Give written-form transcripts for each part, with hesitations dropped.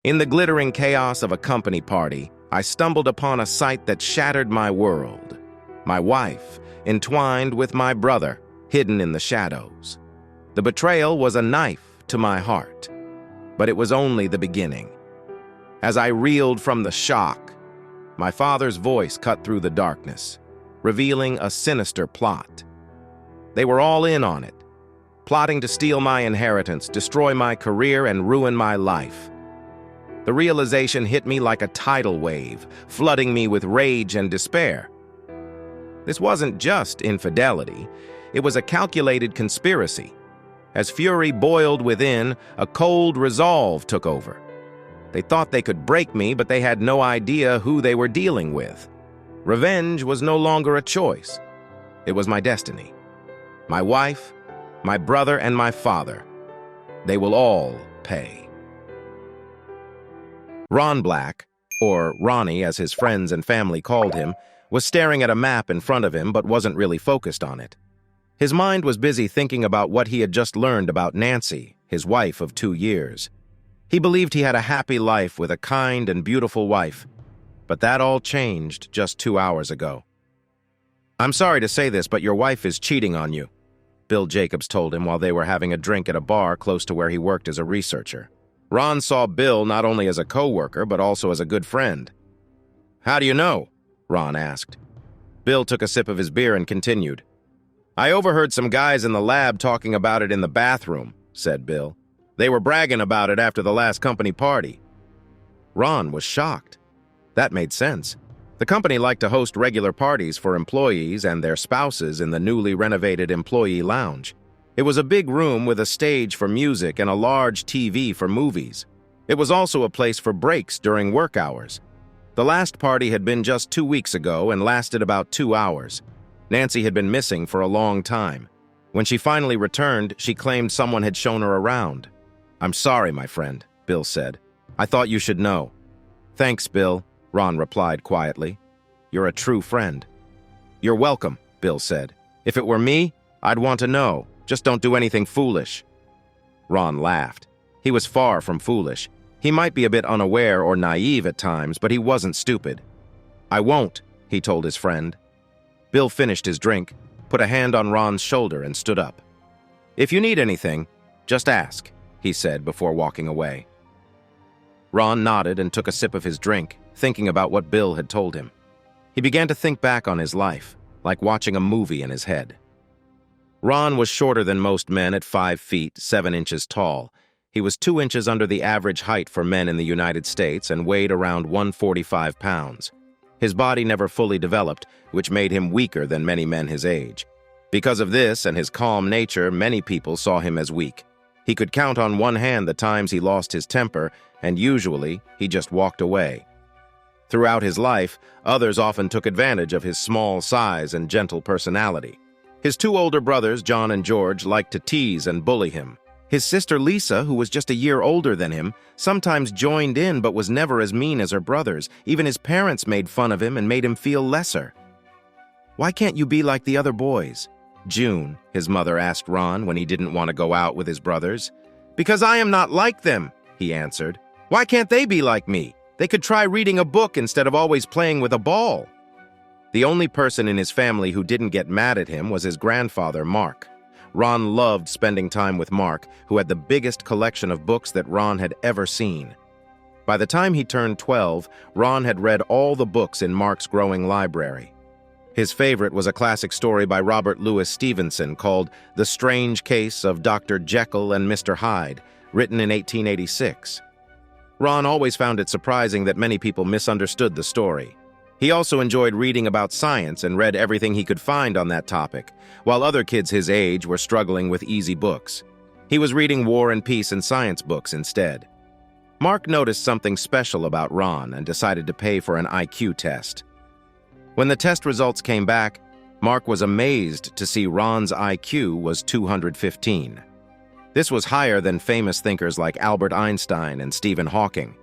In the glittering chaos of a company party, I stumbled upon a sight that shattered my world. My wife, entwined with my brother, hidden in the shadows. The betrayal was a knife to my heart, but it was only the beginning. As I reeled from the shock, my father's voice cut through the darkness, revealing a sinister plot. They were all in on it, plotting to steal my inheritance, destroy my career, and ruin my life. The realization hit me like a tidal wave, flooding me with rage and despair. This wasn't just infidelity, it was a calculated conspiracy. As fury boiled within, a cold resolve took over. They thought they could break me, but they had no idea who they were dealing with. Revenge was no longer a choice. It was my destiny. My wife, my brother, and my father. They will all pay. Ron Black, or Ronnie as his friends and family called him, was staring at a map in front of him but wasn't really focused on it. His mind was busy thinking about what he had just learned about Nancy, his wife of 2 years. He believed he had a happy life with a kind and beautiful wife, but that all changed just 2 hours ago. "I'm sorry to say this, but your wife is cheating on you," Bill Jacobs told him while they were having a drink at a bar close to where he worked as a researcher. Ron saw Bill not only as a co-worker, but also as a good friend. "How do you know?" Ron asked. Bill took a sip of his beer and continued. "I overheard some guys in the lab talking about it in the bathroom," said Bill. "They were bragging about it after the last company party." Ron was shocked. That made sense. The company liked to host regular parties for employees and their spouses in the newly renovated employee lounge. It was a big room with a stage for music and a large TV for movies. It was also a place for breaks during work hours. The last party had been just 2 weeks ago and lasted about 2 hours. Nancy had been missing for a long time. When she finally returned, she claimed someone had shown her around. "I'm sorry, my friend," Bill said. "I thought you should know." "Thanks, Bill," Ron replied quietly. "You're a true friend." "You're welcome," Bill said. "If it were me, I'd want to know. Just don't do anything foolish." Ron laughed. He was far from foolish. He might be a bit unaware or naive at times, but he wasn't stupid. "I won't," he told his friend. Bill finished his drink, put a hand on Ron's shoulder, and stood up. "If you need anything, just ask," he said before walking away. Ron nodded and took a sip of his drink, thinking about what Bill had told him. He began to think back on his life, like watching a movie in his head. Ron was shorter than most men at 5 feet, 7 inches tall. He was 2 inches under the average height for men in the United States and weighed around 145 pounds. His body never fully developed, which made him weaker than many men his age. Because of this and his calm nature, many people saw him as weak. He could count on one hand the times he lost his temper, and usually he just walked away. Throughout his life, others often took advantage of his small size and gentle personality. His 2 older brothers, John and George, liked to tease and bully him. His sister Lisa, who was just a year older than him, sometimes joined in but was never as mean as her brothers. Even his parents made fun of him and made him feel lesser. "Why can't you be like the other boys?" June, his mother asked Ron when he didn't want to go out with his brothers. "Because I am not like them," he answered. "Why can't they be like me? They could try reading a book instead of always playing with a ball." The only person in his family who didn't get mad at him was his grandfather, Mark. Ron loved spending time with Mark, who had the biggest collection of books that Ron had ever seen. By the time he turned 12, Ron had read all the books in Mark's growing library. His favorite was a classic story by Robert Louis Stevenson called The Strange Case of Dr. Jekyll and Mr. Hyde, written in 1886. Ron always found it surprising that many people misunderstood the story. He also enjoyed reading about science and read everything he could find on that topic, while other kids his age were struggling with easy books. He was reading War and Peace and science books instead. Mark noticed something special about Ron and decided to pay for an IQ test. When the test results came back, Mark was amazed to see Ron's IQ was 215. This was higher than famous thinkers like Albert Einstein and Stephen Hawking.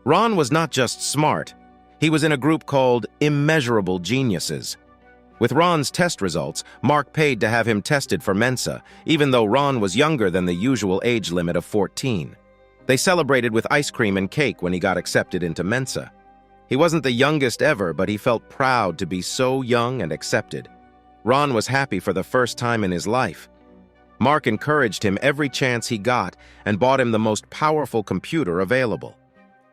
Ron was not just smart, he was in a group called Immeasurable Geniuses. With Ron's test results, Mark paid to have him tested for Mensa, even though Ron was younger than the usual age limit of 14. They celebrated with ice cream and cake when he got accepted into Mensa. He wasn't the youngest ever, but he felt proud to be so young and accepted. Ron was happy for the first time in his life. Mark encouraged him every chance he got and bought him the most powerful computer available.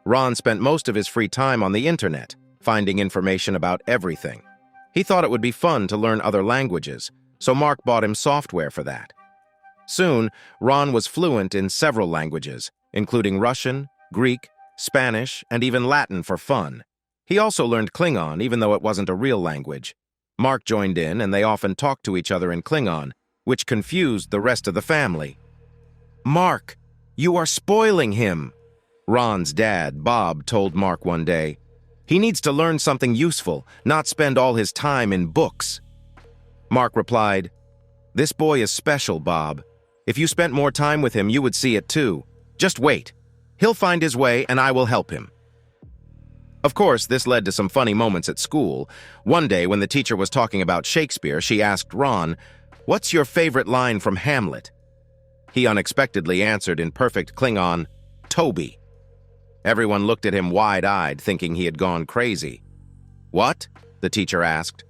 Ron spent most of his free time on the internet, finding information about everything. He thought it would be fun to learn other languages, so Mark bought him software for that. Soon, Ron was fluent in several languages, including Russian, Greek, Spanish, and even Latin for fun. He also learned Klingon, even though it wasn't a real language. Mark joined in, and they often talked to each other in Klingon, which confused the rest of the family. "Mark, you are spoiling him," Ron's dad, Bob, told Mark one day. "He needs to learn something useful, not spend all his time in books." Mark replied, "This boy is special, Bob. If you spent more time with him, you would see it too. Just wait. He'll find his way, and I will help him." Of course, this led to some funny moments at school. One day, when the teacher was talking about Shakespeare, she asked Ron, "What's your favorite line from Hamlet?" He unexpectedly answered in perfect Klingon, "Toby." Everyone looked at him wide-eyed, thinking he had gone crazy. "What?" the teacher asked.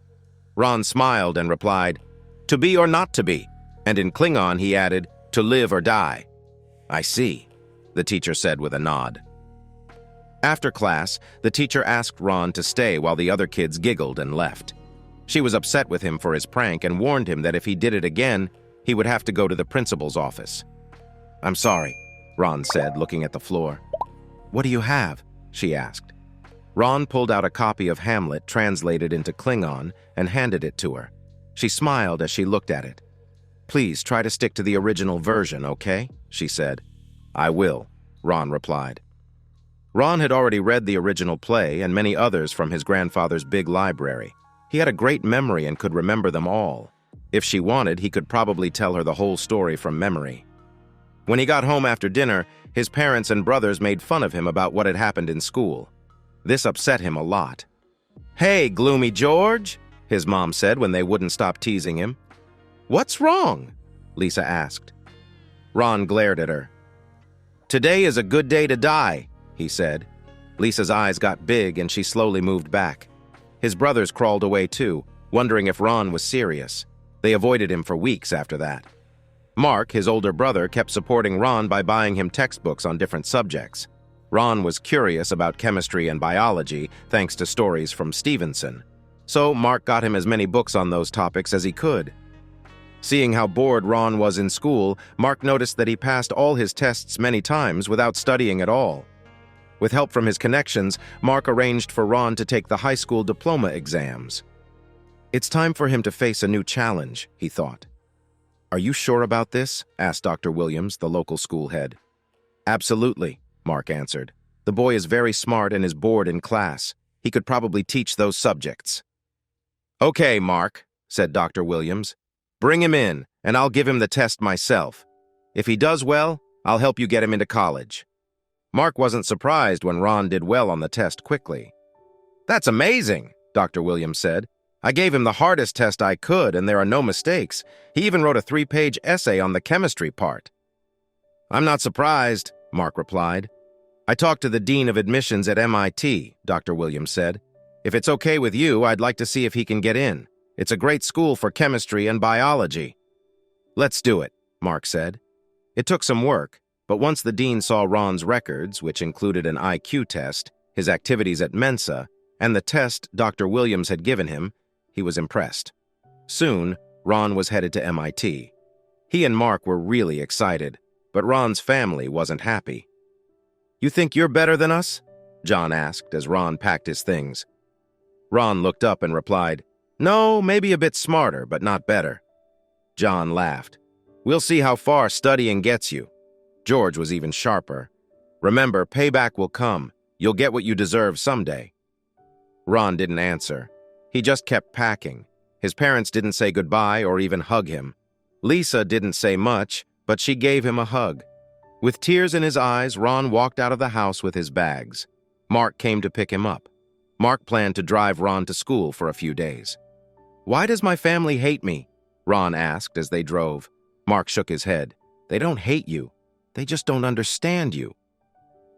Ron smiled and replied, "To be or not to be," and in Klingon he added, "To live or die." "I see," the teacher said with a nod. After class, the teacher asked Ron to stay while the other kids giggled and left. She was upset with him for his prank and warned him that if he did it again, he would have to go to the principal's office. "I'm sorry," Ron said, looking at the floor. "What do you have?" she asked. Ron pulled out a copy of Hamlet translated into Klingon and handed it to her. She smiled as she looked at it. "Please try to stick to the original version, okay?" she said. "I will," Ron replied. Ron had already read the original play and many others from his grandfather's big library. He had a great memory and could remember them all. If she wanted, he could probably tell her the whole story from memory. When he got home after dinner, his parents and brothers made fun of him about what had happened in school. This upset him a lot. "Hey, gloomy George," his mom said when they wouldn't stop teasing him. "What's wrong?" Lisa asked. Ron glared at her. "Today is a good day to die," he said. Lisa's eyes got big and she slowly moved back. His brothers crawled away too, wondering if Ron was serious. They avoided him for weeks after that. Mark, his older brother, kept supporting Ron by buying him textbooks on different subjects. Ron was curious about chemistry and biology, thanks to stories from Stevenson. So Mark got him as many books on those topics as he could. Seeing how bored Ron was in school, Mark noticed that he passed all his tests many times without studying at all. With help from his connections, Mark arranged for Ron to take the high school diploma exams. It's time for him to face a new challenge, he thought. "Are you sure about this?" asked Dr. Williams, the local school head. "Absolutely," Mark answered. "The boy is very smart and is bored in class. He could probably teach those subjects." "Okay, Mark," said Dr. Williams. "Bring him in, and I'll give him the test myself. If he does well, I'll help you get him into college." Mark wasn't surprised when Ron did well on the test quickly. "That's amazing," Dr. Williams said. "I gave him the hardest test I could, and there are no mistakes. He even wrote a 3-page essay on the chemistry part." "I'm not surprised," Mark replied. "I talked to the Dean of Admissions at MIT," Dr. Williams said. "If it's okay with you, I'd like to see if he can get in. It's a great school for chemistry and biology." "Let's do it," Mark said. It took some work, but once the dean saw Ron's records, which included an IQ test, his activities at Mensa, and the test Dr. Williams had given him, he was impressed. Soon, Ron was headed to MIT. He and Mark were really excited, but Ron's family wasn't happy. "You think you're better than us?" John asked as Ron packed his things. Ron looked up and replied, "No, maybe a bit smarter, but not better." John laughed. "We'll see how far studying gets you." George was even sharper. "Remember, payback will come. You'll get what you deserve someday." Ron didn't answer. He just kept packing. His parents didn't say goodbye or even hug him. Lisa didn't say much, but she gave him a hug. With tears in his eyes, Ron walked out of the house with his bags. Mark came to pick him up. Mark planned to drive Ron to school for a few days. "Why does my family hate me?" Ron asked as they drove. Mark shook his head. "They don't hate you. They just don't understand you."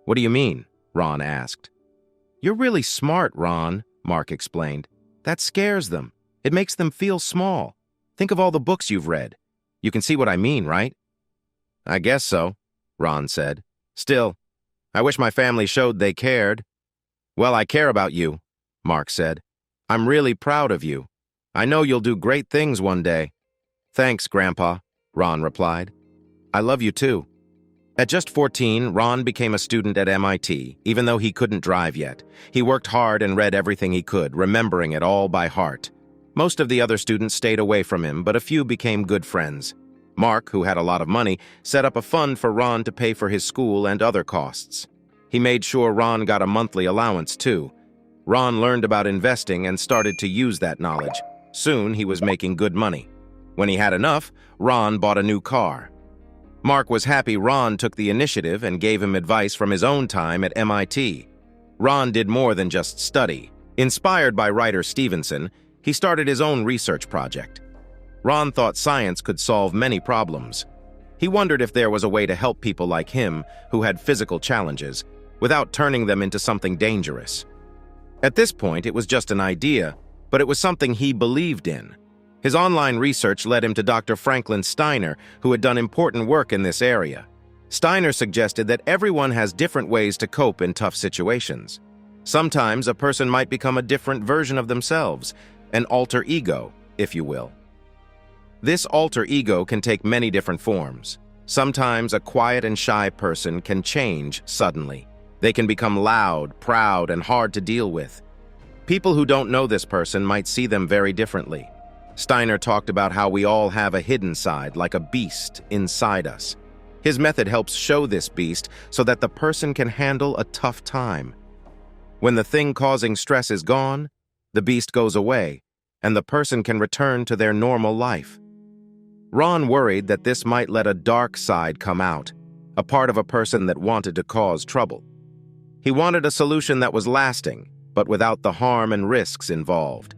What do you mean? Ron asked. You're really smart, Ron, Mark explained. That scares them. It makes them feel small. Think of all the books you've read. You can see what I mean, right? I guess so, Ron said. Still, I wish my family showed they cared. Well, I care about you, Mark said. I'm really proud of you. I know you'll do great things one day. Thanks, Grandpa, Ron replied. I love you too. At just 14, Ron became a student at MIT, even though he couldn't drive yet. He worked hard and read everything he could, remembering it all by heart. Most of the other students stayed away from him, but a few became good friends. Mark, who had a lot of money, set up a fund for Ron to pay for his school and other costs. He made sure Ron got a monthly allowance, too. Ron learned about investing and started to use that knowledge. Soon, he was making good money. When he had enough, Ron bought a new car. Mark was happy Ron took the initiative and gave him advice from his own time at MIT. Ron did more than just study. Inspired by writer Stevenson, he started his own research project. Ron thought science could solve many problems. He wondered if there was a way to help people like him who had physical challenges without turning them into something dangerous. At this point, it was just an idea, but it was something he believed in. His online research led him to Dr. Franklin Steiner, who had done important work in this area. Steiner suggested that everyone has different ways to cope in tough situations. Sometimes a person might become a different version of themselves, an alter ego, if you will. This alter ego can take many different forms. Sometimes a quiet and shy person can change suddenly. They can become loud, proud, and hard to deal with. People who don't know this person might see them very differently. Steiner talked about how we all have a hidden side, like a beast, inside us. His method helps show this beast so that the person can handle a tough time. When the thing causing stress is gone, the beast goes away, and the person can return to their normal life. Ron worried that this might let a dark side come out, a part of a person that wanted to cause trouble. He wanted a solution that was lasting, but without the harm and risks involved.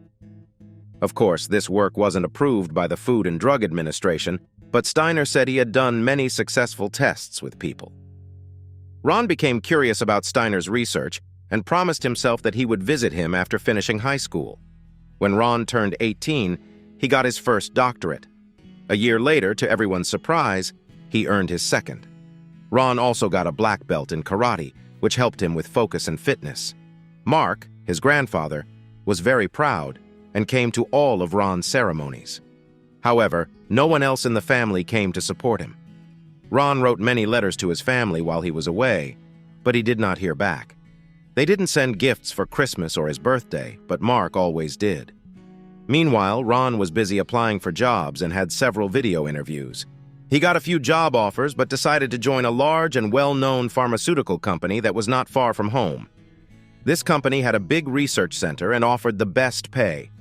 Of course, this work wasn't approved by the Food and Drug Administration, but Steiner said he had done many successful tests with people. Ron became curious about Steiner's research and promised himself that he would visit him after finishing high school. When Ron turned 18, he got his first doctorate. A year later, to everyone's surprise, he earned his second. Ron also got a black belt in karate, which helped him with focus and fitness. Mark, his grandfather, was very proud and came to all of Ron's ceremonies. However, no one else in the family came to support him. Ron wrote many letters to his family while he was away, but he did not hear back. They didn't send gifts for Christmas or his birthday, but Mark always did. Meanwhile, Ron was busy applying for jobs and had several video interviews. He got a few job offers but decided to join a large and well-known pharmaceutical company that was not far from home. This company had a big research center and offered the best pay.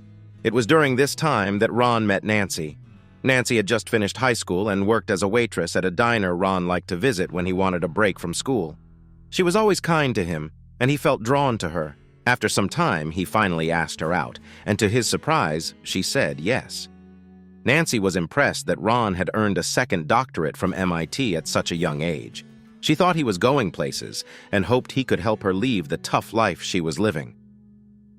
It was during this time that Ron met Nancy. Nancy had just finished high school and worked as a waitress at a diner Ron liked to visit when he wanted a break from school. She was always kind to him, and he felt drawn to her. After some time, he finally asked her out, and to his surprise, she said yes. Nancy was impressed that Ron had earned a second doctorate from MIT at such a young age. She thought he was going places and hoped he could help her leave the tough life she was living.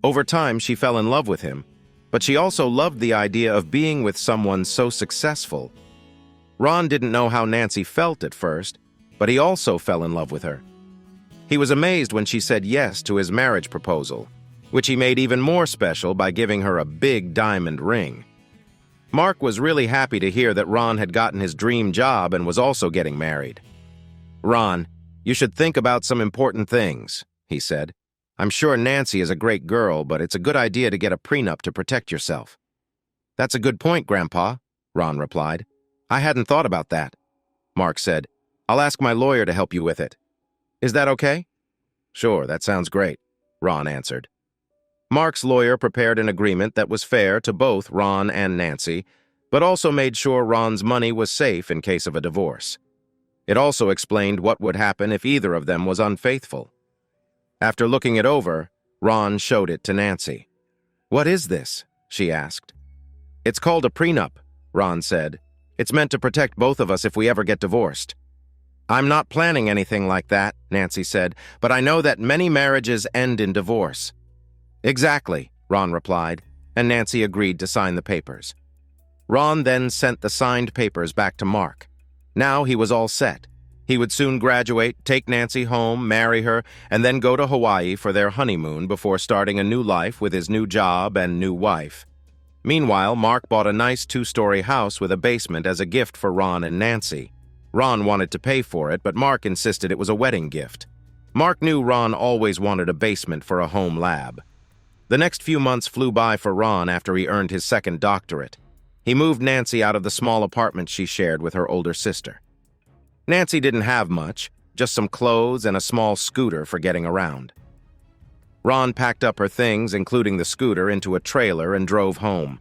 Over time, she fell in love with him, but she also loved the idea of being with someone so successful. Ron didn't know how Nancy felt at first, but he also fell in love with her. He was amazed when she said yes to his marriage proposal, which he made even more special by giving her a big diamond ring. Mark was really happy to hear that Ron had gotten his dream job and was also getting married. "Ron, you should think about some important things," he said. "I'm sure Nancy is a great girl, but it's a good idea to get a prenup to protect yourself." "That's a good point, Grandpa," Ron replied. "I hadn't thought about that." Mark said, "I'll ask my lawyer to help you with it. Is that okay?" "Sure, that sounds great," Ron answered. Mark's lawyer prepared an agreement that was fair to both Ron and Nancy, but also made sure Ron's money was safe in case of a divorce. It also explained what would happen if either of them was unfaithful. After looking it over, Ron showed it to Nancy. "What is this?" she asked. "It's called a prenup," Ron said. "It's meant to protect both of us if we ever get divorced." "I'm not planning anything like that," Nancy said, "but I know that many marriages end in divorce." "Exactly," Ron replied, and Nancy agreed to sign the papers. Ron then sent the signed papers back to Mark. Now he was all set. He would soon graduate, take Nancy home, marry her, and then go to Hawaii for their honeymoon before starting a new life with his new job and new wife. Meanwhile, Mark bought a nice 2-story house with a basement as a gift for Ron and Nancy. Ron wanted to pay for it, but Mark insisted it was a wedding gift. Mark knew Ron always wanted a basement for a home lab. The next few months flew by for Ron after he earned his second doctorate. He moved Nancy out of the small apartment she shared with her older sister. Nancy didn't have much, just some clothes and a small scooter for getting around. Ron packed up her things, including the scooter, into a trailer and drove home.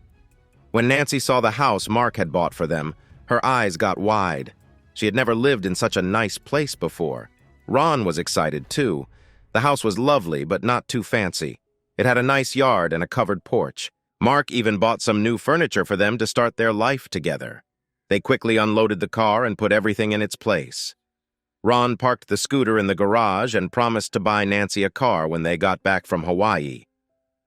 When Nancy saw the house Mark had bought for them, her eyes got wide. She had never lived in such a nice place before. Ron was excited too. The house was lovely, but not too fancy. It had a nice yard and a covered porch. Mark even bought some new furniture for them to start their life together. They quickly unloaded the car and put everything in its place. Ron parked the scooter in the garage and promised to buy Nancy a car when they got back from Hawaii.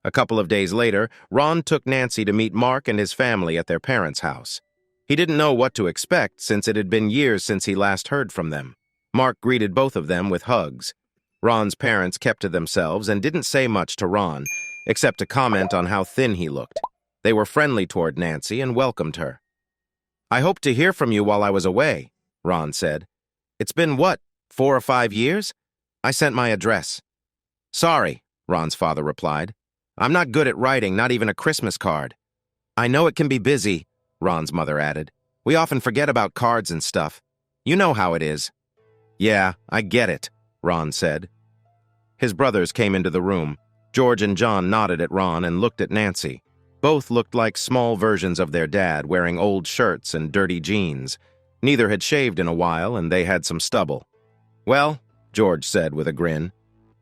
A couple of days later, Ron took Nancy to meet Mark and his family at their parents' house. He didn't know what to expect since it had been years since he last heard from them. Mark greeted both of them with hugs. Ron's parents kept to themselves and didn't say much to Ron, except to comment on how thin he looked. They were friendly toward Nancy and welcomed her. "I hoped to hear from you while I was away," Ron said. "It's been, 4 or 5 years? I sent my address." "Sorry," Ron's father replied. "I'm not good at writing, not even a Christmas card." "I know it can be busy," Ron's mother added. "We often forget about cards and stuff. You know how it is." "Yeah, I get it," Ron said. His brothers came into the room. George and John nodded at Ron and looked at Nancy. Both looked like small versions of their dad, wearing old shirts and dirty jeans. Neither had shaved in a while, and they had some stubble. "Well," George said with a grin,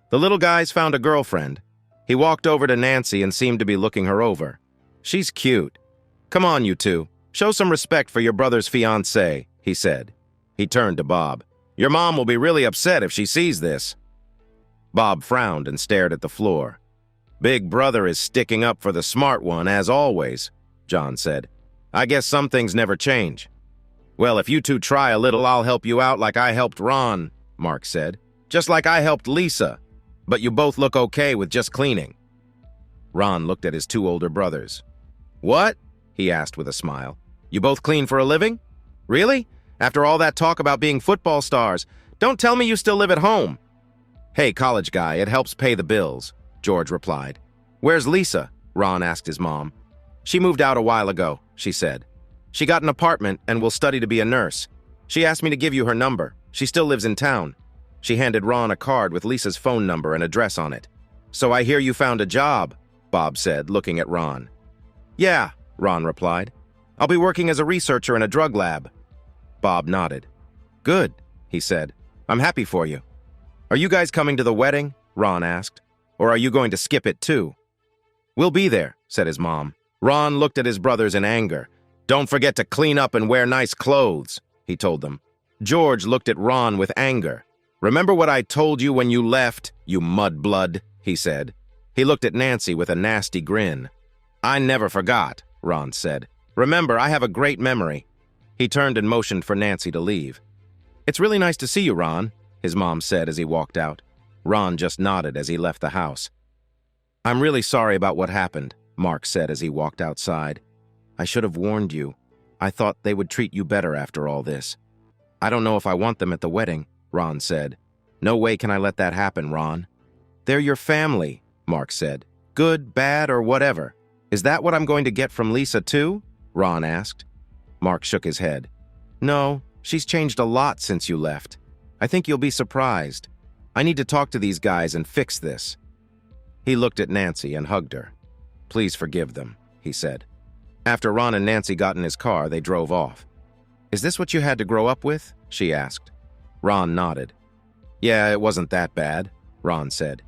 "the little guy's found a girlfriend." He walked over to Nancy and seemed to be looking her over. "She's cute. Come on, you two. Show some respect for your brother's fiancée," he said. He turned to Bob. "Your mom will be really upset if she sees this." Bob frowned and stared at the floor. "Big brother is sticking up for the smart one, as always," John said. "I guess some things never change." "Well, if you two try a little, I'll help you out like I helped Ron," Mark said. "Just like I helped Lisa. But you both look okay with just cleaning." Ron looked at his 2 older brothers. "What?" he asked with a smile. "You both clean for a living? Really? After all that talk about being football stars, don't tell me you still live at home." "Hey, college guy, it helps pay the bills," George replied. "Where's Lisa?" Ron asked his mom. "She moved out a while ago," she said. "She got an apartment and will study to be a nurse. She asked me to give you her number. She still lives in town." She handed Ron a card with Lisa's phone number and address on it. "So I hear you found a job," Bob said, looking at Ron. "Yeah," Ron replied. "I'll be working as a researcher in a drug lab." Bob nodded. "Good," he said. "I'm happy for you." "Are you guys coming to the wedding?" Ron asked. "Or are you going to skip it too?" "We'll be there," said his mom. Ron looked at his brothers in anger. "Don't forget to clean up and wear nice clothes," he told them. George looked at Ron with anger. "Remember what I told you when you left, you mudblood," he said. He looked at Nancy with a nasty grin. "I never forgot," Ron said. "Remember, I have a great memory." He turned and motioned for Nancy to leave. "It's really nice to see you, Ron," his mom said as he walked out. Ron just nodded as he left the house. "I'm really sorry about what happened," Mark said as he walked outside. "I should have warned you. I thought they would treat you better after all this." "I don't know if I want them at the wedding," Ron said. "No way can I let that happen, Ron." "They're your family," Mark said. "Good, bad, or whatever. Is that what I'm going to get from Lisa too?" Ron asked. Mark shook his head. "No, she's changed a lot since you left. I think you'll be surprised. I need to talk to these guys and fix this." He looked at Nancy and hugged her. "Please forgive them," he said. After Ron and Nancy got in his car, they drove off. "Is this what you had to grow up with?" she asked. Ron nodded. "Yeah, it wasn't that bad," Ron said.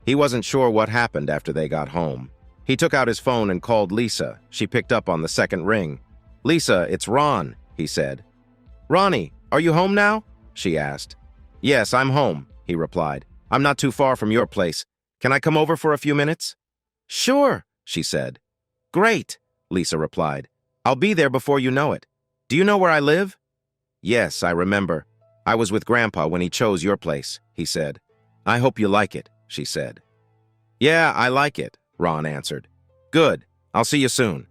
He wasn't sure what happened after they got home. He took out his phone and called Lisa. She picked up on the second ring. "Lisa, it's Ron," he said. "Ronnie, are you home now?" she asked. "Yes, I'm home," he replied. "I'm not too far from your place. Can I come over for a few minutes?" "Sure," she said. "Great," Lisa replied. "I'll be there before you know it. Do you know where I live?" "Yes, I remember. I was with Grandpa when he chose your place," he said. "I hope you like it," she said. "Yeah, I like it," Ron answered. "Good. I'll see you soon."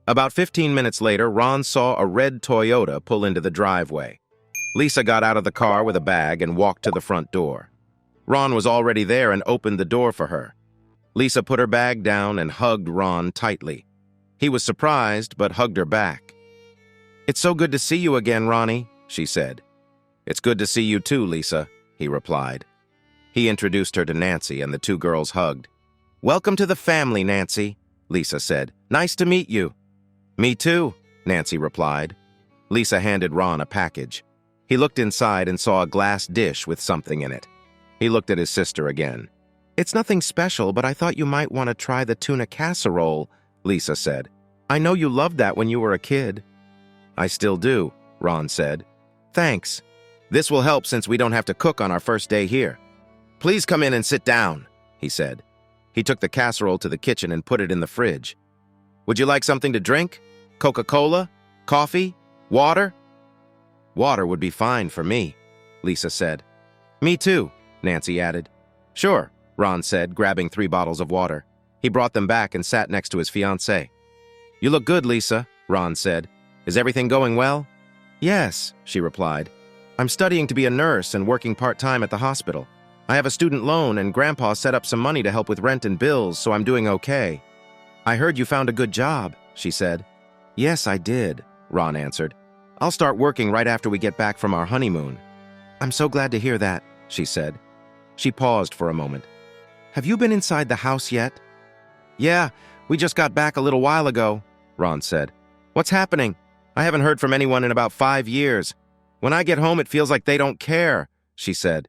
About 15 minutes later, Ron saw a red Toyota pull into the driveway. Lisa got out of the car with a bag and walked to the front door. Ron was already there and opened the door for her. Lisa put her bag down and hugged Ron tightly. He was surprised, but hugged her back. "It's so good to see you again, Ronnie," she said. "It's good to see you too, Lisa," he replied. He introduced her to Nancy, and the two girls hugged. "Welcome to the family, Nancy," Lisa said. "Nice to meet you." "Me too," Nancy replied. Lisa handed Ron a package. He looked inside and saw a glass dish with something in it. He looked at his sister again. "It's nothing special, but I thought you might want to try the tuna casserole," Lisa said. "I know you loved that when you were a kid." "I still do," Ron said. "Thanks. This will help since we don't have to cook on our first day here." "Please come in and sit down," he said. He took the casserole to the kitchen and put it in the fridge. "Would you like something to drink? Coca-Cola? Coffee? Water?" "Water would be fine for me," Lisa said. "Me too," Nancy added. "Sure," Ron said, grabbing 3 bottles of water. He brought them back and sat next to his fiancée. "You look good, Lisa," Ron said. "Is everything going well?" "Yes," she replied. "I'm studying to be a nurse and working part-time at the hospital. I have a student loan and Grandpa set up some money to help with rent and bills, so I'm doing okay." "I heard you found a good job," she said. "Yes, I did," Ron answered. "I'll start working right after we get back from our honeymoon." "I'm so glad to hear that," she said. She paused for a moment. "Have you been inside the house yet?" "Yeah, we just got back a little while ago," Ron said. "What's happening? I haven't heard from anyone in about 5 years. When I get home, it feels like they don't care," she said.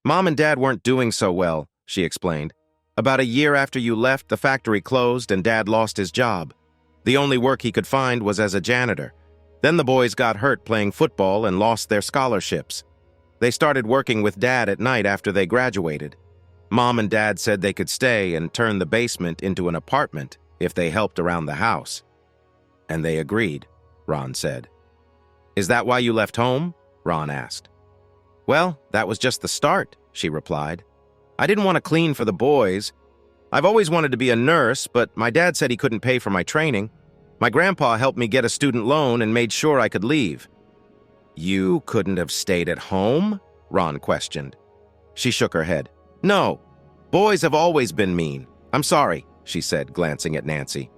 "Mom and Dad weren't doing so well," she explained. "About a year after you left, the factory closed and Dad lost his job. The only work he could find was as a janitor. Then the boys got hurt playing football and lost their scholarships. They started working with Dad at night after they graduated. Mom and Dad said they could stay and turn the basement into an apartment if they helped around the house. And they agreed," Ron said. "Is that why you left home?" Ron asked. "Well, that was just the start," she replied. "I didn't want to clean for the boys. I've always wanted to be a nurse, but my dad said he couldn't pay for my training. My grandpa helped me get a student loan and made sure I could leave." "You couldn't have stayed at home?" Ron questioned. She shook her head. "No, boys have always been mean. I'm sorry," she said, glancing at Nancy.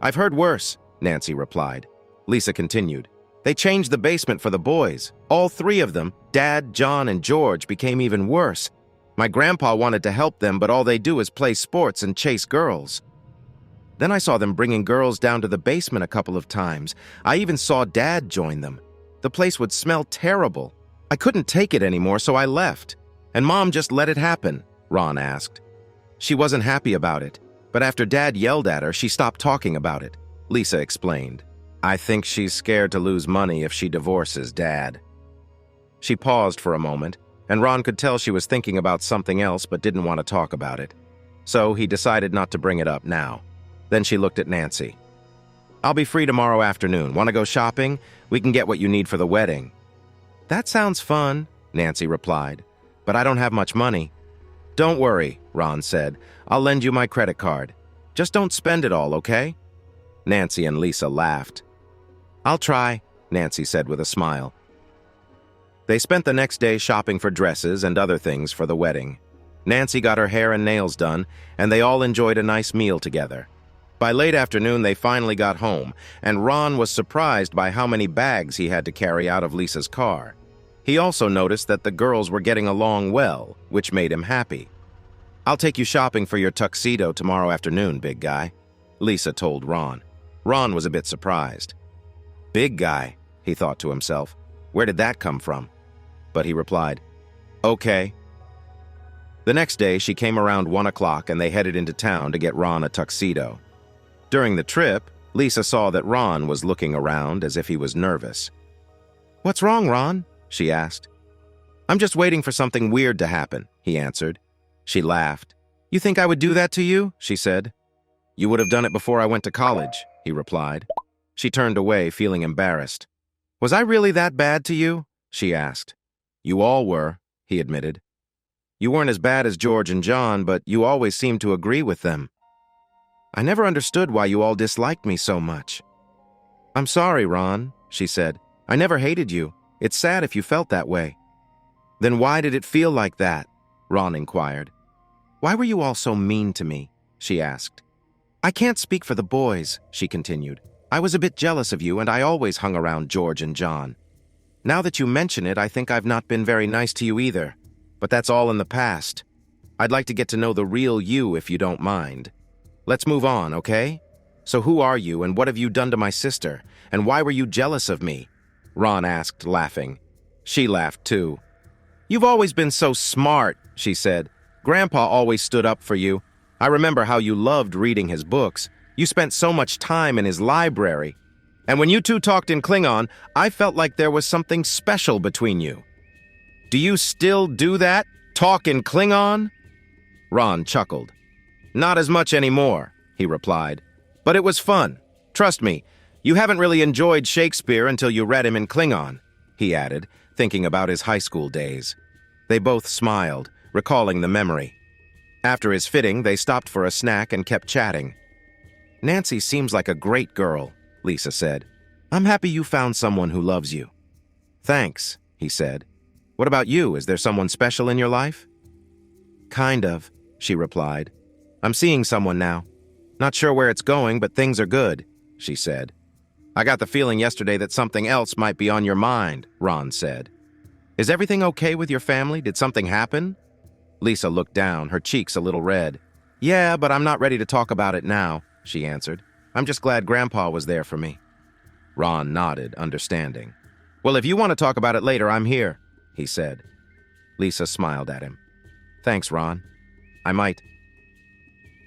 "I've heard worse," Nancy replied. Lisa continued. "They changed the basement for the boys. All 3 of them, Dad, John, and George, became even worse. My grandpa wanted to help them, but all they do is play sports and chase girls. Then I saw them bringing girls down to the basement a couple of times. I even saw Dad join them. The place would smell terrible. I couldn't take it anymore, so I left. And Mom just let it happen," Ron asked. "She wasn't happy about it, but after Dad yelled at her, she stopped talking about it," Lisa explained. "I think she's scared to lose money if she divorces Dad." She paused for a moment, and Ron could tell she was thinking about something else but didn't want to talk about it. So he decided not to bring it up now. Then she looked at Nancy. "I'll be free tomorrow afternoon. Want to go shopping? We can get what you need for the wedding." "That sounds fun," Nancy replied, "but I don't have much money." "Don't worry," Ron said. "I'll lend you my credit card. Just don't spend it all, okay?" Nancy and Lisa laughed. "I'll try," Nancy said with a smile. They spent the next day shopping for dresses and other things for the wedding. Nancy got her hair and nails done, and they all enjoyed a nice meal together. By late afternoon, they finally got home, and Ron was surprised by how many bags he had to carry out of Lisa's car. He also noticed that the girls were getting along well, which made him happy. "I'll take you shopping for your tuxedo tomorrow afternoon, big guy," Lisa told Ron. Ron was a bit surprised. "Big guy," he thought to himself. "Where did that come from?" But he replied, "Okay." The next day, she came around 1 o'clock and they headed into town to get Ron a tuxedo. During the trip, Lisa saw that Ron was looking around as if he was nervous. "What's wrong, Ron?" she asked. I'm just waiting for something weird to happen, he answered. She laughed. You think I would do that to you? She said. You would have done it before I went to college, he replied. She turned away, feeling embarrassed. Was I really that bad to you? She asked. You all were, he admitted. You weren't as bad as George and John, but you always seemed to agree with them. I never understood why you all disliked me so much. I'm sorry, Ron, she said. I never hated you. It's sad if you felt that way. Then why did it feel like that? Ron inquired. Why were you all so mean to me? She asked. I can't speak for the boys, she continued. I was a bit jealous of you, and I always hung around George and John. Now that you mention it, I think I've not been very nice to you either. But that's all in the past. I'd like to get to know the real you if you don't mind. Let's move on, okay? So who are you, and what have you done to my sister? And why were you jealous of me? Ron asked, laughing. She laughed too. You've always been so smart, she said. Grandpa always stood up for you. I remember how you loved reading his books. You spent so much time in his library. And when you two talked in Klingon, I felt like there was something special between you. Do you still do that? Talk in Klingon? Ron chuckled. Not as much anymore, he replied. But it was fun. Trust me, you haven't really enjoyed Shakespeare until you read him in Klingon, he added, thinking about his high school days. They both smiled, recalling the memory. After his fitting, they stopped for a snack and kept chatting. Nancy seems like a great girl, Lisa said. I'm happy you found someone who loves you. Thanks, he said. What about you? Is there someone special in your life? Kind of, she replied. I'm seeing someone now. Not sure where it's going, but things are good, she said. I got the feeling yesterday that something else might be on your mind, Ron said. Is everything okay with your family? Did something happen? Lisa looked down, her cheeks a little red. Yeah, but I'm not ready to talk about it now, she answered. I'm just glad Grandpa was there for me. Ron nodded, understanding. Well, if you want to talk about it later, I'm here, he said. Lisa smiled at him. Thanks, Ron. I might.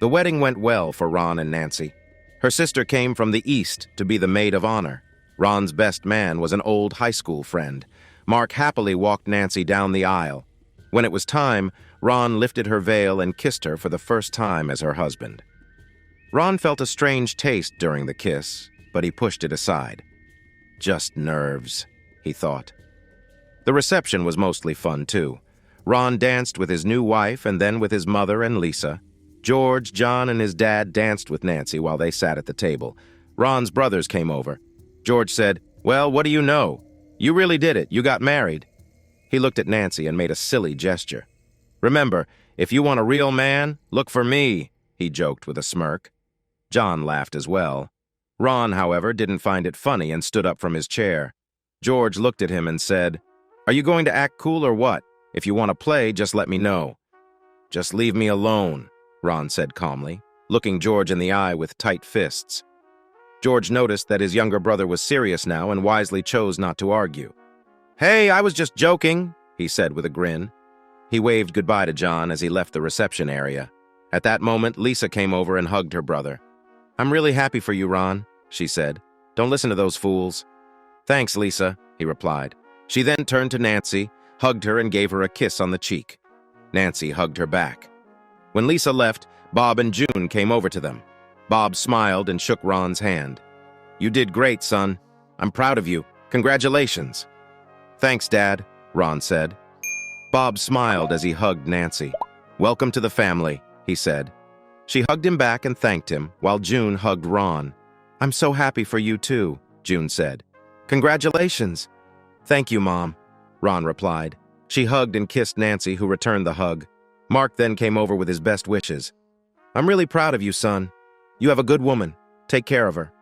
The wedding went well for Ron and Nancy. Her sister came from the East to be the maid of honor. Ron's best man was an old high school friend. Mark happily walked Nancy down the aisle. When it was time, Ron lifted her veil and kissed her for the first time as her husband. Ron felt a strange taste during the kiss, but he pushed it aside. Just nerves, he thought. The reception was mostly fun, too. Ron danced with his new wife and then with his mother and Lisa. George, John, and his dad danced with Nancy while they sat at the table. Ron's brothers came over. George said, Well, what do you know? You really did it. You got married. He looked at Nancy and made a silly gesture. Remember, if you want a real man, look for me, he joked with a smirk. John laughed as well. Ron, however, didn't find it funny and stood up from his chair. George looked at him and said, Are you going to act cool or what? If you want to play, just let me know. Just leave me alone, Ron said calmly, looking George in the eye with tight fists. George noticed that his younger brother was serious now and wisely chose not to argue. Hey, I was just joking, he said with a grin. He waved goodbye to John as he left the reception area. At that moment, Lisa came over and hugged her brother. I'm really happy for you, Ron, she said. Don't listen to those fools. Thanks, Lisa, he replied. She then turned to Nancy, hugged her and gave her a kiss on the cheek. Nancy hugged her back. When Lisa left, Bob and June came over to them. Bob smiled and shook Ron's hand. You did great, son. I'm proud of you. Congratulations. Thanks, Dad, Ron said. Bob smiled as he hugged Nancy. Welcome to the family, he said. She hugged him back and thanked him, while June hugged Ron. I'm so happy for you too, June said. Congratulations. Thank you, Mom, Ron replied. She hugged and kissed Nancy, who returned the hug. Mark then came over with his best wishes. I'm really proud of you, son. You have a good woman. Take care of her.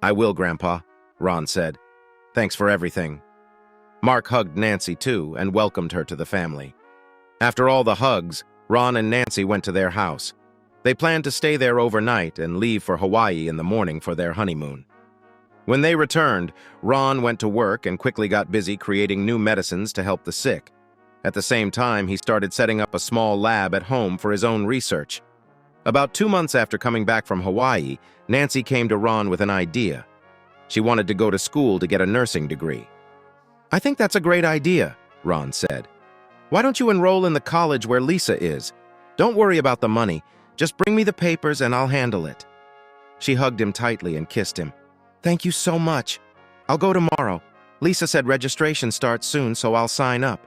I will, Grandpa, Ron said. Thanks for everything. Mark hugged Nancy too and welcomed her to the family. After all the hugs, Ron and Nancy went to their house. They planned to stay there overnight and leave for Hawaii in the morning for their honeymoon. When they returned, Ron went to work and quickly got busy creating new medicines to help the sick. At the same time, he started setting up a small lab at home for his own research. About 2 months after coming back from Hawaii, Nancy came to Ron with an idea. She wanted to go to school to get a nursing degree. I think that's a great idea, Ron said. Why don't you enroll in the college where Lisa is? Don't worry about the money. Just bring me the papers and I'll handle it." She hugged him tightly and kissed him. "Thank you so much. I'll go tomorrow. Lisa said registration starts soon, so I'll sign up.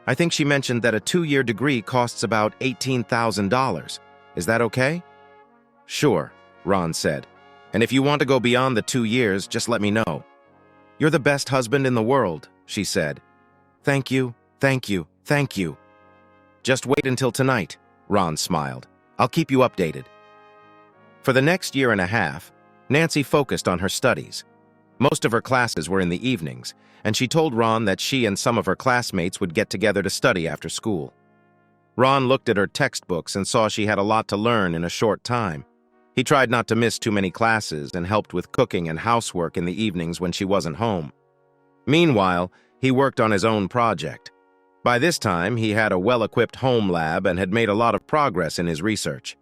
I think she mentioned that a 2-year degree costs about $18,000. Is that okay?" "Sure," Ron said. "And if you want to go beyond the 2 years, just let me know." "You're the best husband in the world," she said. "Thank you, thank you, thank you." "Just wait until tonight," Ron smiled. "I'll keep you updated." For the next year and a half, Nancy focused on her studies. Most of her classes were in the evenings, and she told Ron that she and some of her classmates would get together to study after school. Ron looked at her textbooks and saw she had a lot to learn in a short time. He tried not to miss too many classes and helped with cooking and housework in the evenings when she wasn't home. Meanwhile, he worked on his own project. By this time, he had a well-equipped home lab and had made a lot of progress in his research.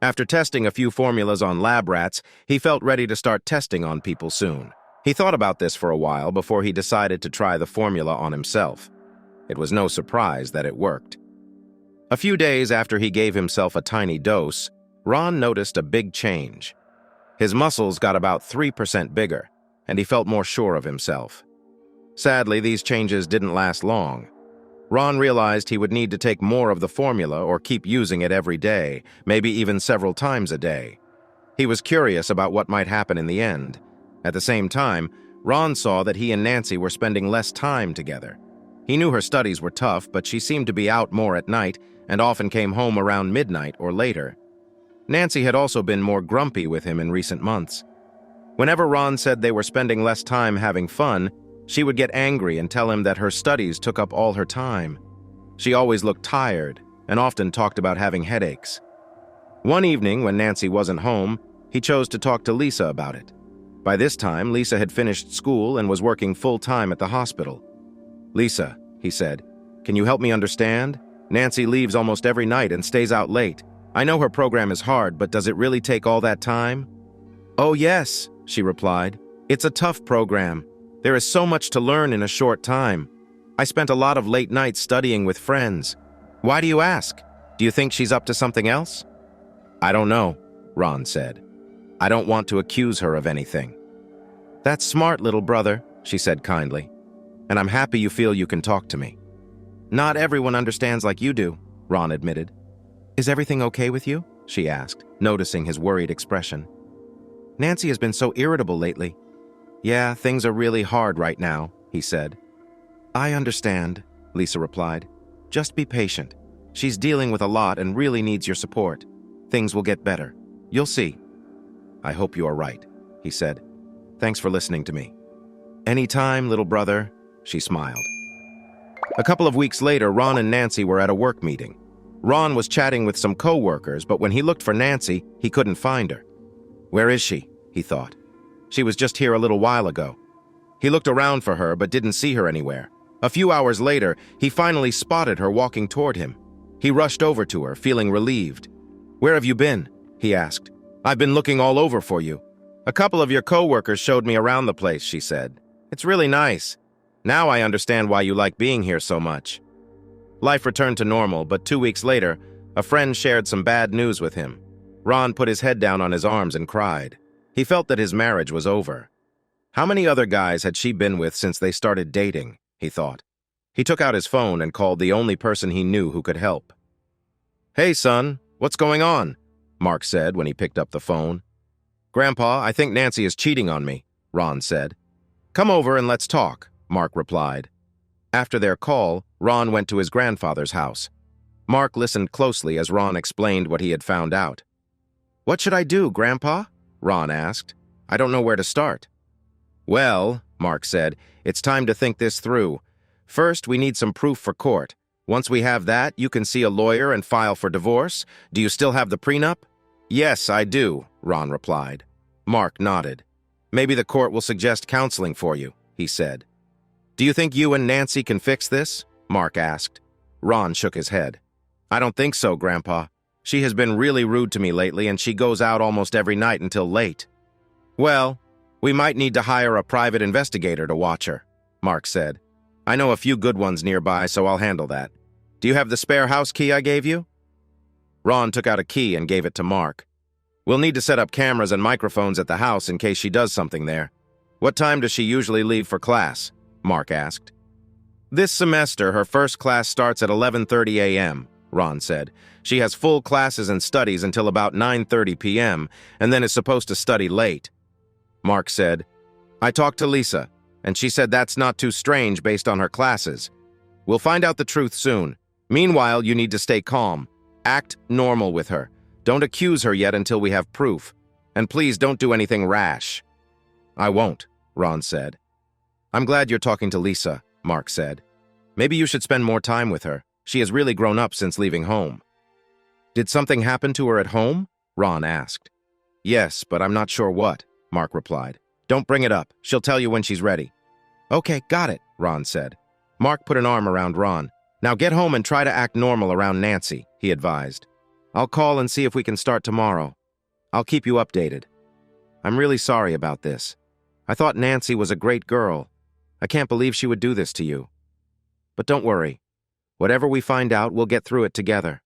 After testing a few formulas on lab rats, he felt ready to start testing on people soon. He thought about this for a while before he decided to try the formula on himself. It was no surprise that it worked. A few days after he gave himself a tiny dose, Ron noticed a big change. His muscles got about 3% bigger, and he felt more sure of himself. Sadly, these changes didn't last long. Ron realized he would need to take more of the formula or keep using it every day, maybe even several times a day. He was curious about what might happen in the end. At the same time, Ron saw that he and Nancy were spending less time together. He knew her studies were tough, but she seemed to be out more at night and often came home around midnight or later. Nancy had also been more grumpy with him in recent months. Whenever Ron said they were spending less time having fun, she would get angry and tell him that her studies took up all her time. She always looked tired and often talked about having headaches. One evening, when Nancy wasn't home, he chose to talk to Lisa about it. By this time, Lisa had finished school and was working full-time at the hospital. "Lisa," he said, "can you help me understand? Nancy leaves almost every night and stays out late. I know her program is hard, but does it really take all that time?" "Oh, yes," she replied. "It's a tough program. There is so much to learn in a short time. I spent a lot of late nights studying with friends. Why do you ask? Do you think she's up to something else?" "I don't know," Ron said. "I don't want to accuse her of anything." "That's smart, little brother," she said kindly. "And I'm happy you feel you can talk to me." "Not everyone understands like you do," Ron admitted. "Is everything okay with you?" she asked, noticing his worried expression. "Nancy has been so irritable lately." "Yeah, things are really hard right now," he said. "I understand," Lisa replied. "Just be patient. She's dealing with a lot and really needs your support. Things will get better. You'll see." "I hope you are right," he said. "Thanks for listening to me." "Anytime, little brother," she smiled. A couple of weeks later, Ron and Nancy were at a work meeting. Ron was chatting with some co-workers, but when he looked for Nancy, he couldn't find her. "Where is she?" he thought. "She was just here a little while ago." He looked around for her, but didn't see her anywhere. A few hours later, he finally spotted her walking toward him. He rushed over to her, feeling relieved. "Where have you been?" he asked. "I've been looking all over for you." "A couple of your co-workers showed me around the place," she said. "It's really nice. Now I understand why you like being here so much." Life returned to normal, but 2 weeks later, a friend shared some bad news with him. Ron put his head down on his arms and cried. He felt that his marriage was over. How many other guys had she been with since they started dating, he thought. He took out his phone and called the only person he knew who could help. "Hey, son, what's going on?" Mark said when he picked up the phone. "Grandpa, I think Nancy is cheating on me," Ron said. "Come over and let's talk," Mark replied. After their call, Ron went to his grandfather's house. Mark listened closely as Ron explained what he had found out. "What should I do, Grandpa?" Ron asked. "I don't know where to start." "Well," Mark said, "it's time to think this through. First, we need some proof for court. Once we have that, you can see a lawyer and file for divorce. Do you still have the prenup?" "Yes, I do," Ron replied. Mark nodded. "Maybe the court will suggest counseling for you," he said. "Do you think you and Nancy can fix this?" Mark asked. Ron shook his head. "I don't think so, Grandpa. She has been really rude to me lately, and she goes out almost every night until late." "Well, we might need to hire a private investigator to watch her," Mark said. "I know a few good ones nearby, so I'll handle that. Do Do you have the spare house key I gave you? Ron took out a key and gave it to Mark. We'll need to set up cameras and microphones at the house in case she does something there. What time does she usually leave for class? Mark asked. This semester, her first class starts at 11:30 a.m., Ron said. She has full classes and studies until about 9:30 p.m., and then is supposed to study late. Mark said, I talked to Lisa, and she said that's not too strange based on her classes. We'll find out the truth soon. Meanwhile, you need to stay calm. Act normal with her. Don't accuse her yet until we have proof. And please don't do anything rash. I won't, Ron said. I'm glad you're talking to Lisa, Mark said. Maybe you should spend more time with her. She has really grown up since leaving home. Did something happen to her at home? Ron asked. Yes, but I'm not sure what, Mark replied. Don't bring it up. She'll tell you when she's ready. Okay, got it, Ron said. Mark put an arm around Ron. Now get home and try to act normal around Nancy, he advised. I'll call and see if we can start tomorrow. I'll keep you updated. I'm really sorry about this. I thought Nancy was a great girl. I can't believe she would do this to you. But don't worry. Whatever we find out, we'll get through it together.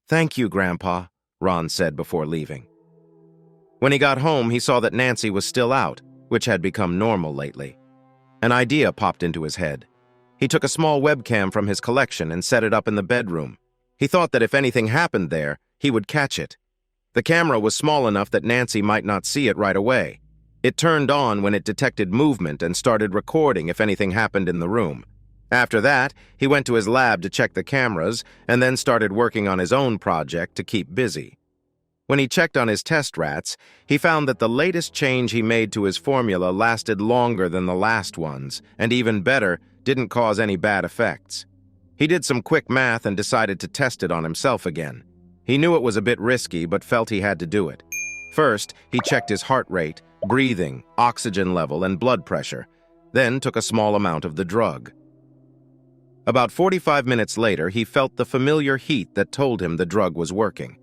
Thank you, Grandpa, Ron said before leaving. When he got home, he saw that Nancy was still out, which had become normal lately. An idea popped into his head. He took a small webcam from his collection and set it up in the bedroom. He thought that if anything happened there, he would catch it. The camera was small enough that Nancy might not see it right away. It turned on when it detected movement and started recording if anything happened in the room. After that, he went to his lab to check the cameras and then started working on his own project to keep busy. When he checked on his test rats, he found that the latest change he made to his formula lasted longer than the last ones, and even better, didn't cause any bad effects. He did some quick math and decided to test it on himself again. He knew it was a bit risky, but felt he had to do it. First, he checked his heart rate, breathing, oxygen level, and blood pressure, then took a small amount of the drug. About 45 minutes later, he felt the familiar heat that told him the drug was working.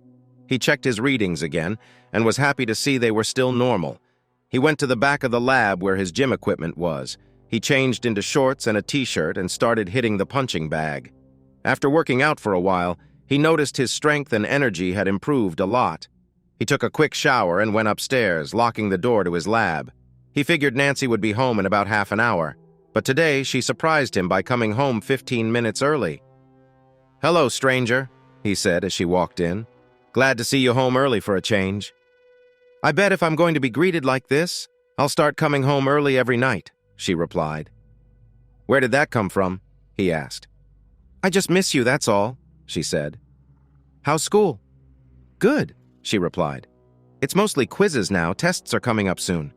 He checked his readings again and was happy to see they were still normal. He went to the back of the lab where his gym equipment was. He changed into shorts and a t-shirt and started hitting the punching bag. After working out for a while, he noticed his strength and energy had improved a lot. He took a quick shower and went upstairs, locking the door to his lab. He figured Nancy would be home in about half an hour, but today she surprised him by coming home 15 minutes early. "Hello, stranger," he said as she walked in. "Glad to see you home early for a change." "I bet if I'm going to be greeted like this, I'll start coming home early every night," she replied. "Where did that come from?" he asked. "I just miss you, that's all," she said. "How's school?" "Good," she replied. "It's mostly quizzes now. Tests are coming up soon."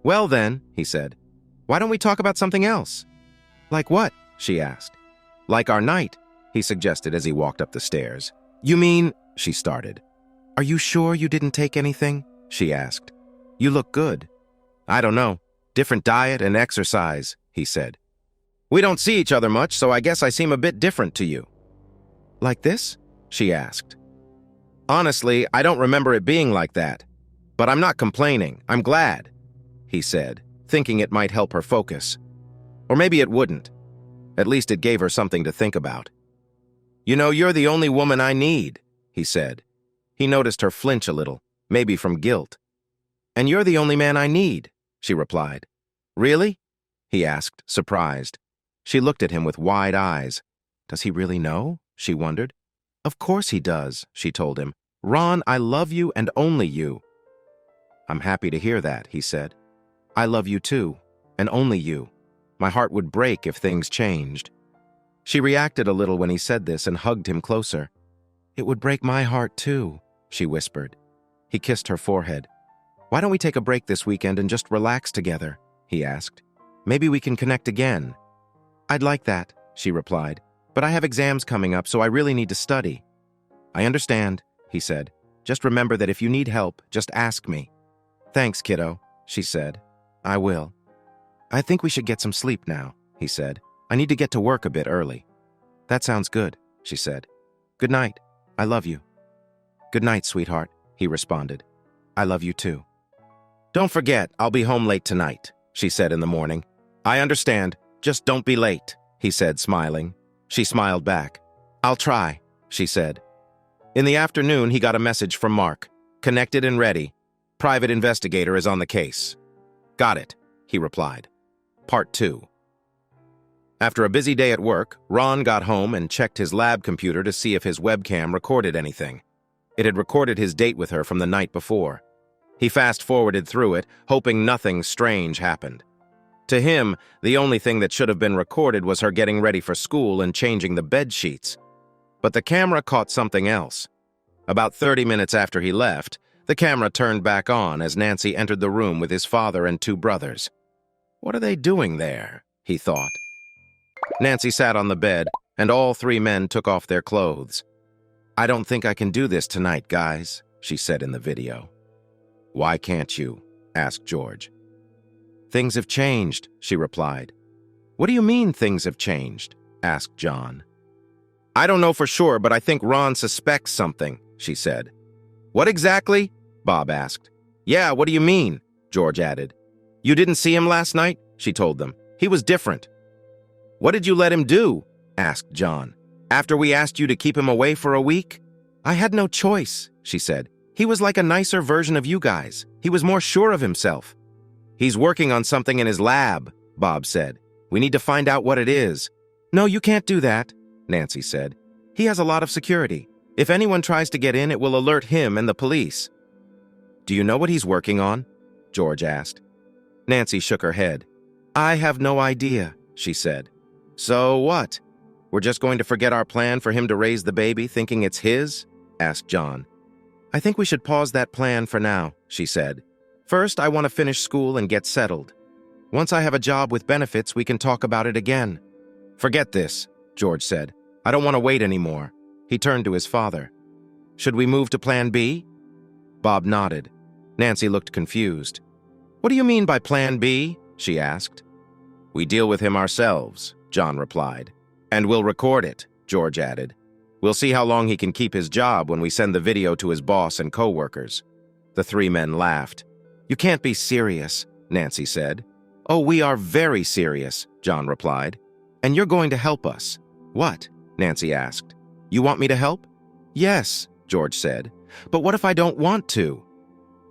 "Well then," he said, "why don't we talk about something else?" "Like what?" she asked. "Like our night," he suggested as he walked up the stairs. "You mean," she started. "Are you sure you didn't take anything?" she asked. "You look good." "I don't know. Different diet and exercise," he said. "We don't see each other much, so I guess I seem a bit different to you." "Like this?" she asked. "Honestly, I don't remember it being like that. But I'm not complaining. I'm glad," he said, thinking it might help her focus. Or maybe it wouldn't. At least it gave her something to think about. "You know, you're the only woman I need," he said. He noticed her flinch a little, maybe from guilt. "And you're the only man I need," she replied. "Really?" he asked, surprised. She looked at him with wide eyes. Does he really know? She wondered. "Of course he does," she told him. "Ron, I love you and only you." "I'm happy to hear that," he said. "I love you too, and only you. My heart would break if things changed." She reacted a little when he said this and hugged him closer. "It would break my heart too," she whispered. He kissed her forehead. "Why don't we take a break this weekend and just relax together?" he asked. "Maybe we can connect again." "I'd like that," she replied. "But I have exams coming up, so I really need to study." "I understand," he said. "Just remember that if you need help, just ask me." "Thanks, kiddo," she said. "I will." "I think we should get some sleep now," he said. "I need to get to work a bit early." "That sounds good," she said. "Good night. I love you." "Good night, sweetheart," he responded. "I love you too." "Don't forget, I'll be home late tonight," she said in the morning. "I understand. Just don't be late," he said, smiling. She smiled back. "I'll try," she said. In the afternoon, he got a message from Mark. "Connected and ready. Private investigator is on the case." "Got it," he replied. Part 2. After a busy day at work, Ron got home and checked his lab computer to see if his webcam recorded anything. It had recorded his date with her from the night before. He fast-forwarded through it, hoping nothing strange happened. To him, the only thing that should have been recorded was her getting ready for school and changing the bed sheets. But the camera caught something else. About 30 minutes after he left, the camera turned back on as Nancy entered the room with his father and 2 brothers. What are they doing there? He thought. Nancy sat on the bed, and all 3 men took off their clothes. "I don't think I can do this tonight, guys," she said in the video. "Why can't you?" asked George. "Things have changed," she replied. "What do you mean things have changed?" asked John. "I don't know for sure, but I think Ron suspects something," she said. "What exactly?" Bob asked. "Yeah, what do you mean?" George added. "You didn't see him last night?" she told them. "He was different." "What did you let him do?" asked John. "After we asked you to keep him away for a week?" "I had no choice," she said. "He was like a nicer version of you guys. He was more sure of himself." "He's working on something in his lab," Bob said. "We need to find out what it is." "No, you can't do that," Nancy said. "He has a lot of security. If anyone tries to get in, it will alert him and the police." "Do you know what he's working on?" George asked. Nancy shook her head. "I have no idea," she said. "So what? We're just going to forget our plan for him to raise the baby thinking it's his?" asked John. "I think we should pause that plan for now," she said. "First, I want to finish school and get settled. Once I have a job with benefits, we can talk about it again." "Forget this," George said. "I don't want to wait anymore." He turned to his father. "Should we move to Plan B?" Bob nodded. Nancy looked confused. "What do you mean by Plan B?" she asked. "We deal with him ourselves," John replied. "And we'll record it," George added. "We'll see how long he can keep his job when we send the video to his boss and co-workers." The 3 men laughed. "You can't be serious," Nancy said. "Oh, we are very serious," John replied. "And you're going to help us." "What?" Nancy asked. "You want me to help?" "Yes," George said. "But what if I don't want to?"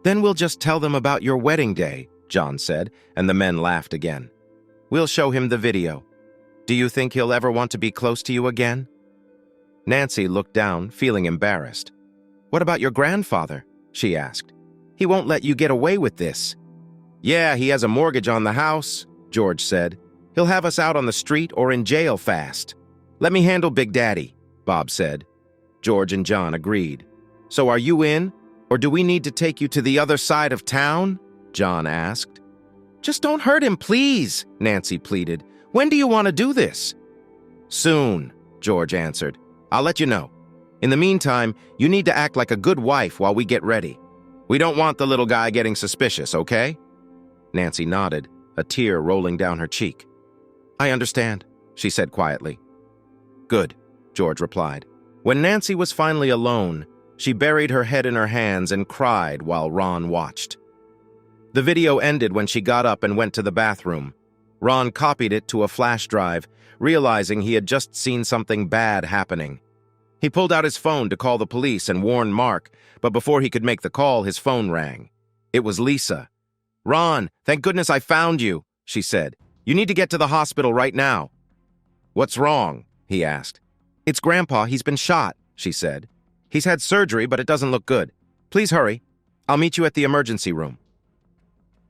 "Then we'll just tell them about your wedding day," John said, and the men laughed again. "We'll show him the video. Do you think he'll ever want to be close to you again?" Nancy looked down, feeling embarrassed. "What about your grandfather?" she asked. "He won't let you get away with this." "Yeah, he has a mortgage on the house," George said. "He'll have us out on the street or in jail fast." "Let me handle Big Daddy," Bob said. George and John agreed. "So are you in? Or do we need to take you to the other side of town?" John asked. "Just don't hurt him, please," Nancy pleaded. "When do you want to do this?" "Soon," George answered. "I'll let you know. In the meantime, you need to act like a good wife while we get ready. We don't want the little guy getting suspicious, okay?" Nancy nodded, a tear rolling down her cheek. "I understand," she said quietly. "Good," George replied. When Nancy was finally alone, she buried her head in her hands and cried while Ron watched. The video ended when she got up and went to the bathroom. Ron copied it to a flash drive, realizing he had just seen something bad happening. He pulled out his phone to call the police and warn Mark, but before he could make the call, his phone rang. It was Lisa. "Ron, thank goodness I found you," she said. "You need to get to the hospital right now." "What's wrong?" he asked. "It's Grandpa. He's been shot," she said. "He's had surgery, but it doesn't look good. Please hurry. I'll meet you at the emergency room."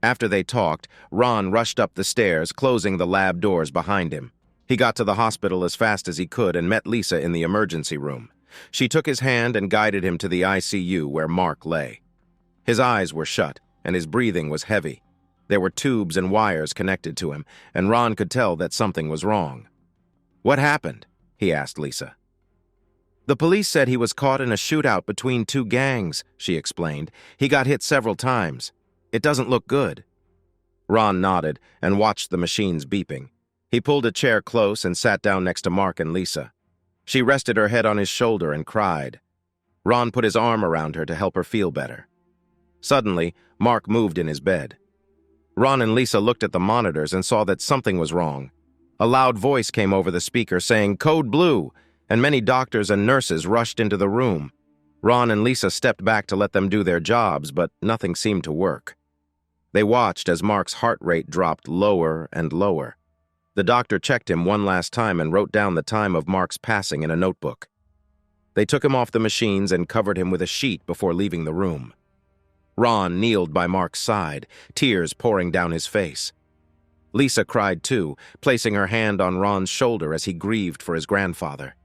After they talked, Ron rushed up the stairs, closing the lab doors behind him. He got to the hospital as fast as he could and met Lisa in the emergency room. She took his hand and guided him to the ICU where Mark lay. His eyes were shut, and his breathing was heavy. There were tubes and wires connected to him, and Ron could tell that something was wrong. "What happened?" he asked Lisa. "The police said he was caught in a shootout between 2 gangs," she explained. "He got hit several times. It doesn't look good." Ron nodded and watched the machines beeping. He pulled a chair close and sat down next to Mark and Lisa. She rested her head on his shoulder and cried. Ron put his arm around her to help her feel better. Suddenly, Mark moved in his bed. Ron and Lisa looked at the monitors and saw that something was wrong. A loud voice came over the speaker saying, "Code Blue," and many doctors and nurses rushed into the room. Ron and Lisa stepped back to let them do their jobs, but nothing seemed to work. They watched as Mark's heart rate dropped lower and lower. The doctor checked him one last time and wrote down the time of Mark's passing in a notebook. They took him off the machines and covered him with a sheet before leaving the room. Ron kneeled by Mark's side, tears pouring down his face. Lisa cried too, placing her hand on Ron's shoulder as he grieved for his grandfather.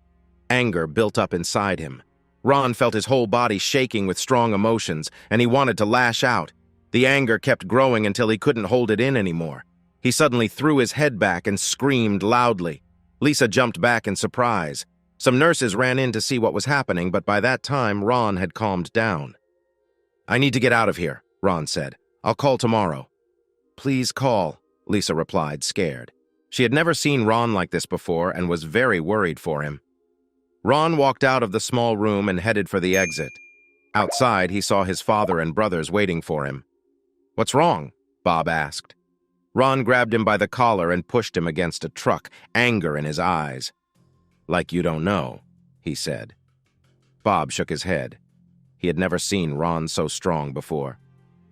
Anger built up inside him. Ron felt his whole body shaking with strong emotions, and he wanted to lash out. The anger kept growing until he couldn't hold it in anymore. He suddenly threw his head back and screamed loudly. Lisa jumped back in surprise. Some nurses ran in to see what was happening, but by that time, Ron had calmed down. "I need to get out of here," Ron said. "I'll call tomorrow." "Please call," Lisa replied, scared. She had never seen Ron like this before and was very worried for him. Ron walked out of the small room and headed for the exit. Outside, he saw his father and brothers waiting for him. "What's wrong?" Bob asked. Ron grabbed him by the collar and pushed him against a truck, anger in his eyes. "Like you don't know," he said. Bob shook his head. He had never seen Ron so strong before.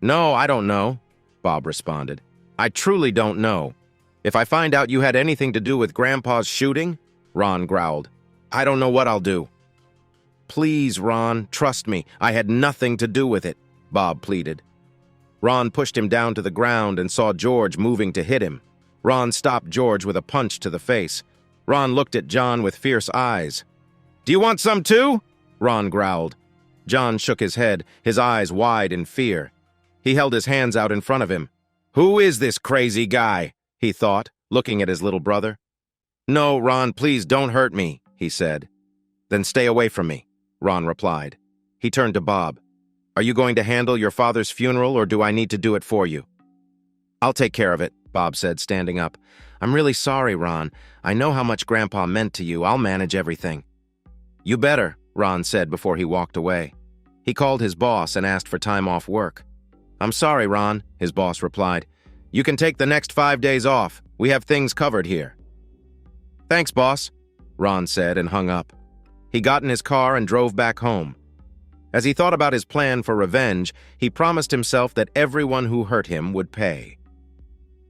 "No, I don't know," Bob responded. "I truly don't know. If I find out you had anything to do with Grandpa's shooting," Ron growled, "I don't know what I'll do." "Please, Ron, trust me, I had nothing to do with it," Bob pleaded. Ron pushed him down to the ground and saw George moving to hit him. Ron stopped George with a punch to the face. Ron looked at John with fierce eyes. "Do you want some too?" Ron growled. John shook his head, his eyes wide in fear. He held his hands out in front of him. "Who is this crazy guy?" he thought, looking at his little brother. "No, Ron, please don't hurt me," he said. "Then stay away from me," Ron replied. He turned to Bob. "Are you going to handle your father's funeral, or do I need to do it for you?" "I'll take care of it," Bob said, standing up. "I'm really sorry, Ron. I know how much Grandpa meant to you. I'll manage everything." "You better," Ron said before he walked away. He called his boss and asked for time off work. "I'm sorry, Ron," his boss replied. "You can take the next 5 days off. We have things covered here." "Thanks, boss," Ron said and hung up. He got in his car and drove back home. As he thought about his plan for revenge, he promised himself that everyone who hurt him would pay.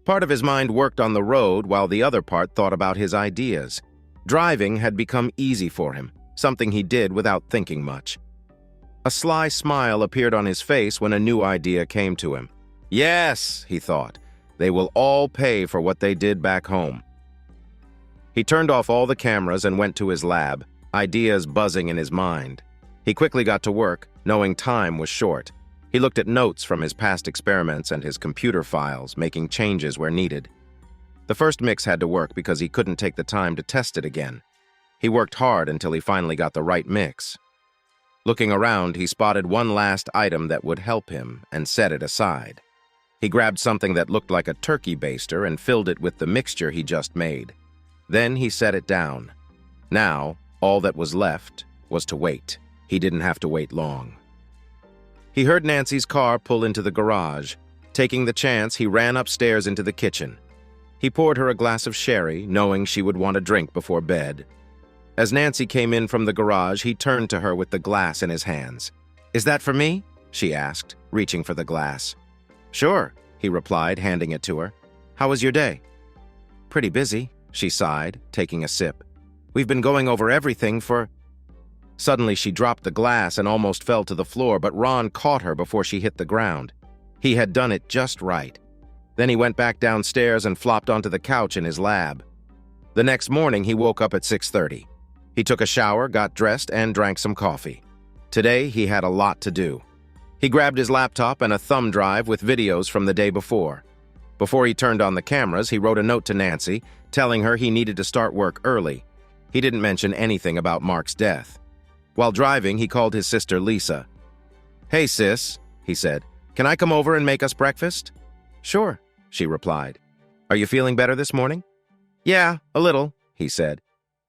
Part of his mind worked on the road while the other part thought about his ideas. Driving had become easy for him, something he did without thinking much. A sly smile appeared on his face when a new idea came to him. "Yes," he thought, "they will all pay for what they did back home." He turned off all the cameras and went to his lab, ideas buzzing in his mind. He quickly got to work, knowing time was short. He looked at notes from his past experiments and his computer files, making changes where needed. The first mix had to work because he couldn't take the time to test it again. He worked hard until he finally got the right mix. Looking around, he spotted one last item that would help him and set it aside. He grabbed something that looked like a turkey baster and filled it with the mixture he just made. Then he set it down. Now, all that was left was to wait. He didn't have to wait long. He heard Nancy's car pull into the garage. Taking the chance, he ran upstairs into the kitchen. He poured her a glass of sherry, knowing she would want a drink before bed. As Nancy came in from the garage, he turned to her with the glass in his hands. "Is that for me?" she asked, reaching for the glass. "Sure," he replied, handing it to her. "How was your day?" "Pretty busy," she sighed, taking a sip. "We've been going over everything for—" Suddenly she dropped the glass and almost fell to the floor, but Ron caught her before she hit the ground. He had done it just right. Then he went back downstairs and flopped onto the couch in his lab. The next morning, he woke up at 6:30. He took a shower, got dressed, and drank some coffee. Today, he had a lot to do. He grabbed his laptop and a thumb drive with videos from the day before. Before he turned on the cameras, he wrote a note to Nancy, telling her he needed to start work early. He didn't mention anything about Mark's death. While driving, he called his sister Lisa. "Hey, sis," he said, "can I come over and make us breakfast?" "Sure," she replied. "Are you feeling better this morning?" "Yeah, a little," he said.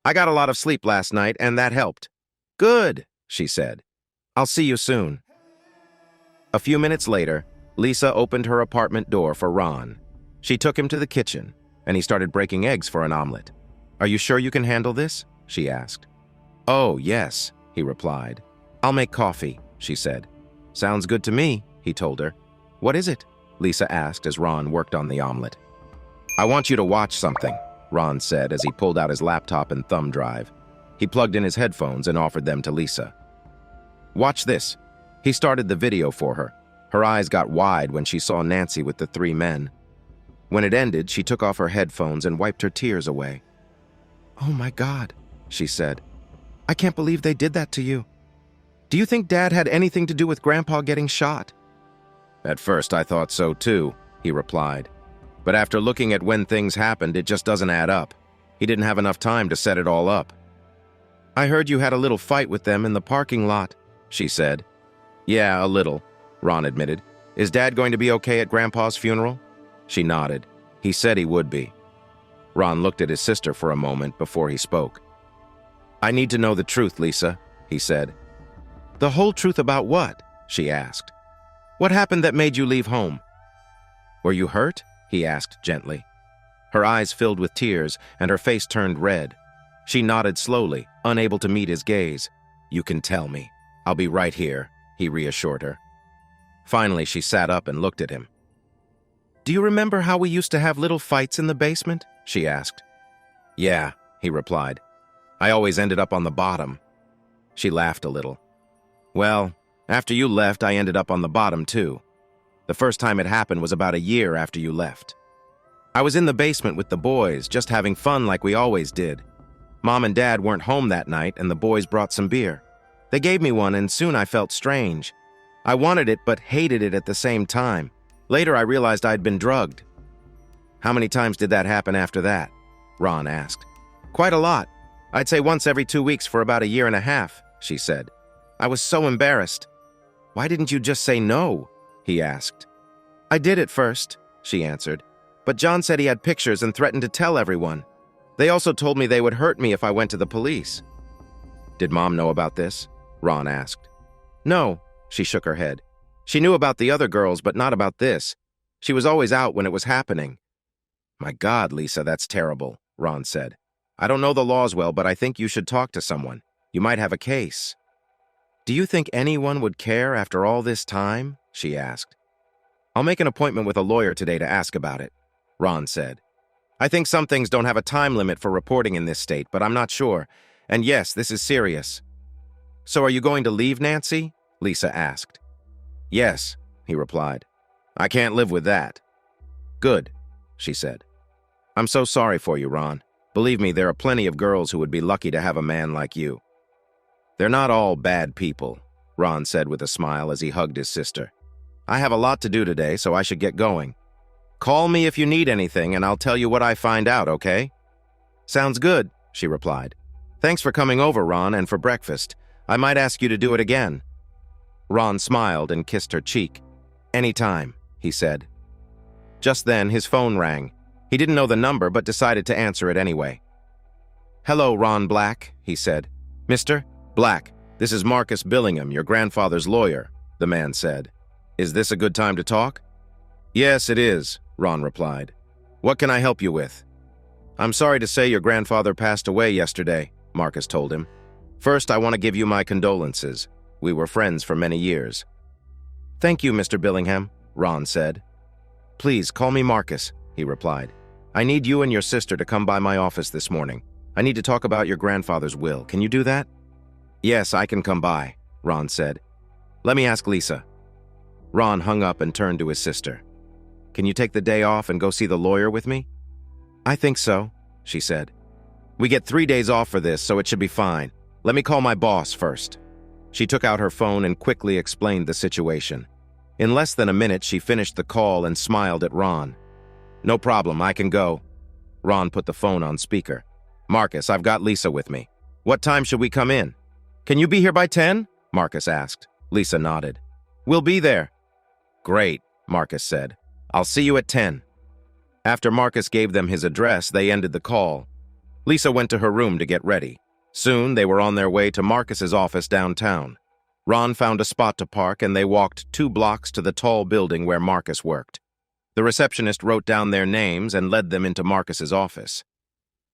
"I got a lot of sleep last night, and that helped." "Good," she said. "I'll see you soon." A few minutes later, Lisa opened her apartment door for Ron. She took him to the kitchen, and he started breaking eggs for an omelet. "Are you sure you can handle this?" she asked. "Oh, yes," he replied. "I'll make coffee," she said. "Sounds good to me," he told her. "What is it?" Lisa asked as Ron worked on the omelet. "I want you to watch something," Ron said as he pulled out his laptop and thumb drive. He plugged in his headphones and offered them to Lisa. "Watch this." He started the video for her. Her eyes got wide when she saw Nancy with the 3 men. When it ended, she took off her headphones and wiped her tears away. "Oh my God," she said. "I can't believe they did that to you. Do you think Dad had anything to do with Grandpa getting shot?" "At first I thought so too," he replied. "But after looking at when things happened, it just doesn't add up. He didn't have enough time to set it all up." "I heard you had a little fight with them in the parking lot," she said. "Yeah, a little," Ron admitted. "Is Dad going to be okay at Grandpa's funeral?" She nodded. He said he would be. Ron looked at his sister for a moment before he spoke. "I need to know the truth, Lisa," he said. "The whole truth about what?" she asked. "What happened that made you leave home?" "Were you hurt?" he asked gently. Her eyes filled with tears and her face turned red. She nodded slowly, unable to meet his gaze. "You can tell me. I'll be right here," he reassured her. Finally, she sat up and looked at him. "Do you remember how we used to have little fights in the basement?" she asked. "Yeah," he replied. "I always ended up on the bottom." She laughed a little. "Well, after you left, I ended up on the bottom too. The first time it happened was about a year after you left. I was in the basement with the boys, just having fun like we always did. Mom and Dad weren't home that night, and the boys brought some beer. They gave me one, and soon I felt strange. I wanted it but hated it at the same time. Later, I realized I'd been drugged." "How many times did that happen after that?" Ron asked. "Quite a lot. I'd say once every 2 weeks for about a year and a half," she said. "I was so embarrassed." "Why didn't you just say no?" he asked. "I did at first," she answered. "But John said he had pictures and threatened to tell everyone. They also told me they would hurt me if I went to the police." "Did Mom know about this?" Ron asked. "No," she shook her head. "She knew about the other girls, but not about this. She was always out when it was happening." "My God, Lisa, that's terrible," Ron said. "I don't know the laws well, but I think you should talk to someone. You might have a case." "Do you think anyone would care after all this time?" she asked. "I'll make an appointment with a lawyer today to ask about it," Ron said. "I think some things don't have a time limit for reporting in this state, but I'm not sure. And yes, this is serious." "So are you going to leave Nancy?" Lisa asked. "Yes," he replied. "I can't live with that." "Good," she said. "I'm so sorry for you, Ron. Believe me, there are plenty of girls who would be lucky to have a man like you." "They're not all bad people," Ron said with a smile as he hugged his sister. "I have a lot to do today, so I should get going. Call me if you need anything, and I'll tell you what I find out, okay?" "Sounds good," she replied. "Thanks for coming over, Ron, and for breakfast. I might ask you to do it again." Ron smiled and kissed her cheek. "Anytime," he said. Just then, his phone rang. He didn't know the number, but decided to answer it anyway. "Hello, Ron Black," he said. "Mr. Black, this is Marcus Billingham, your grandfather's lawyer," the man said. "Is this a good time to talk?" "Yes, it is," Ron replied. "What can I help you with?" "I'm sorry to say your grandfather passed away yesterday," Marcus told him. "First, I want to give you my condolences. We were friends for many years." "Thank you, Mr. Billingham," Ron said. "Please, call me Marcus," he replied. "I need you and your sister to come by my office this morning. I need to talk about your grandfather's will. Can you do that?" "Yes, I can come by," Ron said. "Let me ask Lisa." Ron hung up and turned to his sister. "Can you take the day off and go see the lawyer with me?" "I think so," she said. "We get 3 days off for this, so it should be fine. Let me call my boss first." She took out her phone and quickly explained the situation. In less than a minute, she finished the call and smiled at Ron. "No problem, I can go." Ron put the phone on speaker. "Marcus, I've got Lisa with me. What time should we come in?" "Can you be here by 10?" Marcus asked. Lisa nodded. "We'll be there." "Great," Marcus said. "I'll see you at 10. After Marcus gave them his address, they ended the call. Lisa went to her room to get ready. Soon, they were on their way to Marcus's office downtown. Ron found a spot to park, and they walked 2 blocks to the tall building where Marcus worked. The receptionist wrote down their names and led them into Marcus's office.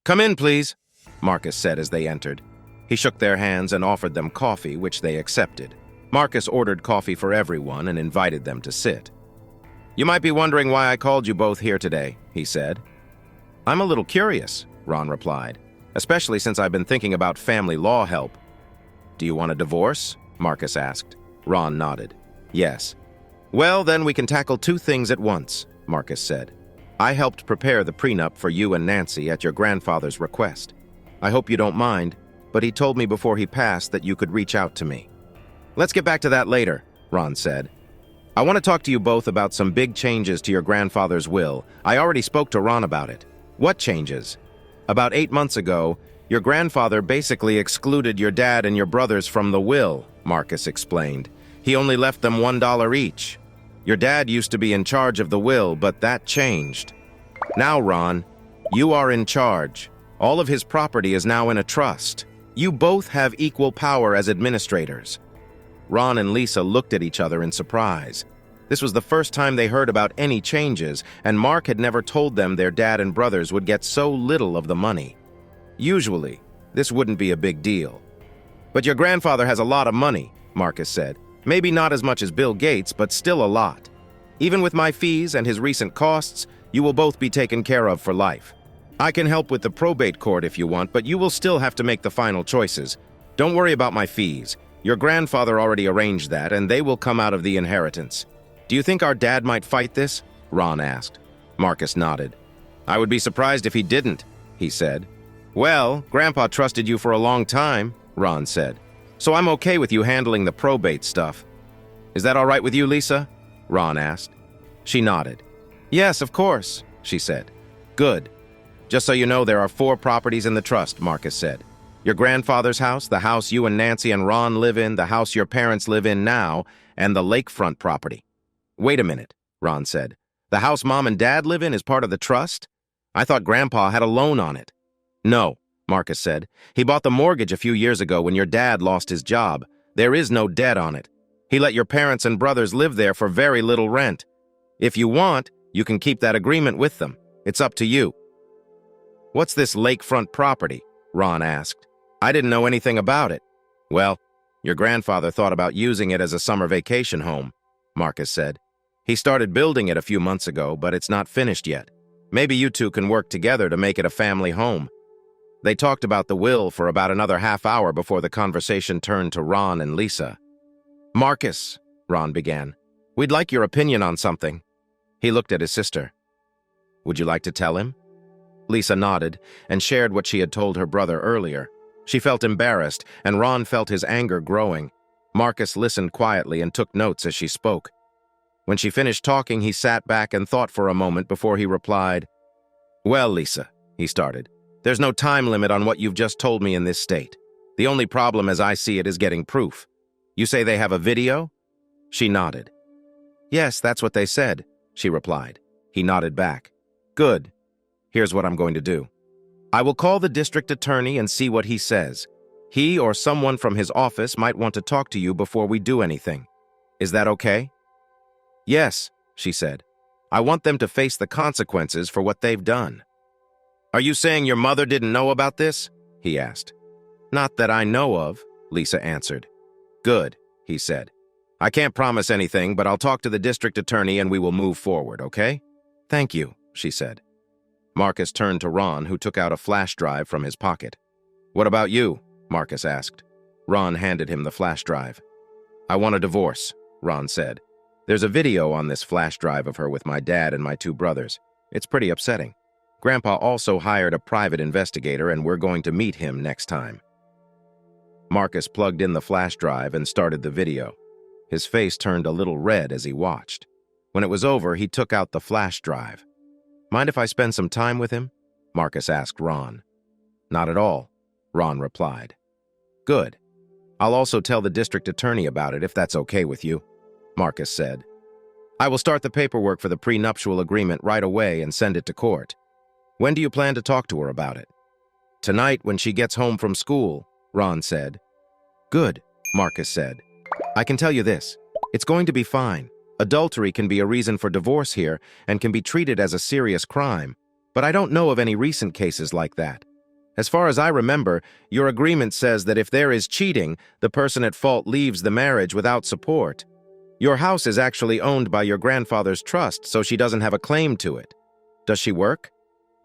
"Come in, please," Marcus said as they entered. He shook their hands and offered them coffee, which they accepted. Marcus ordered coffee for everyone and invited them to sit. "You might be wondering why I called you both here today," he said. "I'm a little curious," Ron replied, "especially since I've been thinking about family law help." "Do you want a divorce?" Marcus asked. Ron nodded. "Yes." "Well, then we can tackle two things at once," Marcus said. "I helped prepare the prenup for you and Nancy at your grandfather's request. I hope you don't mind, but he told me before he passed that you could reach out to me." "Let's get back to that later," Ron said. "I want to talk to you both about some big changes to your grandfather's will. I already spoke to Ron about it." "What changes?" "About 8 months ago, your grandfather basically excluded your dad and your brothers from the will," Marcus explained. "He only left them $1 each. Your dad used to be in charge of the will, but that changed. Now, Ron, you are in charge. All of his property is now in a trust. You both have equal power as administrators." Ron and Lisa looked at each other in surprise. This was the first time they heard about any changes, and Mark had never told them their dad and brothers would get so little of the money. Usually, this wouldn't be a big deal. "But your grandfather has a lot of money," Marcus said. "Maybe not as much as Bill Gates, but still a lot. Even with my fees and his recent costs, you will both be taken care of for life. I can help with the probate court if you want, but you will still have to make the final choices. Don't worry about my fees. Your grandfather already arranged that, and they will come out of the inheritance." "Do you think our dad might fight this?" Ron asked. Marcus nodded. "I would be surprised if he didn't," he said. "Well, Grandpa trusted you for a long time," Ron said. "So I'm okay with you handling the probate stuff." "Is that all right with you, Lisa?" Ron asked. She nodded. "Yes, of course," she said. "Good. Just so you know, there are 4 properties in the trust," Marcus said. "Your grandfather's house, the house you and Nancy and Ron live in, the house your parents live in now, and the lakefront property." "Wait a minute," Ron said. "The house Mom and Dad live in is part of the trust? I thought Grandpa had a loan on it." "No," Marcus said. "He bought the mortgage a few years ago when your dad lost his job. There is no debt on it. He let your parents and brothers live there for very little rent. If you want, you can keep that agreement with them. It's up to you." "What's this lakefront property?" Ron asked. "I didn't know anything about it." "Well, your grandfather thought about using it as a summer vacation home," Marcus said. "He started building it a few months ago, but it's not finished yet. Maybe you two can work together to make it a family home." They talked about the will for about another half hour before the conversation turned to Ron and Lisa. "Marcus," Ron began, "we'd like your opinion on something." He looked at his sister. "Would you like to tell him?" Lisa nodded and shared what she had told her brother earlier. She felt embarrassed, and Ron felt his anger growing. Marcus listened quietly and took notes as she spoke. When she finished talking, he sat back and thought for a moment before he replied. "Well, Lisa," he started, "there's no time limit on what you've just told me in this state. The only problem as I see it is getting proof. You say they have a video?" She nodded. "Yes, that's what they said," she replied. He nodded back. "Good. Here's what I'm going to do. I will call the district attorney and see what he says. He or someone from his office might want to talk to you before we do anything. Is that okay?" "Yes," she said. "I want them to face the consequences for what they've done." "Are you saying your mother didn't know about this?" he asked. "Not that I know of," Lisa answered. "Good," he said. "I can't promise anything, but I'll talk to the district attorney and we will move forward, okay?" "Thank you," she said. Marcus turned to Ron, who took out a flash drive from his pocket. "What about you?" Marcus asked. Ron handed him the flash drive. "I want a divorce," Ron said. "There's a video on this flash drive of her with my dad and my 2 brothers. It's pretty upsetting. Grandpa also hired a private investigator, and we're going to meet him next time." Marcus plugged in the flash drive and started the video. His face turned a little red as he watched. When it was over, he took out the flash drive. "Mind if I spend some time with him?" Marcus asked Ron. "Not at all," Ron replied. "Good. I'll also tell the district attorney about it if that's okay with you," Marcus said. "I will start the paperwork for the prenuptial agreement right away and send it to court. When do you plan to talk to her about it?" "Tonight when she gets home from school," Ron said. "Good," Marcus said. "I can tell you this. It's going to be fine. Adultery can be a reason for divorce here and can be treated as a serious crime, but I don't know of any recent cases like that. As far as I remember, your agreement says that if there is cheating, the person at fault leaves the marriage without support. Your house is actually owned by your grandfather's trust, so she doesn't have a claim to it. Does she work?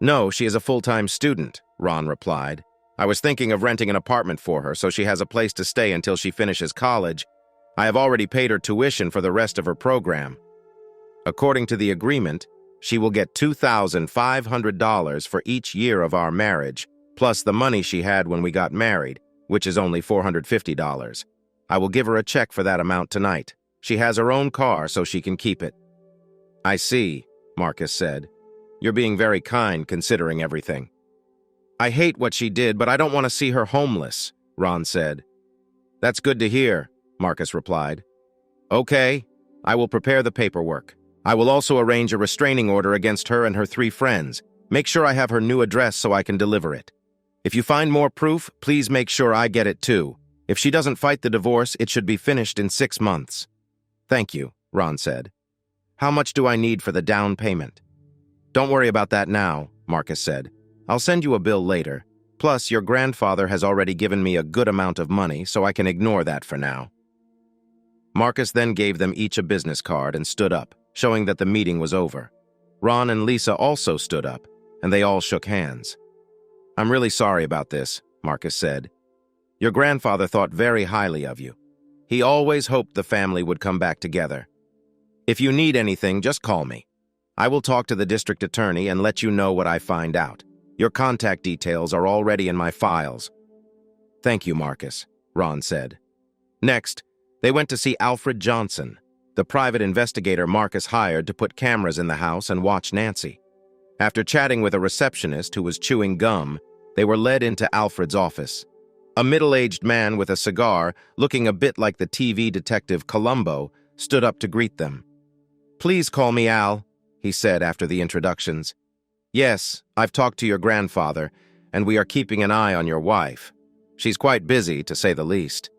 No, she is a full-time student, Ron replied. I was thinking of renting an apartment for her so she has a place to stay until she finishes college. I have already paid her tuition for the rest of her program. According to the agreement, she will get $2,500 for each year of our marriage, plus the money she had when we got married, which is only $450. I will give her a check for that amount tonight. She has her own car, so she can keep it. I see, Marcus said. You're being very kind, considering everything. I hate what she did, but I don't want to see her homeless, Ron said. That's good to hear, Marcus replied. Okay, I will prepare the paperwork. I will also arrange a restraining order against her and her 3 friends. Make sure I have her new address so I can deliver it. If you find more proof, please make sure I get it too. If she doesn't fight the divorce, it should be finished in 6 months. Thank you, Ron said. How much do I need for the down payment? Don't worry about that now, Marcus said. I'll send you a bill later. Plus, your grandfather has already given me a good amount of money, so I can ignore that for now. Marcus then gave them each a business card and stood up, showing that the meeting was over. Ron and Lisa also stood up, and they all shook hands. I'm really sorry about this, Marcus said. Your grandfather thought very highly of you. He always hoped the family would come back together. If you need anything, just call me. I will talk to the district attorney and let you know what I find out. Your contact details are already in my files. Thank you, Marcus, Ron said. Next, they went to see Alfred Johnson, the private investigator Marcus hired to put cameras in the house and watch Nancy. After chatting with a receptionist who was chewing gum, they were led into Alfred's office. A middle-aged man with a cigar, looking a bit like the TV detective Columbo, stood up to greet them. Please call me Al, he said after the introductions. Yes, I've talked to your grandfather, and we are keeping an eye on your wife. She's quite busy, to say the least.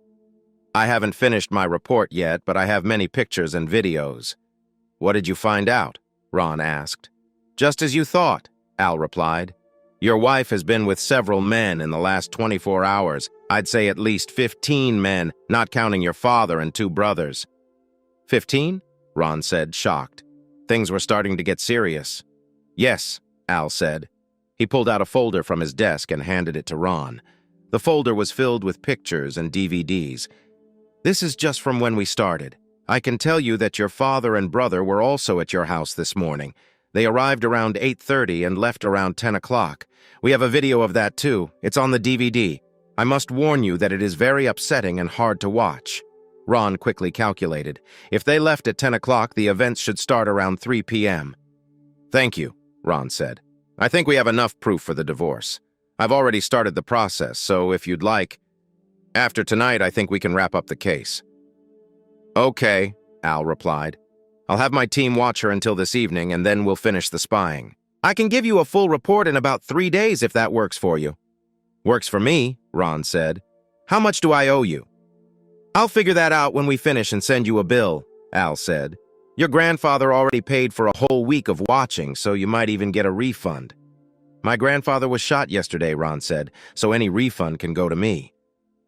I haven't finished my report yet, but I have many pictures and videos. What did you find out? Ron asked. Just as you thought, Al replied. Your wife has been with several men in the last 24 hours. I'd say at least 15 men, not counting your father and 2 brothers. 15? Ron said, shocked. Things were starting to get serious. Yes, Al said. He pulled out a folder from his desk and handed it to Ron. The folder was filled with pictures and DVDs. This is just from when we started. I can tell you that your father and brother were also at your house this morning. They arrived around 8:30 and left around 10 o'clock. We have a video of that too. It's on the DVD. I must warn you that it is very upsetting and hard to watch. Ron quickly calculated. If they left at 10 o'clock, the events should start around 3 p.m. Thank you, Ron said. I think we have enough proof for the divorce. I've already started the process, so if you'd like... After tonight, I think we can wrap up the case. Okay, Al replied. I'll have my team watch her until this evening, and then we'll finish the spying. I can give you a full report in about 3 days if that works for you. Works for me, Ron said. How much do I owe you? I'll figure that out when we finish and send you a bill, Al said. Your grandfather already paid for a whole week of watching, so you might even get a refund. My grandfather was shot yesterday, Ron said, so any refund can go to me.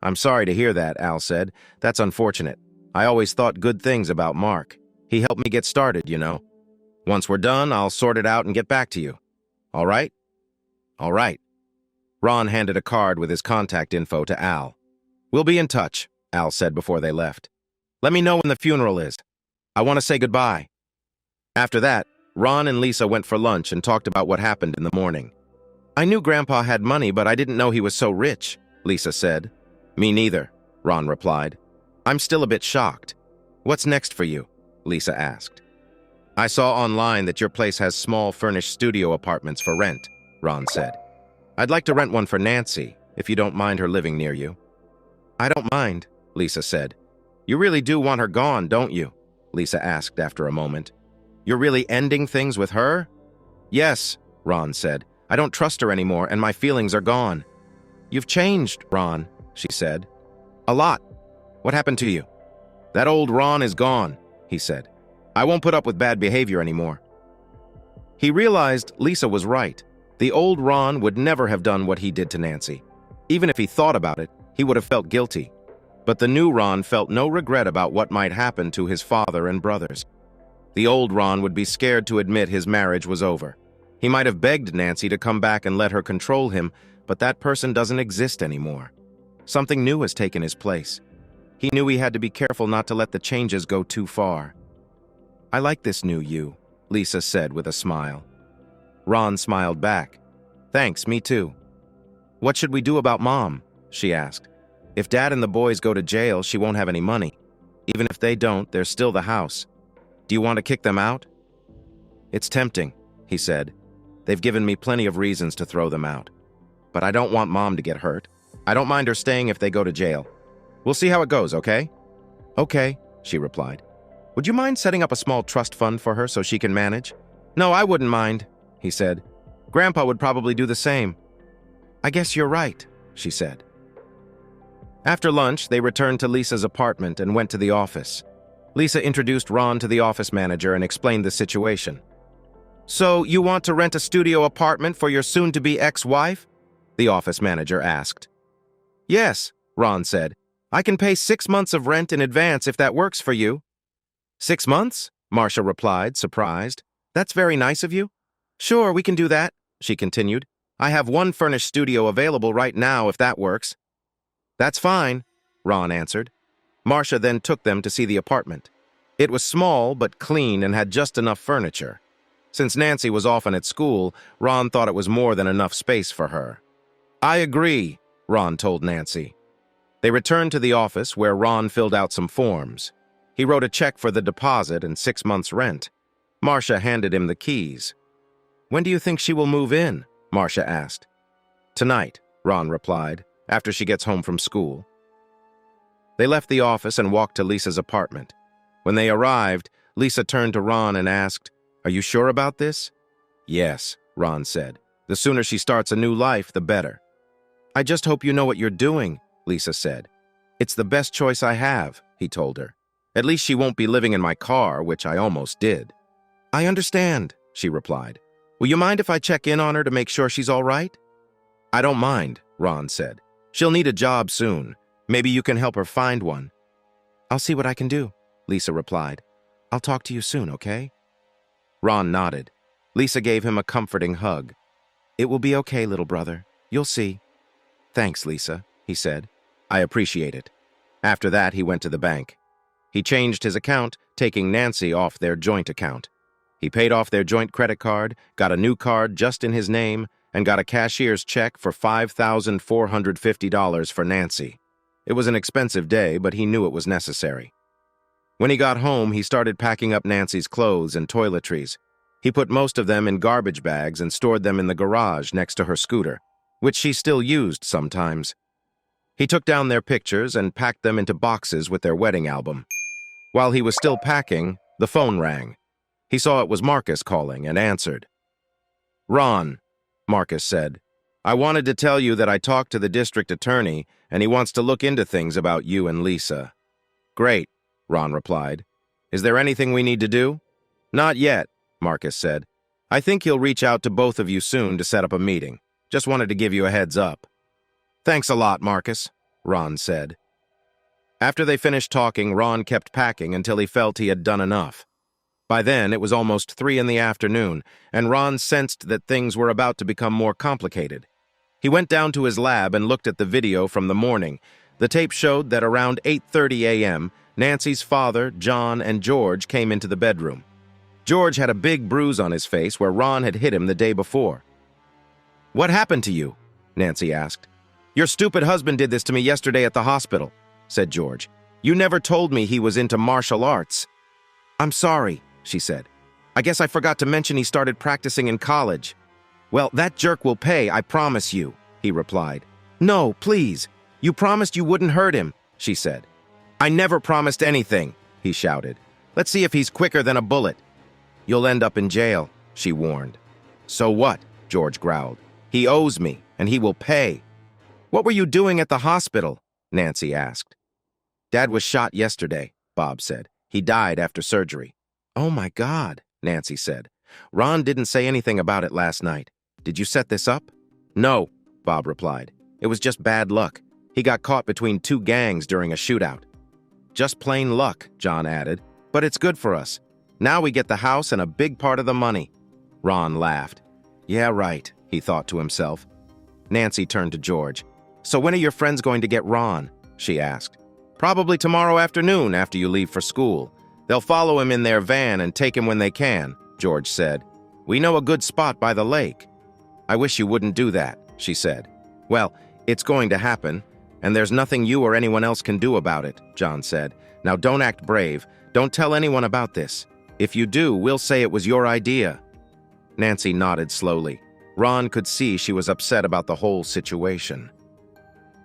I'm sorry to hear that, Al said. That's unfortunate. I always thought good things about Mark. He helped me get started, you know. Once we're done, I'll sort it out and get back to you. All right? All right. Ron handed a card with his contact info to Al. We'll be in touch, Al said before they left. Let me know when the funeral is. I want to say goodbye. After that, Ron and Lisa went for lunch and talked about what happened in the morning. I knew Grandpa had money, but I didn't know he was so rich, Lisa said. Me neither, Ron replied. I'm still a bit shocked. What's next for you? Lisa asked. I saw online that your place has small furnished studio apartments for rent, Ron said. I'd like to rent one for Nancy, if you don't mind her living near you. I don't mind, Lisa said. You really do want her gone, don't you? Lisa asked after a moment. You're really ending things with her? Yes, Ron said. I don't trust her anymore, and my feelings are gone. You've changed, Ron, she said. A lot. What happened to you? That old Ron is gone, he said. I won't put up with bad behavior anymore. He realized Lisa was right. The old Ron would never have done what he did to Nancy. Even if he thought about it, he would have felt guilty. But the new Ron felt no regret about what might happen to his father and brothers. The old Ron would be scared to admit his marriage was over. He might have begged Nancy to come back and let her control him, but that person doesn't exist anymore. Something new has taken his place. He knew he had to be careful not to let the changes go too far. "I like this new you," Lisa said with a smile. Ron smiled back. "Thanks, me too." "What should we do about Mom?" she asked. "If Dad and the boys go to jail, she won't have any money. Even if they don't, there's still the house. Do you want to kick them out?" "It's tempting," he said. "They've given me plenty of reasons to throw them out. But I don't want Mom to get hurt. I don't mind her staying if they go to jail. We'll see how it goes, okay?" "Okay," she replied. "Would you mind setting up a small trust fund for her so she can manage?" "No, I wouldn't mind," he said. "Grandpa would probably do the same." "I guess you're right," she said. After lunch, they returned to Lisa's apartment and went to the office. Lisa introduced Ron to the office manager and explained the situation. "So, you want to rent a studio apartment for your soon-to-be ex-wife?" the office manager asked. "Yes," Ron said. "I can pay 6 months of rent in advance if that works for you." "6 months?" Marcia replied, surprised. "That's very nice of you." "Sure, we can do that," she continued. "I have one furnished studio available right now if that works." "That's fine," Ron answered. Marcia then took them to see the apartment. It was small but clean and had just enough furniture. Since Nancy was often at school, Ron thought it was more than enough space for her. "I agree," Ron told Nancy. They returned to the office where Ron filled out some forms. He wrote a check for the deposit and 6 months' rent. Marcia handed him the keys. "When do you think she will move in?" Marcia asked. "Tonight," Ron replied, "after she gets home from school." They left the office and walked to Lisa's apartment. When they arrived, Lisa turned to Ron and asked, "Are you sure about this?" "Yes," Ron said. "The sooner she starts a new life, the better." "I just hope you know what you're doing," Lisa said. "It's the best choice I have," he told her. "At least she won't be living in my car, which I almost did." "I understand," she replied. "Will you mind if I check in on her to make sure she's all right?" "I don't mind," Ron said. "She'll need a job soon. Maybe you can help her find one." "I'll see what I can do," Lisa replied. "I'll talk to you soon, okay?" Ron nodded. Lisa gave him a comforting hug. "It will be okay, little brother. You'll see." "Thanks, Lisa," he said. "I appreciate it." After that, he went to the bank. He changed his account, taking Nancy off their joint account. He paid off their joint credit card, got a new card just in his name, and got a cashier's check for $5,450 for Nancy. It was an expensive day, but he knew it was necessary. When he got home, he started packing up Nancy's clothes and toiletries. He put most of them in garbage bags and stored them in the garage next to her scooter, which she still used sometimes. He took down their pictures and packed them into boxes with their wedding album. While he was still packing, the phone rang. He saw it was Marcus calling and answered. "Ron," Marcus said, "I wanted to tell you that I talked to the district attorney and he wants to look into things about you and Lisa." "Great," Ron replied. "Is there anything we need to do?" "Not yet," Marcus said. "I think he'll reach out to both of you soon to set up a meeting. Just wanted to give you a heads up." "Thanks a lot, Marcus," Ron said. After they finished talking, Ron kept packing until he felt he had done enough. By then, it was almost 3 in the afternoon, and Ron sensed that things were about to become more complicated. He went down to his lab and looked at the video from the morning. The tape showed that around 8:30 a.m., Nancy's father, John, and George came into the bedroom. George had a big bruise on his face where Ron had hit him the day before. "What happened to you?" Nancy asked. "Your stupid husband did this to me yesterday at the hospital," said George. "You never told me he was into martial arts." "I'm sorry," she said. "I guess I forgot to mention he started practicing in college." "Well, that jerk will pay, I promise you," he replied. "No, please. You promised you wouldn't hurt him," she said. "I never promised anything," he shouted. "Let's see if he's quicker than a bullet." "You'll end up in jail," she warned. "So what?" George growled. "He owes me, and he will pay." "What were you doing at the hospital?" Nancy asked. "Dad was shot yesterday," Bob said. "He died after surgery." "Oh my God," Nancy said. "Ron didn't say anything about it last night." Did you set this up? No, Bob replied. It was just bad luck. He got caught between two gangs during a shootout. Just plain luck, John added. But it's good for us. Now we get the house and a big part of the money. Ron laughed. Yeah, right, he thought to himself. Nancy turned to George. So when are your friends going to get Ron? She asked. Probably tomorrow afternoon after you leave for school. They'll follow him in their van and take him when they can, George said. We know a good spot by the lake. I wish you wouldn't do that, she said. Well, it's going to happen, and there's nothing you or anyone else can do about it, John said. Now don't act brave. Don't tell anyone about this. If you do, we'll say it was your idea. Nancy nodded slowly. Ron could see she was upset about the whole situation.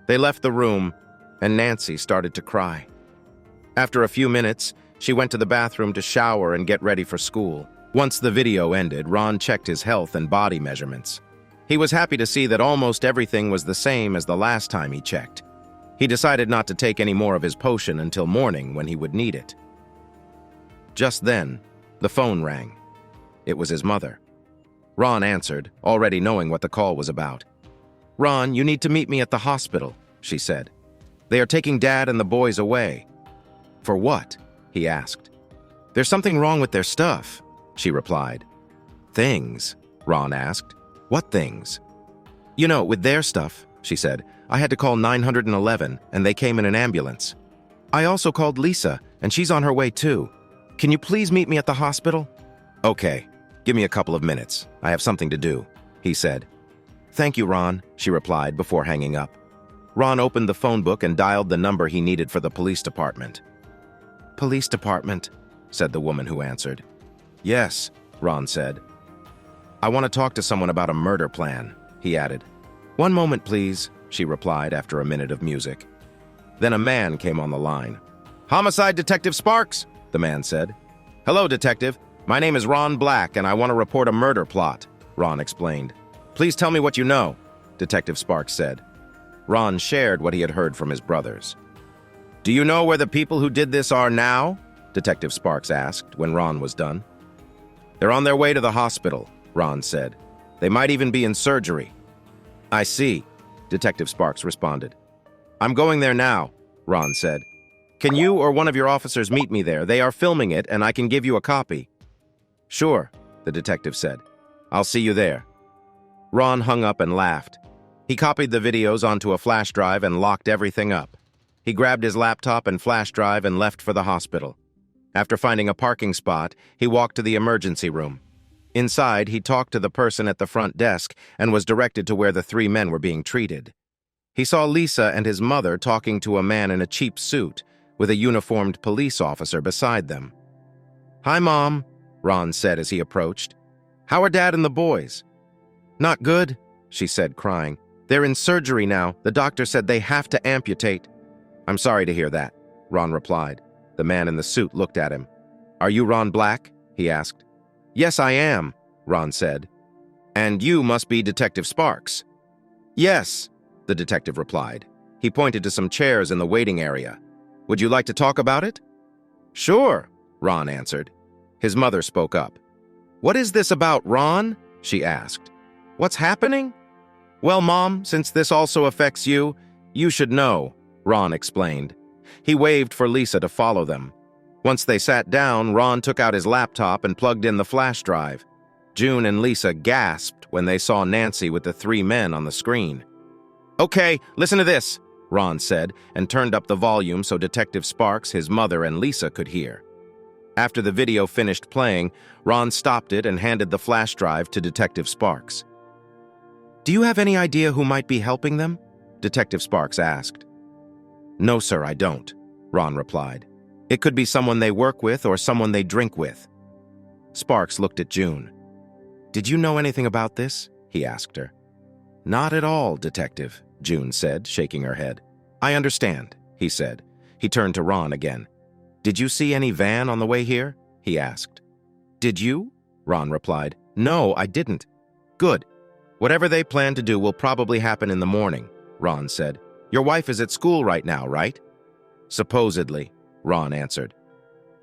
They left the room, and Nancy started to cry. After a few minutes, she went to the bathroom to shower and get ready for school. Once the video ended, Ron checked his health and body measurements. He was happy to see that almost everything was the same as the last time he checked. He decided not to take any more of his potion until morning when he would need it. Just then, the phone rang. It was his mother. Ron answered, already knowing what the call was about. Ron, you need to meet me at the hospital, she said. They are taking Dad and the boys away. For what? He asked. There's something wrong with their stuff, she replied. Things? Ron asked. What things? You know, with their stuff, she said. I had to call 911 and they came in an ambulance. I also called Lisa and she's on her way too. Can you please meet me at the hospital? Okay, give me a couple of minutes. I have something to do, he said. Thank you, Ron, she replied before hanging up. Ron opened the phone book and dialed the number he needed for the police department. Police department, said the woman who answered. Yes, Ron said. I want to talk to someone about a murder plan, he added. One moment, please, she replied after a minute of music. Then a man came on the line. Homicide Detective Sparks, the man said. Hello, Detective. My name is Ron Black, and I want to report a murder plot, Ron explained. Please tell me what you know, Detective Sparks said. Ron shared what he had heard from his brothers. Do you know where the people who did this are now? Detective Sparks asked when Ron was done. They're on their way to the hospital, Ron said. They might even be in surgery. I see, Detective Sparks responded. I'm going there now, Ron said. Can you or one of your officers meet me there? They are filming it, and I can give you a copy. Sure, the detective said. I'll see you there. Ron hung up and laughed. He copied the videos onto a flash drive and locked everything up. He grabbed his laptop and flash drive and left for the hospital. After finding a parking spot, he walked to the emergency room. Inside, he talked to the person at the front desk and was directed to where the three men were being treated. He saw Lisa and his mother talking to a man in a cheap suit, with a uniformed police officer beside them. Hi, Mom, Ron said as he approached. How are Dad and the boys? Not good, she said, crying. They're in surgery now. The doctor said they have to amputate. I'm sorry to hear that, Ron replied. The man in the suit looked at him. Are you Ron Black? He asked. Yes, I am, Ron said. And you must be Detective Sparks. Yes, the detective replied. He pointed to some chairs in the waiting area. Would you like to talk about it? Sure, Ron answered. His mother spoke up. What is this about, Ron? She asked. What's happening? Well, Mom, since this also affects you, you should know, Ron explained. He waved for Lisa to follow them. Once they sat down, Ron took out his laptop and plugged in the flash drive. June and Lisa gasped when they saw Nancy with the three men on the screen. Okay, listen to this, Ron said, and turned up the volume so Detective Sparks, his mother, and Lisa could hear. After the video finished playing, Ron stopped it and handed the flash drive to Detective Sparks. Do you have any idea who might be helping them? Detective Sparks asked. No, sir, I don't, Ron replied. It could be someone they work with or someone they drink with. Sparks looked at June. Did you know anything about this? He asked her. Not at all, Detective, June said, shaking her head. I understand, he said. He turned to Ron again. Did you see any van on the way here? He asked. Did you? Ron replied. No, I didn't. Good. Whatever they plan to do will probably happen in the morning, Ron said. Your wife is at school right now, right? Supposedly, Ron answered.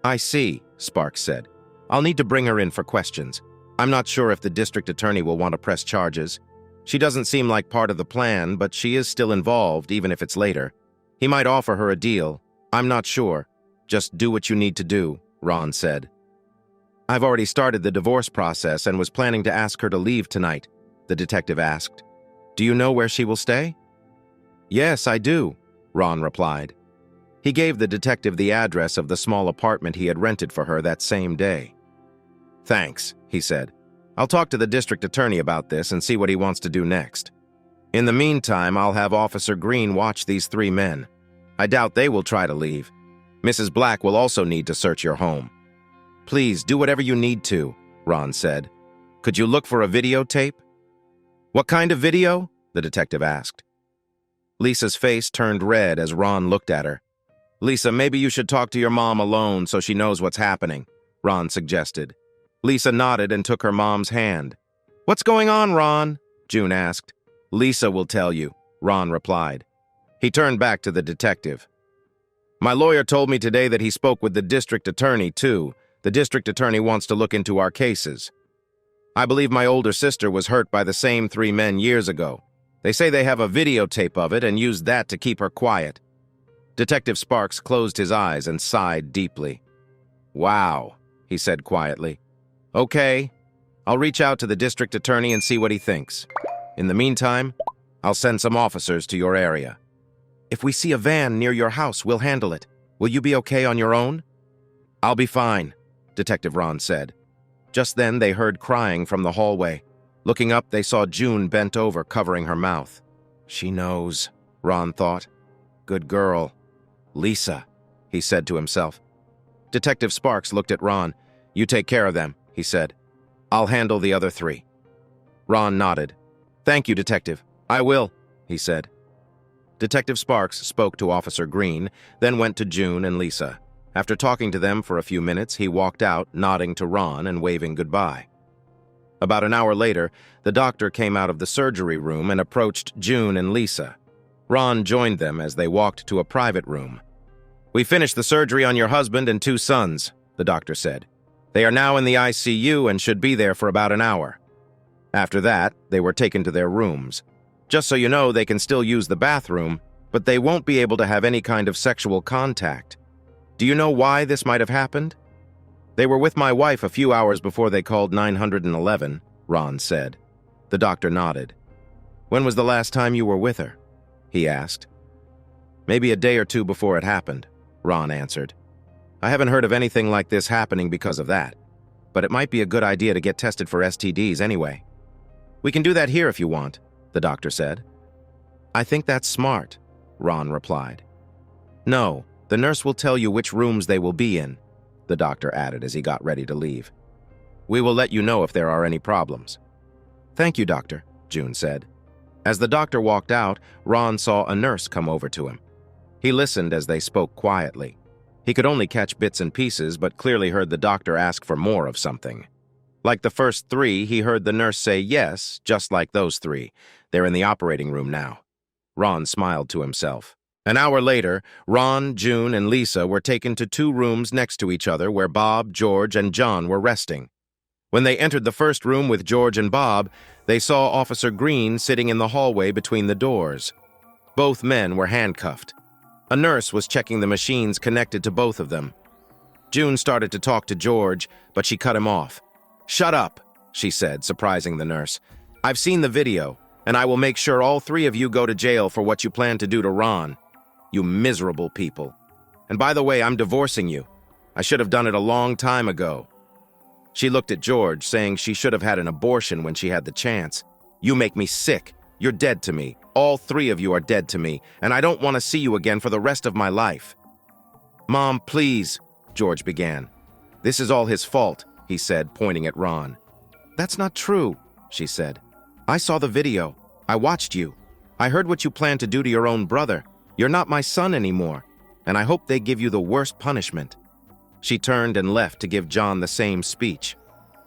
I see, Sparks said. I'll need to bring her in for questions. I'm not sure if the district attorney will want to press charges. She doesn't seem like part of the plan, but she is still involved, even if it's later. He might offer her a deal. I'm not sure. Just do what you need to do, Ron said. I've already started the divorce process and was planning to ask her to leave tonight, the detective asked. Do you know where she will stay? Yes, I do, Ron replied. He gave the detective the address of the small apartment he had rented for her that same day. Thanks, he said. I'll talk to the district attorney about this and see what he wants to do next. In the meantime, I'll have Officer Green watch these 3 men. I doubt they will try to leave. Mrs. Black will also need to search your home. Please, do whatever you need to, Ron said. Could you look for a videotape? What kind of video? The detective asked. Lisa's face turned red as Ron looked at her. Lisa, maybe you should talk to your mom alone so she knows what's happening, Ron suggested. Lisa nodded and took her mom's hand. What's going on, Ron? June asked. Lisa will tell you, Ron replied. He turned back to the detective. My lawyer told me today that he spoke with the district attorney, too. The district attorney wants to look into our cases. I believe my older sister was hurt by the same 3 men years ago. They say they have a videotape of it and used that to keep her quiet. Detective Sparks closed his eyes and sighed deeply. Wow, he said quietly. Okay, I'll reach out to the district attorney and see what he thinks. In the meantime, I'll send some officers to your area. If we see a van near your house, we'll handle it. Will you be okay on your own? I'll be fine, Detective Ron said. Just then, they heard crying from the hallway. Looking up, they saw June bent over, covering her mouth. She knows, Ron thought. Good girl. Lisa, he said to himself. Detective Sparks looked at Ron. You take care of them, he said. I'll handle the other 3. Ron nodded. Thank you, Detective. I will, he said. Detective Sparks spoke to Officer Green, then went to June and Lisa. After talking to them for a few minutes, he walked out, nodding to Ron and waving goodbye. About an hour later, the doctor came out of the surgery room and approached June and Lisa. Ron joined them as they walked to a private room. We finished the surgery on your husband and 2 sons, the doctor said. They are now in the ICU and should be there for about an hour. After that, they were taken to their rooms. Just so you know, they can still use the bathroom, but they won't be able to have any kind of sexual contact. Do you know why this might have happened? They were with my wife a few hours before they called 911, Ron said. The doctor nodded. When was the last time you were with her? He asked. Maybe a day or 2 before it happened, Ron answered. I haven't heard of anything like this happening because of that, but it might be a good idea to get tested for STDs anyway. We can do that here if you want, the doctor said. I think that's smart, Ron replied. No, the nurse will tell you which rooms they will be in, the doctor added as he got ready to leave. We will let you know if there are any problems. Thank you, doctor, June said. As the doctor walked out, Ron saw a nurse come over to him. He listened as they spoke quietly. He could only catch bits and pieces, but clearly heard the doctor ask for more of something. Like the first 3, he heard the nurse say yes, just like those 3. They're in the operating room now. Ron smiled to himself. An hour later, Ron, June, and Lisa were taken to 2 rooms next to each other where Bob, George, and John were resting. When they entered the first room with George and Bob, they saw Officer Green sitting in the hallway between the doors. Both men were handcuffed. A nurse was checking the machines connected to both of them. June started to talk to George, but she cut him off. Shut up, she said, surprising the nurse. I've seen the video, and I will make sure all 3 of you go to jail for what you plan to do to Ron. You miserable people. And by the way, I'm divorcing you. I should have done it a long time ago. She looked at George, saying she should have had an abortion when she had the chance. You make me sick. You're dead to me. All 3 of you are dead to me, and I don't want to see you again for the rest of my life. Mom, please, George began. This is all his fault, he said, pointing at Ron. That's not true, she said. I saw the video. I watched you. I heard what you planned to do to your own brother. You're not my son anymore, and I hope they give you the worst punishment. She turned and left to give John the same speech.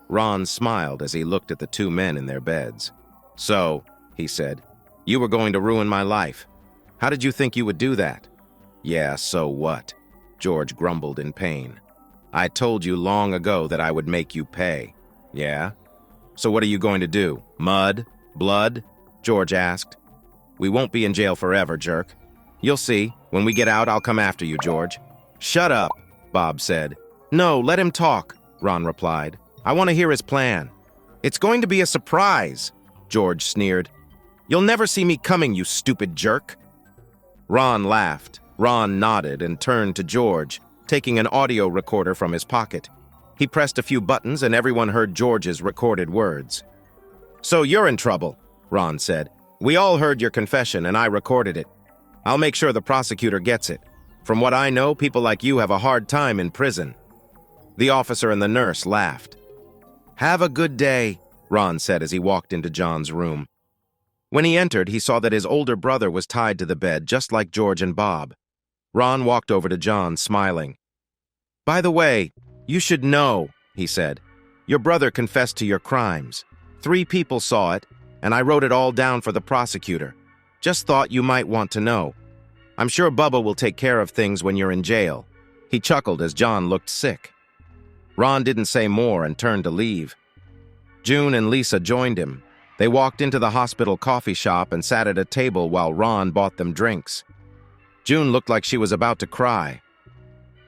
Ron smiled as he looked at the 2 men in their beds. So, he said, you were going to ruin my life. How did you think you would do that? Yeah, so what? George grumbled in pain. I told you long ago that I would make you pay. Yeah? So what are you going to do? Mud? Blood? George asked. We won't be in jail forever, jerk. You'll see. When we get out, I'll come after you, George. Shut up, Bob said. No, let him talk, Ron replied. I want to hear his plan. It's going to be a surprise, George sneered. You'll never see me coming, you stupid jerk. Ron laughed. Ron nodded and turned to George, taking an audio recorder from his pocket. He pressed a few buttons and everyone heard George's recorded words. So you're in trouble, Ron said. We all heard your confession and I recorded it. I'll make sure the prosecutor gets it. From what I know, people like you have a hard time in prison. The officer and the nurse laughed. Have a good day, Ron said as he walked into John's room. When he entered, he saw that his older brother was tied to the bed, just like George and Bob. Ron walked over to John, smiling. By the way, you should know, he said. Your brother confessed to your crimes. 3 people saw it, and I wrote it all down for the prosecutor. Just thought you might want to know. I'm sure Bubba will take care of things when you're in jail. He chuckled as John looked sick. Ron didn't say more and turned to leave. June and Lisa joined him. They walked into the hospital coffee shop and sat at a table while Ron bought them drinks. June looked like she was about to cry.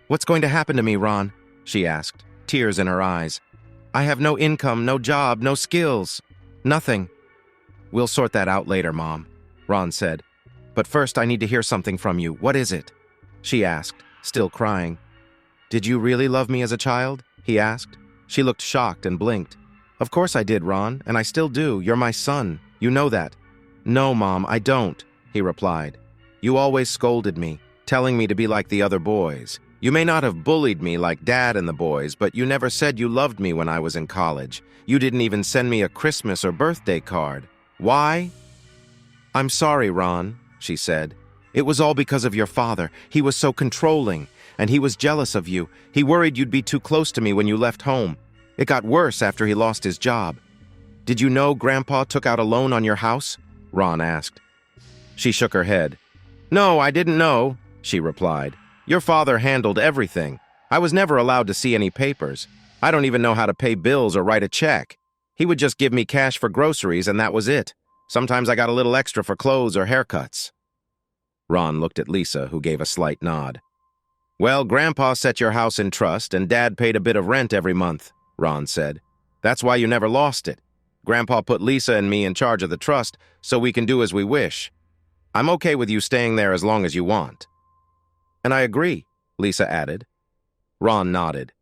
What's going to happen to me, Ron? She asked, tears in her eyes. I have no income, no job, no skills. Nothing. We'll sort that out later, Mom, Ron said. But first I need to hear something from you. What is it? She asked, still crying. Did you really love me as a child? He asked. She looked shocked and blinked. Of course I did, Ron, and I still do. You're my son. You know that. No, Mom, I don't, he replied. You always scolded me, telling me to be like the other boys. You may not have bullied me like Dad and the boys, but you never said you loved me when I was in college. You didn't even send me a Christmas or birthday card. Why? I'm sorry, Ron, she said. It was all because of your father. He was so controlling, and he was jealous of you. He worried you'd be too close to me when you left home. It got worse after he lost his job. Did you know Grandpa took out a loan on your house? Ron asked. She shook her head. No, I didn't know, she replied. Your father handled everything. I was never allowed to see any papers. I don't even know how to pay bills or write a check. He would just give me cash for groceries and that was it. Sometimes I got a little extra for clothes or haircuts. Ron looked at Lisa, who gave a slight nod. Well, Grandpa set your house in trust and Dad paid a bit of rent every month, Ron said. That's why you never lost it. Grandpa put Lisa and me in charge of the trust so we can do as we wish. I'm okay with you staying there as long as you want. And I agree, Lisa added. Ron nodded.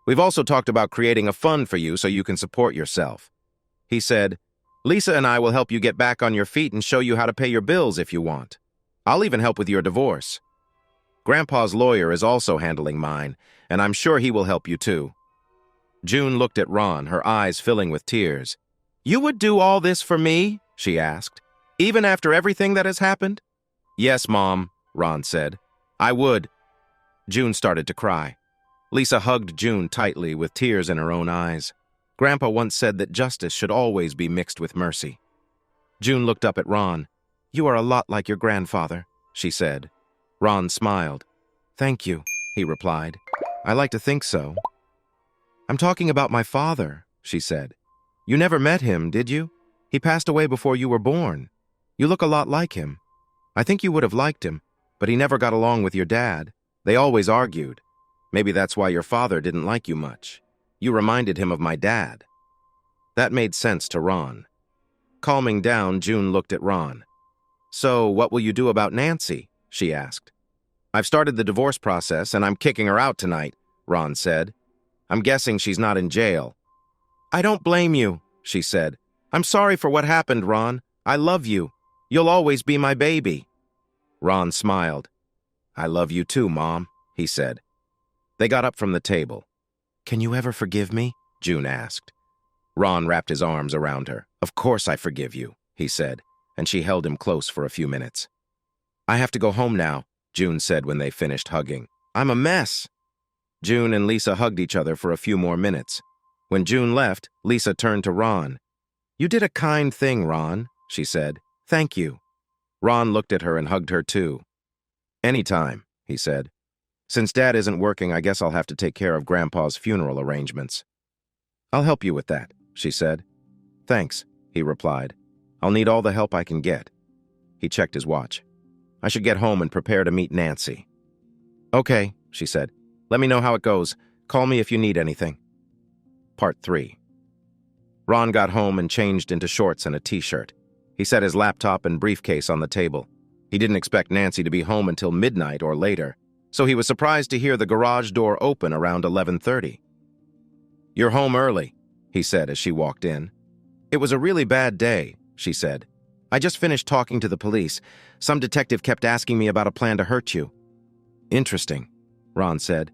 We've also talked about creating a fund for you so you can support yourself. He said, Lisa and I will help you get back on your feet and show you how to pay your bills if you want. I'll even help with your divorce. Grandpa's lawyer is also handling mine, and I'm sure he will help you too. June looked at Ron, her eyes filling with tears. You would do all this for me? She asked. Even after everything that has happened? Yes, Mom, Ron said. I would. June started to cry. Lisa hugged June tightly with tears in her own eyes. Grandpa once said that justice should always be mixed with mercy. June looked up at Ron. You are a lot like your grandfather, she said. Ron smiled. Thank you, he replied. I like to think so. I'm talking about my father, she said. You never met him, did you? He passed away before you were born. You look a lot like him. I think you would have liked him, but he never got along with your dad. They always argued. Maybe that's why your father didn't like you much. You reminded him of my dad. That made sense to Ron. Calming down, June looked at Ron. So, what will you do about Nancy? She asked. I've started the divorce process and I'm kicking her out tonight, Ron said. I'm guessing she's not in jail. I don't blame you, she said. I'm sorry for what happened, Ron. I love you. You'll always be my baby. Ron smiled. I love you too, Mom, he said. They got up from the table. Can you ever forgive me? June asked. Ron wrapped his arms around her. Of course I forgive you, he said, and she held him close for a few minutes. I have to go home now, June said when they finished hugging. I'm a mess. June and Lisa hugged each other for a few more minutes. When June left, Lisa turned to Ron. You did a kind thing, Ron, she said. Thank you. Ron looked at her and hugged her too. Anytime, he said. Since Dad isn't working, I guess I'll have to take care of Grandpa's funeral arrangements. I'll help you with that, she said. Thanks, he replied. I'll need all the help I can get. He checked his watch. I should get home and prepare to meet Nancy. Okay, she said. Let me know how it goes. Call me if you need anything. Part 3. Ron got home and changed into shorts and a t-shirt. He set his laptop and briefcase on the table. He didn't expect Nancy to be home until midnight or later, so he was surprised to hear the garage door open around 11:30. You're home early, he said as she walked in. It was a really bad day, she said. I just finished talking to the police. Some detective kept asking me about a plan to hurt you. Interesting, Ron said.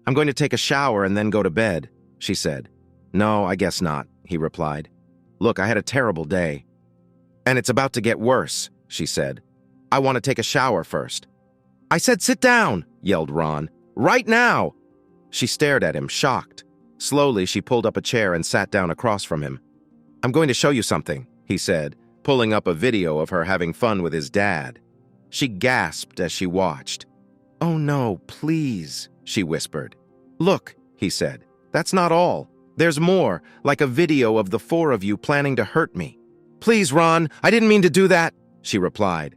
I'm going to take a shower and then go to bed, she said. No, I guess not, he replied. Look, I had a terrible day. And it's about to get worse, she said. I want to take a shower first. I said sit down, yelled Ron. Right now! She stared at him, shocked. Slowly, she pulled up a chair and sat down across from him. I'm going to show you something, he said, pulling up a video of her having fun with his dad. She gasped as she watched. Oh no, please, she whispered. Look, he said, that's not all. There's more, like a video of the 4 of you planning to hurt me. Please, Ron, I didn't mean to do that, she replied.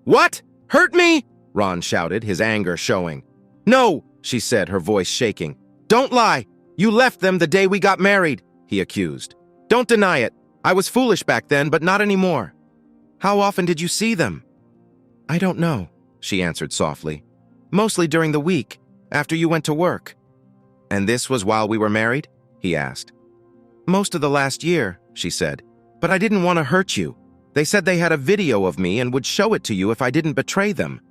What? Hurt me? Ron shouted, his anger showing. No, she said, her voice shaking. Don't lie. You left them the day we got married, he accused. Don't deny it. I was foolish back then, but not anymore. How often did you see them? I don't know, she answered softly. Mostly during the week, after you went to work. And this was while we were married? He asked. Most of the last year, she said. But I didn't want to hurt you. They said they had a video of me and would show it to you if I didn't betray them.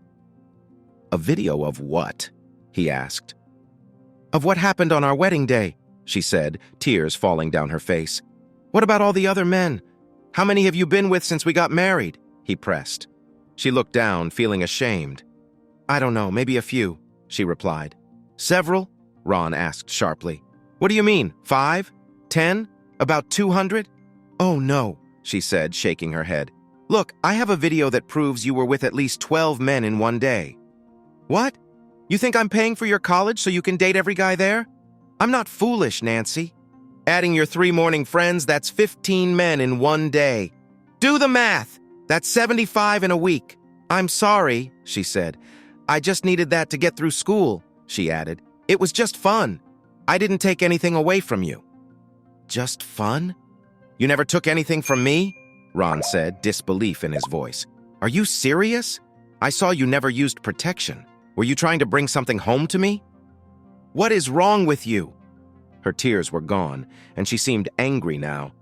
A video of what? He asked. Of what happened on our wedding day, she said, tears falling down her face. What about all the other men? How many have you been with since we got married? He pressed. She looked down, feeling ashamed. I don't know, maybe a few, she replied. Several? Ron asked sharply. What do you mean, 5? 10? About 200? Oh no, she said, shaking her head. Look, I have a video that proves you were with at least 12 men in one day. What? You think I'm paying for your college so you can date every guy there? I'm not foolish, Nancy. Adding your 3 morning friends, that's 15 men in one day. Do the math. That's 75 in a week. I'm sorry, she said. I just needed that to get through school, she added. It was just fun. I didn't take anything away from you. Just fun? You never took anything from me? Ron said, disbelief in his voice. Are you serious? I saw you never used protection. Were you trying to bring something home to me? What is wrong with you? Her tears were gone, and she seemed angry now.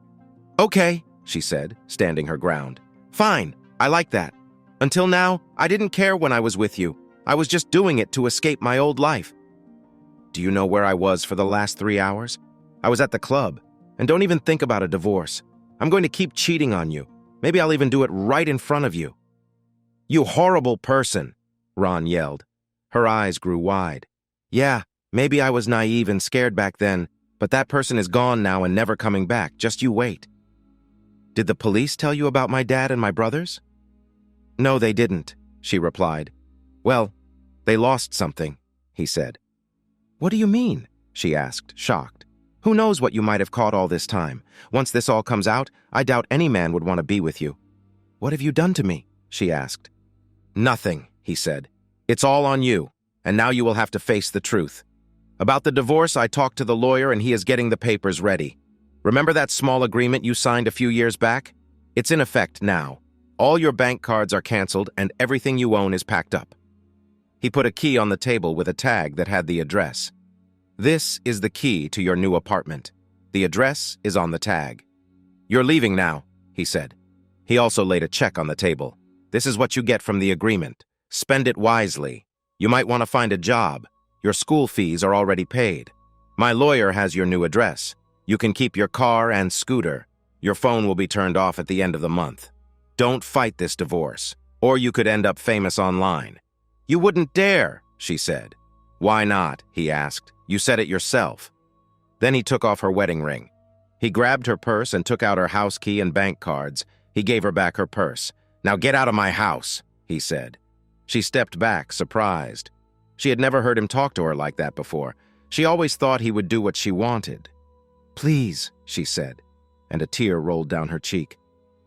Okay, she said, standing her ground. Fine, I like that. Until now, I didn't care when I was with you. I was just doing it to escape my old life. Do you know where I was for the last 3 hours? I was at the club. And don't even think about a divorce. I'm going to keep cheating on you. Maybe I'll even do it right in front of you. You horrible person, Ron yelled. Her eyes grew wide. Yeah, maybe I was naive and scared back then, but that person is gone now and never coming back. Just you wait. Did the police tell you about my dad and my brothers? No, they didn't, she replied. Well, they lost something, he said. What do you mean? She asked, shocked. Who knows what you might have caught all this time? Once this all comes out, I doubt any man would want to be with you. What have you done to me? She asked. Nothing, he said. It's all on you, and now you will have to face the truth. About the divorce, I talked to the lawyer and he is getting the papers ready. Remember that small agreement you signed a few years back? It's in effect now. All your bank cards are canceled and everything you own is packed up. He put a key on the table with a tag that had the address. This is the key to your new apartment. The address is on the tag. You're leaving now, he said. He also laid a check on the table. This is what you get from the agreement. Spend it wisely. You might want to find a job. Your school fees are already paid. My lawyer has your new address. You can keep your car and scooter. Your phone will be turned off at the end of the month. Don't fight this divorce, or you could end up famous online. You wouldn't dare, she said. Why not? He asked. You said it yourself. Then he took off her wedding ring. He grabbed her purse and took out her house key and bank cards. He gave her back her purse. Now get out of my house, he said. She stepped back, surprised. She had never heard him talk to her like that before. She always thought he would do what she wanted. Please, she said. and a tear rolled down her cheek.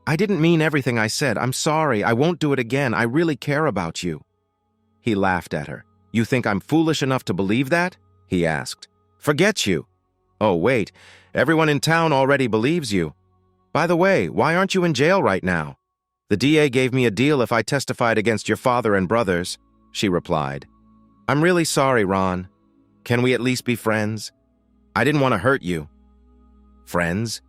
"I didn't mean everything I said. I'm sorry. I won't do it again. I really care about you." He laughed at her. "You think I'm foolish enough to believe that?" he asked. "Forget you." "Oh, wait. Everyone in town already believes you. By the way, why aren't you in jail right now?" "The DA gave me a deal if I testified against your father and brothers," she replied. "I'm really sorry, Ron. Can we at least be friends? I didn't want to hurt you." "Friends?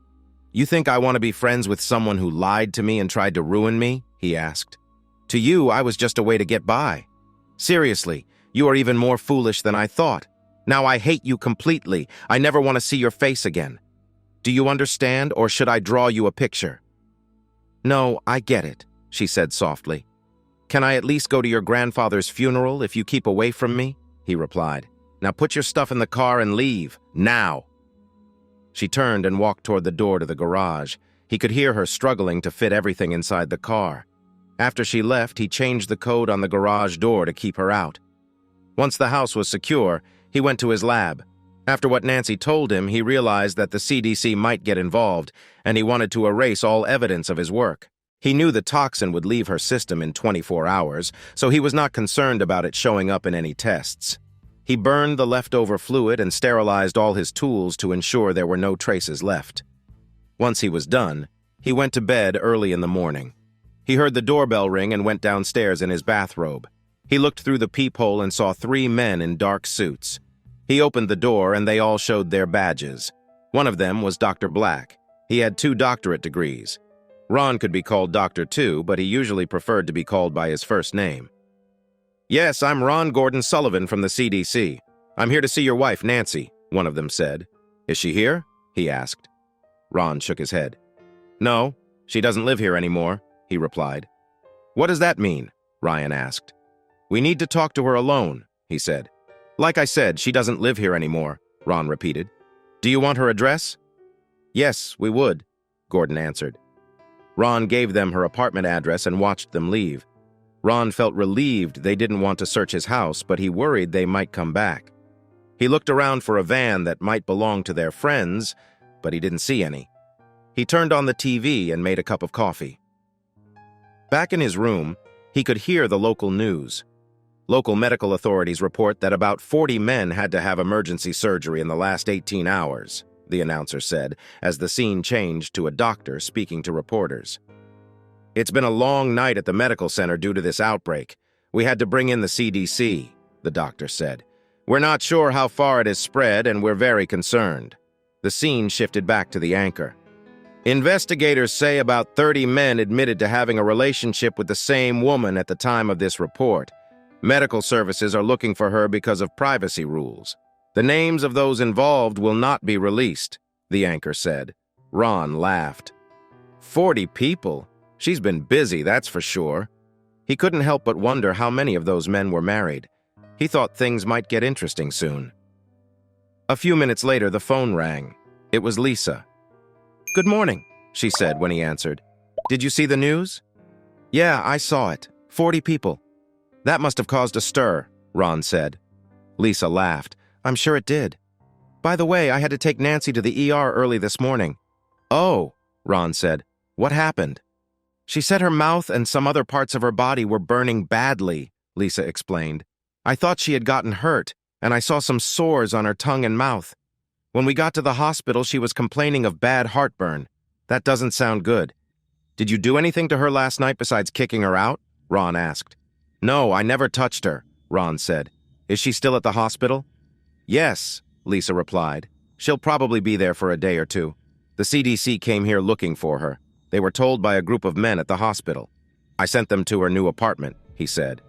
You think I want to be friends with someone who lied to me and tried to ruin me?" he asked. "To you, I was just a way to get by. Seriously, you are even more foolish than I thought. Now I hate you completely. I never want to see your face again. Do you understand, or should I draw you a picture?" "No, I get it," she said softly. "Can I at least go to your grandfather's funeral if you keep away from me?" he replied. "Now put your stuff in the car and leave, now." She turned and walked toward the door to the garage. He could hear her struggling to fit everything inside the car. After she left, he changed the code on the garage door to keep her out. Once the house was secure, he went to his lab. After what Nancy told him, he realized that the CDC might get involved, and he wanted to erase all evidence of his work. He knew the toxin would leave her system in 24 hours, so he was not concerned about it showing up in any tests. He burned the leftover fluid and sterilized all his tools to ensure there were no traces left. Once he was done, he went to bed early in the morning. He heard the doorbell ring and went downstairs in his bathrobe. He looked through the peephole and saw 3 men in dark suits. He opened the door and they all showed their badges. One of them was Dr. Black. He had 2 doctorate degrees. Ron could be called Doctor too, but he usually preferred to be called by his first name. "Yes, I'm Ron Gordon Sullivan from the CDC. I'm here to see your wife, Nancy," one of them said. "Is she here?" he asked. Ron shook his head. "No, she doesn't live here anymore," he replied. "What does that mean?" Ryan asked. "We need to talk to her alone," he said. "Like I said, she doesn't live here anymore," Ron repeated. "Do you want her address?" "Yes, we would," Gordon answered. Ron gave them her apartment address and watched them leave. Ron felt relieved they didn't want to search his house, but he worried they might come back. He looked around for a van that might belong to their friends, but he didn't see any. He turned on the TV and made a cup of coffee. Back in his room, he could hear the local news. Local medical authorities report that about 40 men had to have emergency surgery in the last 18 hours, the announcer said, as the scene changed to a doctor speaking to reporters. "It's been a long night at the medical center due to this outbreak. We had to bring in the CDC, the doctor said. "We're not sure how far it has spread, and we're very concerned." The scene shifted back to the anchor. "Investigators say about 30 men admitted to having a relationship with the same woman at the time of this report. Medical services are looking for her because of privacy rules. The names of those involved will not be released," the anchor said. Ron laughed. 40 people? She's been busy, that's for sure. He couldn't help but wonder how many of those men were married. He thought things might get interesting soon. A few minutes later, the phone rang. It was Lisa. "Good morning," she said when he answered. "Did you see the news?" "Yeah, I saw it. 40 people. That must have caused a stir," Ron said. Lisa laughed. "I'm sure it did. By the way, I had to take Nancy to the ER early this morning." "Oh," Ron said. "What happened?" "She said her mouth and some other parts of her body were burning badly," Lisa explained. "I thought she had gotten hurt, and I saw some sores on her tongue and mouth. When we got to the hospital, she was complaining of bad heartburn. That doesn't sound good." "Did you do anything to her last night besides kicking her out?" Ron asked. "No, I never touched her," Ron said. "Is she still at the hospital?" "Yes," Lisa replied. "She'll probably be there for a day or 2. The CDC came here looking for her. They were told by a group of men at the hospital. I sent them to her new apartment," he said.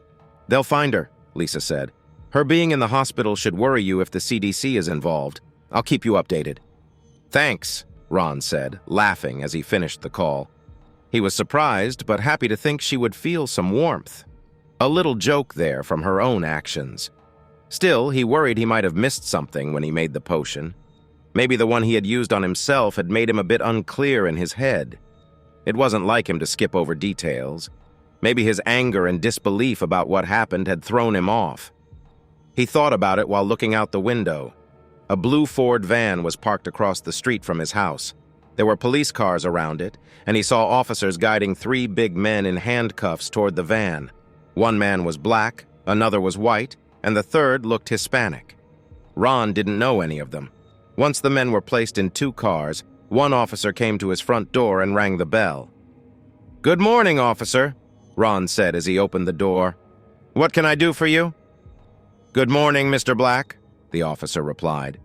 "They'll find her," Lisa said. "Her being in the hospital should worry you if the CDC is involved. I'll keep you updated." "Thanks," Ron said, laughing as he finished the call. He was surprised, but happy to think she would feel some warmth. A little joke there from her own actions. Still, he worried he might have missed something when he made the potion. Maybe the one he had used on himself had made him a bit unclear in his head. It wasn't like him to skip over details. Maybe his anger and disbelief about what happened had thrown him off. He thought about it while looking out the window. A blue Ford van was parked across the street from his house. There were police cars around it, and he saw officers guiding 3 big men in handcuffs toward the van. One man was black, another was white, and the third looked Hispanic. Ron didn't know any of them. Once the men were placed in 2 cars, one officer came to his front door and rang the bell. "Good morning, officer," Ron said as he opened the door. "What can I do for you?" "Good morning, Mr. Black," the officer replied.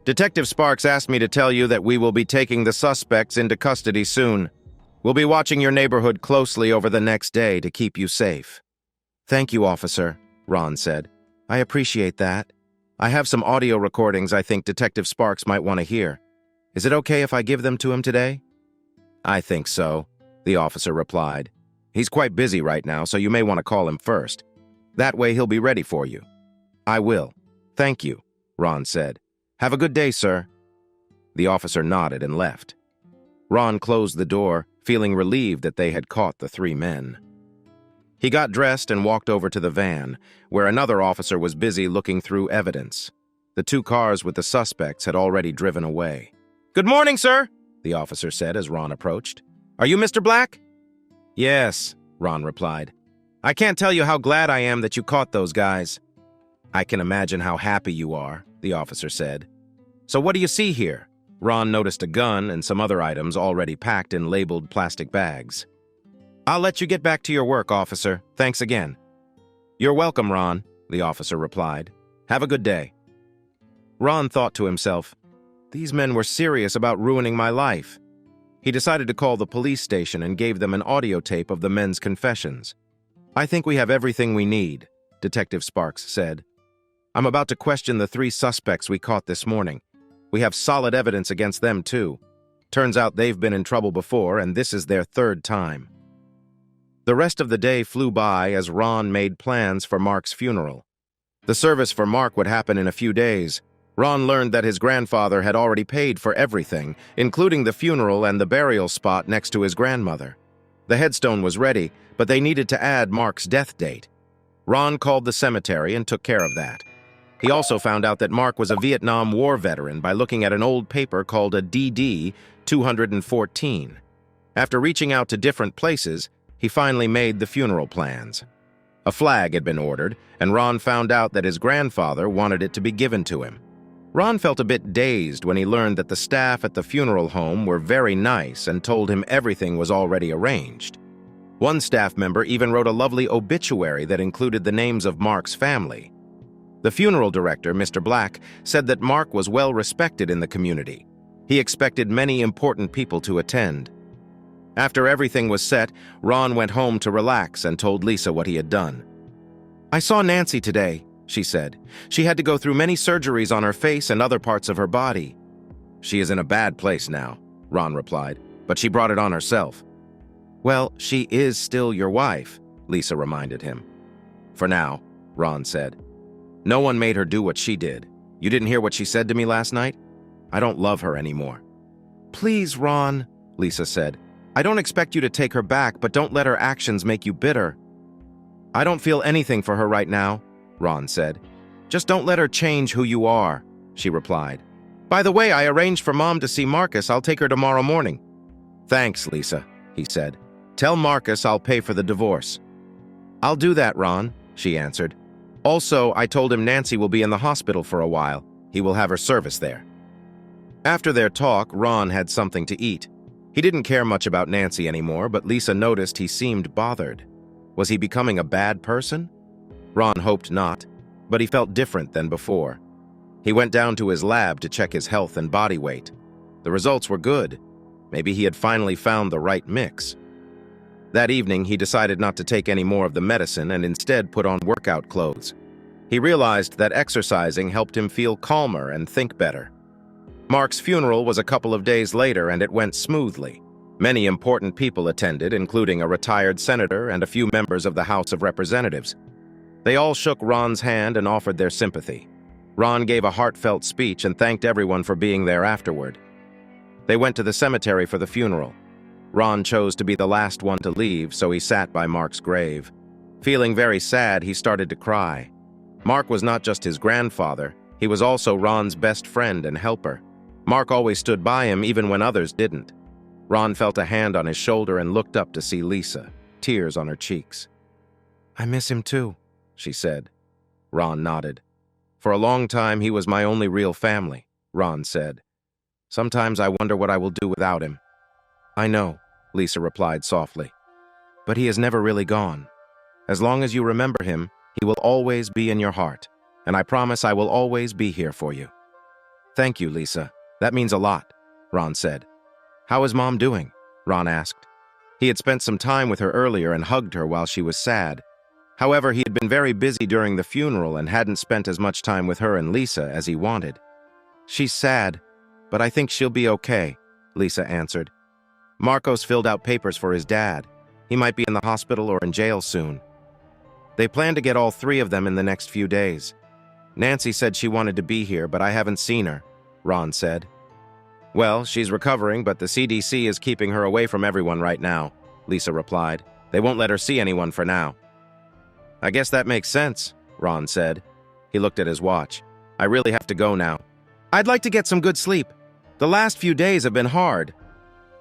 "Detective Sparks asked me to tell you that we will be taking the suspects into custody soon. We'll be watching your neighborhood closely over the next day to keep you safe." "Thank you, officer," Ron said. "I appreciate that. I have some audio recordings I think Detective Sparks might want to hear. Is it okay if I give them to him today?" "I think so," the officer replied. "He's quite busy right now, so you may want to call him first. That way he'll be ready for you." "I will. Thank you," Ron said. "Have a good day, sir." The officer nodded and left. Ron closed the door, feeling relieved that they had caught the 3 men. He got dressed and walked over to the van, where another officer was busy looking through evidence. The 2 cars with the suspects had already driven away. "Good morning, sir," the officer said as Ron approached. "Are you Mr. Black?" "Yes," Ron replied. "I can't tell you how glad I am that you caught those guys." "I can imagine how happy you are," the officer said. "So what do you see here?" Ron noticed a gun and some other items already packed in labeled plastic bags. "I'll let you get back to your work, officer. Thanks again." "You're welcome, Ron," the officer replied. "Have a good day." Ron thought to himself, "These men were serious about ruining my life." He decided to call the police station and gave them an audio tape of the men's confessions. "I think we have everything we need," Detective Sparks said. "I'm about to question the 3 suspects we caught this morning. We have solid evidence against them, too. Turns out they've been in trouble before, and this is their 3rd time." The rest of the day flew by as Ron made plans for Mark's funeral. The service for Mark would happen in a few days. Ron learned that his grandfather had already paid for everything, including the funeral and the burial spot next to his grandmother. The headstone was ready, but they needed to add Mark's death date. Ron called the cemetery and took care of that. He also found out that Mark was a Vietnam War veteran by looking at an old paper called a DD 214. After reaching out to different places, he finally made the funeral plans. A flag had been ordered, and Ron found out that his grandfather wanted it to be given to him. Ron felt a bit dazed when he learned that the staff at the funeral home were very nice and told him everything was already arranged. One staff member even wrote a lovely obituary that included the names of Mark's family. The funeral director, Mr. Black, said that Mark was well respected in the community. He expected many important people to attend. After everything was set, Ron went home to relax and told Lisa what he had done. "I saw Nancy today," she said. "She had to go through many surgeries on her face and other parts of her body." "She is in a bad place now," Ron replied, "but she brought it on herself." "Well, she is still your wife," Lisa reminded him. "For now," Ron said. "No one made her do what she did. You didn't hear what she said to me last night? I don't love her anymore." "Please, Ron," Lisa said. "I don't expect you to take her back, but don't let her actions make you bitter." "I don't feel anything for her right now," Ron said. "Just don't let her change who you are," she replied. "By the way, I arranged for Mom to see Marcus. I'll take her tomorrow morning." "Thanks, Lisa," he said. "Tell Marcus I'll pay for the divorce." "I'll do that, Ron," she answered. "Also, I told him Nancy will be in the hospital for a while. He will have her service there." After their talk, Ron had something to eat. He didn't care much about Nancy anymore, but Lisa noticed he seemed bothered. Was he becoming a bad person? Ron hoped not, but he felt different than before. He went down to his lab to check his health and body weight. The results were good. Maybe he had finally found the right mix. That evening, he decided not to take any more of the medicine and instead put on workout clothes. He realized that exercising helped him feel calmer and think better. Mark's funeral was a couple of days later, and it went smoothly. Many important people attended, including a retired senator and a few members of the House of Representatives. They all shook Ron's hand and offered their sympathy. Ron gave a heartfelt speech and thanked everyone for being there afterward. They went to the cemetery for the funeral. Ron chose to be the last one to leave, so he sat by Mark's grave. Feeling very sad, he started to cry. Mark was not just his grandfather, he was also Ron's best friend and helper. Mark always stood by him even when others didn't. Ron felt a hand on his shoulder and looked up to see Lisa, tears on her cheeks. "I miss him too," she said. Ron nodded. "For a long time, he was my only real family," Ron said. "Sometimes I wonder what I will do without him." "I know," Lisa replied softly. "But he is never really gone. As long as you remember him, he will always be in your heart, and I promise I will always be here for you." "Thank you, Lisa. That means a lot," Ron said. "How is Mom doing?" Ron asked. He had spent some time with her earlier and hugged her while she was sad. However, he had been very busy during the funeral and hadn't spent as much time with her and Lisa as he wanted. "She's sad, but I think she'll be okay," Lisa answered. "Marcos filled out papers for his dad. He might be in the hospital or in jail soon. They plan to get all three of them in the next few days. Nancy said she wanted to be here, but I haven't seen her," Ron said. "Well, she's recovering, but the CDC is keeping her away from everyone right now," Lisa replied. "They won't let her see anyone for now." "I guess that makes sense," Ron said. He looked at his watch. "I really have to go now. I'd like to get some good sleep. The last few days have been hard."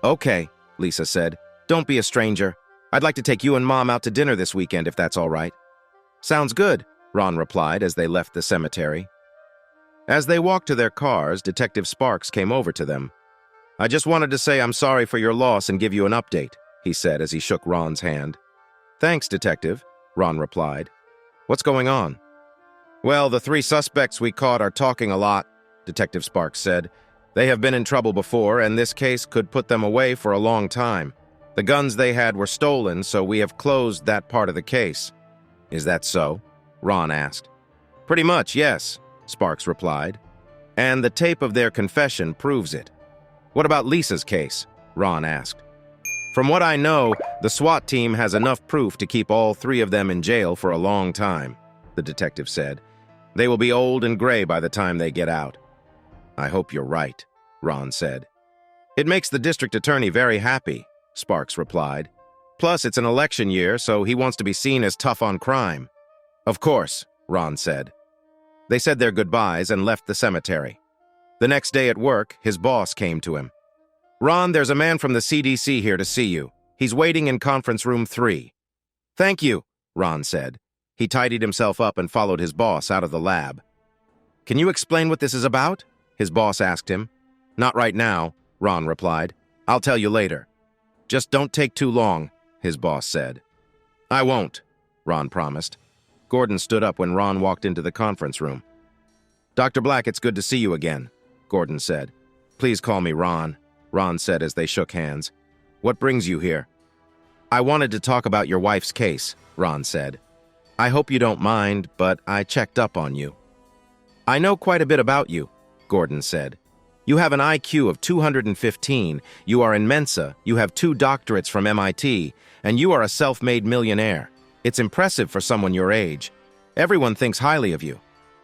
"Okay," Lisa said. "Don't be a stranger. I'd like to take you and Mom out to dinner this weekend if that's all right." "Sounds good," Ron replied as they left the cemetery. As they walked to their cars, Detective Sparks came over to them. "I just wanted to say I'm sorry for your loss and give you an update," he said as he shook Ron's hand. "Thanks, Detective," Ron replied. "What's going on?" "Well, the three suspects we caught are talking a lot," Detective Sparks said. "They have been in trouble before, and this case could put them away for a long time. The guns they had were stolen, so we have closed that part of the case." "Is that so?" Ron asked. "Pretty much, yes," Sparks replied. "And the tape of their confession proves it." "What about Lisa's case?" Ron asked. "From what I know, the SWAT team has enough proof to keep all three of them in jail for a long time," the detective said. "They will be old and gray by the time they get out." "I hope you're right," Ron said. "It makes the district attorney very happy," Sparks replied. "Plus, it's an election year, so he wants to be seen as tough on crime." "Of course," Ron said. They said their goodbyes and left the cemetery. The next day at work, his boss came to him. "Ron, there's a man from the CDC here to see you. He's waiting in conference room 3. "Thank you," Ron said. He tidied himself up and followed his boss out of the lab. "Can you explain what this is about?" his boss asked him. "Not right now," Ron replied. "I'll tell you later." "Just don't take too long," his boss said. "I won't," Ron promised. Gordon stood up when Ron walked into the conference room. "Dr. Black, it's good to see you again," Gordon said. "Please call me Ron," Ron said as they shook hands. "What brings you here?" "I wanted to talk about your wife's case," Ron said. "I hope you don't mind, but I checked up on you." "I know quite a bit about you," Gordon said. "You have an IQ of 215, you are in Mensa, you have 2 doctorates from MIT, and you are a self-made millionaire. It's impressive for someone your age. Everyone thinks highly of you.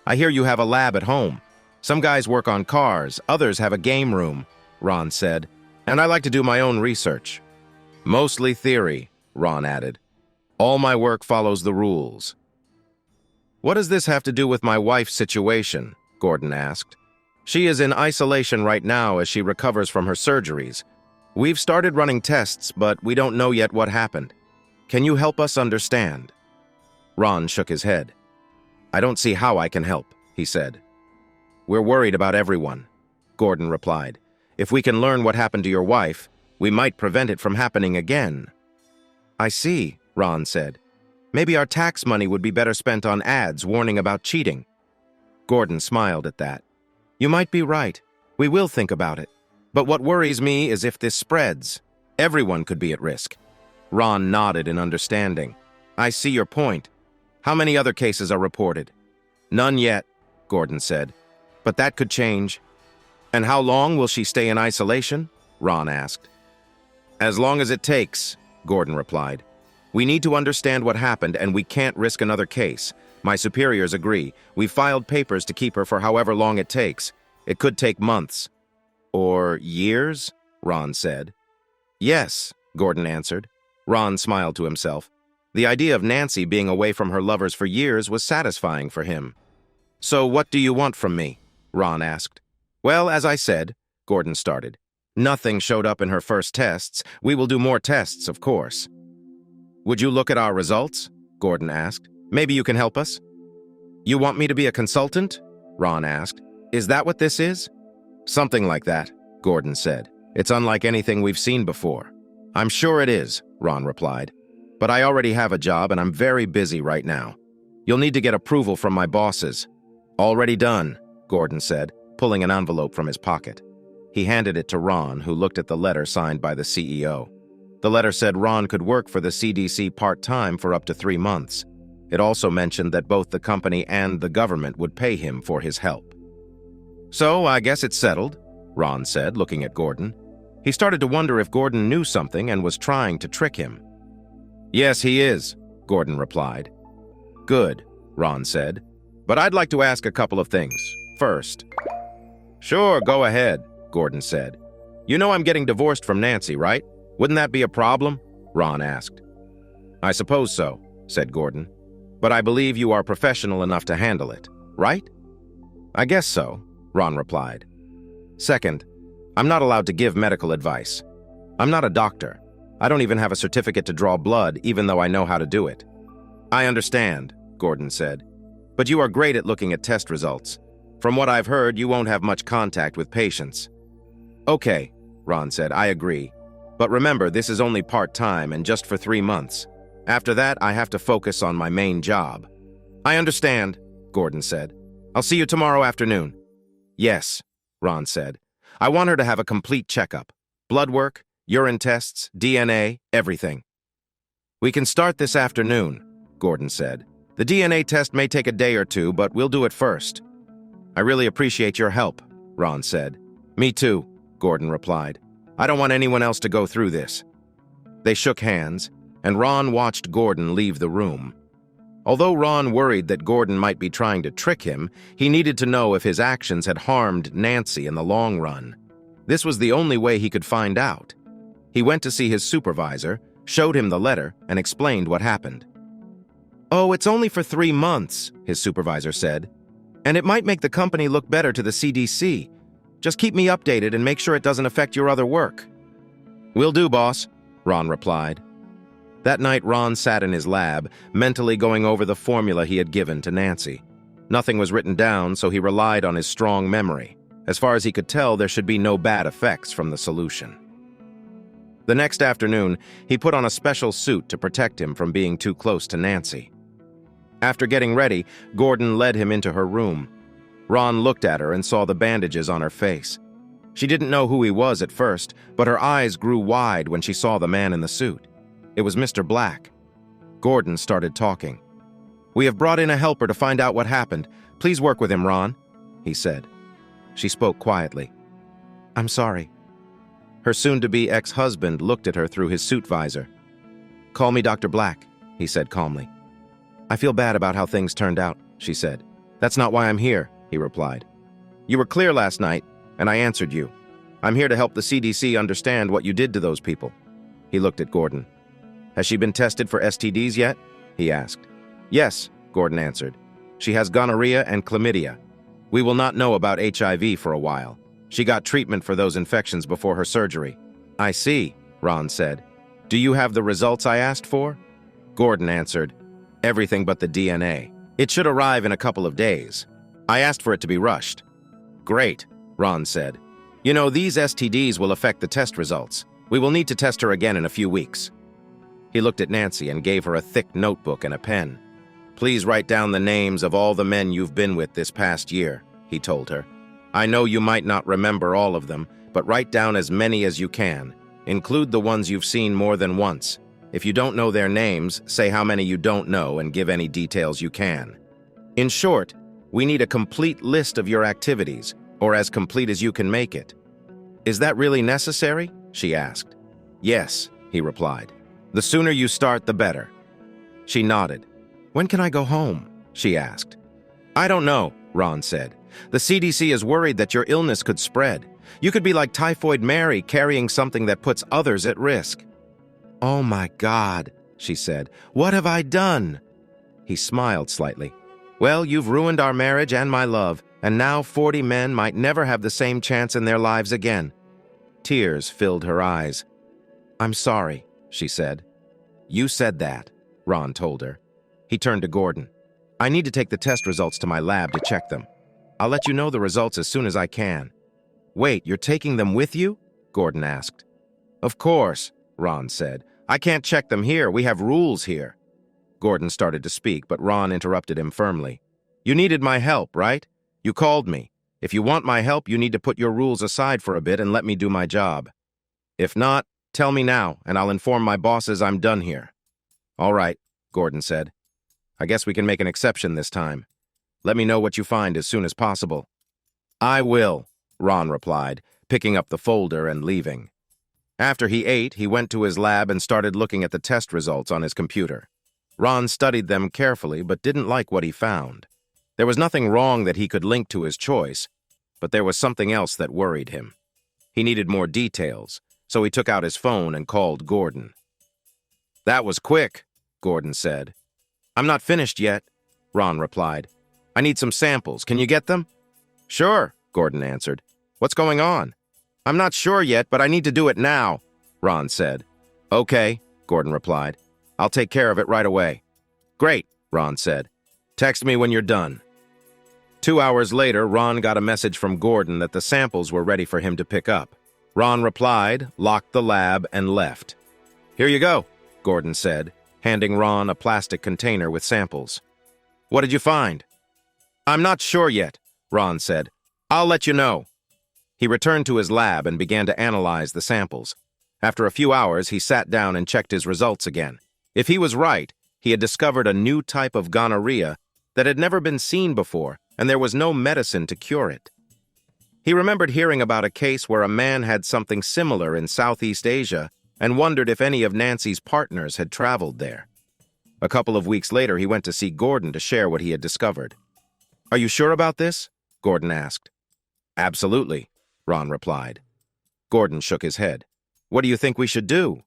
I hear you have a lab at home. Some guys work on cars, others have a game room," Ron said. "And I like to do my own research." "Mostly theory," Ron added. "All my work follows the rules." "What does this have to do with my wife's situation?" Gordon asked. "She is in isolation right now as she recovers from her surgeries. We've started running tests, but we don't know yet what happened. Can you help us understand?" Ron shook his head. "I don't see how I can help," he said. "We're worried about everyone," Gordon replied. "If we can learn what happened to your wife, we might prevent it from happening again." "I see," Ron said. "Maybe our tax money would be better spent on ads warning about cheating." Gordon smiled at that. "You might be right. We will think about it. But what worries me is if this spreads. Everyone could be at risk." Ron nodded in understanding. "I see your point. How many other cases are reported?" "None yet," Gordon said. "But that could change." "And how long will she stay in isolation?" Ron asked. "As long as it takes," Gordon replied. "We need to understand what happened, and we can't risk another case. My superiors agree. We filed papers to keep her for however long it takes. It could take months." "Or years?" Ron said. "Yes," Gordon answered. Ron smiled to himself. The idea of Nancy being away from her lovers for years was satisfying for him. "So what do you want from me?" Ron asked. "Well, as I said," Gordon started. Nothing showed up in her first tests. We will do more tests, of course. Would you look at our results? Gordon asked. Maybe you can help us? You want me to be a consultant? Ron asked. Is that what this is? Something like that, Gordon said. It's unlike anything we've seen before. I'm sure it is, Ron replied. But I already have a job and I'm very busy right now. You'll need to get approval from my bosses. Already done, Gordon said, pulling an envelope from his pocket. He handed it to Ron, who looked at the letter signed by the CEO. The letter said Ron could work for the CDC part-time for up to 3 months. It also mentioned that both the company and the government would pay him for his help. So, I guess it's settled, Ron said, looking at Gordon. He started to wonder if Gordon knew something and was trying to trick him. Yes, he is, Gordon replied. Good, Ron said. But I'd like to ask a couple of things. First. Sure, go ahead, Gordon said. You know I'm getting divorced from Nancy, right? Wouldn't that be a problem? Ron asked. I suppose so, said Gordon. But I believe you are professional enough to handle it, right? I guess so, Ron replied. Second, I'm not allowed to give medical advice. I'm not a doctor. I don't even have a certificate to draw blood, even though I know how to do it. I understand, Gordon said. But you are great at looking at test results. From what I've heard, you won't have much contact with patients. Okay, Ron said, I agree. But remember, this is only part-time and just for 3 months. After that, I have to focus on my main job. I understand, Gordon said. I'll see you tomorrow afternoon. Yes, Ron said. I want her to have a complete checkup. Blood work, urine tests, DNA, everything. We can start this afternoon, Gordon said. The DNA test may take a day or two, but we'll do it first. I really appreciate your help, Ron said. Me too, Gordon replied. I don't want anyone else to go through this. They shook hands, and Ron watched Gordon leave the room. Although Ron worried that Gordon might be trying to trick him, he needed to know if his actions had harmed Nancy in the long run. This was the only way he could find out. He went to see his supervisor, showed him the letter, and explained what happened. Oh, it's only for 3 months, his supervisor said. And it might make the company look better to the CDC. Just keep me updated and make sure it doesn't affect your other work. Will do, boss, Ron replied. That night, Ron sat in his lab, mentally going over the formula he had given to Nancy. Nothing was written down, so he relied on his strong memory. As far as he could tell, there should be no bad effects from the solution. The next afternoon, he put on a special suit to protect him from being too close to Nancy. After getting ready, Gordon led him into her room. Ron looked at her and saw the bandages on her face. She didn't know who he was at first, but her eyes grew wide when she saw the man in the suit. It was Mr. Black. Gordon started talking. We have brought in a helper to find out what happened. Please work with him, Ron, he said. She spoke quietly. I'm sorry. Her soon-to-be ex-husband looked at her through his suit visor. Call me Dr. Black, he said calmly. I feel bad about how things turned out, she said. That's not why I'm here, he replied. You were clear last night, and I answered you. I'm here to help the CDC understand what you did to those people. He looked at Gordon. Has she been tested for STDs yet? He asked. Yes, Gordon answered. She has gonorrhea and chlamydia. We will not know about HIV for a while. She got treatment for those infections before her surgery. I see, Ron said. Do you have the results I asked for? Gordon answered. Everything but the DNA. It should arrive in a couple of days. I asked for it to be rushed. Great, Ron said. You know, these STDs will affect the test results. We will need to test her again in a few weeks. He looked at Nancy and gave her a thick notebook and a pen. Please write down the names of all the men you've been with this past year, he told her. I know you might not remember all of them, but write down as many as you can. Include the ones you've seen more than once. If you don't know their names, say how many you don't know and give any details you can. In short, we need a complete list of your activities, or as complete as you can make it. Is that really necessary? She asked. Yes, he replied. The sooner you start, the better. She nodded. When can I go home? She asked. I don't know, Ron said. The CDC is worried that your illness could spread. You could be like Typhoid Mary, carrying something that puts others at risk. Oh my God, she said. What have I done? He smiled slightly. Well, you've ruined our marriage and my love, and now 40 men might never have the same chance in their lives again. Tears filled her eyes. "I'm sorry," she said. "You said that," Ron told her. He turned to Gordon. "I need to take the test results to my lab to check them. I'll let you know the results as soon as I can." "Wait, you're taking them with you?" Gordon asked. "Of course," Ron said. "I can't check them here. We have rules here." Gordon started to speak, but Ron interrupted him firmly. "You needed my help, right? You called me. If you want my help, you need to put your rules aside for a bit and let me do my job. If not, tell me now, and I'll inform my bosses I'm done here." "All right," Gordon said. "I guess we can make an exception this time. Let me know what you find as soon as possible." "I will," Ron replied, picking up the folder and leaving. After he ate, he went to his lab and started looking at the test results on his computer. Ron studied them carefully but didn't like what he found. There was nothing wrong that he could link to his choice, but there was something else that worried him. He needed more details, so he took out his phone and called Gordon. "That was quick," Gordon said. "I'm not finished yet," Ron replied. "I need some samples. Can you get them?" "Sure," Gordon answered. "What's going on?" "I'm not sure yet, but I need to do it now," Ron said. "Okay," Gordon replied. "I'll take care of it right away." "Great," Ron said. "Text me when you're done." 2 hours later, Ron got a message from Gordon that the samples were ready for him to pick up. Ron replied, locked the lab, and left. "Here you go," Gordon said, handing Ron a plastic container with samples. "What did you find?" "I'm not sure yet," Ron said. "I'll let you know." He returned to his lab and began to analyze the samples. After a few hours, he sat down and checked his results again. If he was right, he had discovered a new type of gonorrhea that had never been seen before, and there was no medicine to cure it. He remembered hearing about a case where a man had something similar in Southeast Asia and wondered if any of Nancy's partners had traveled there. A couple of weeks later, he went to see Gordon to share what he had discovered. "Are you sure about this?" Gordon asked. "Absolutely," Ron replied. Gordon shook his head. "What do you think we should do?"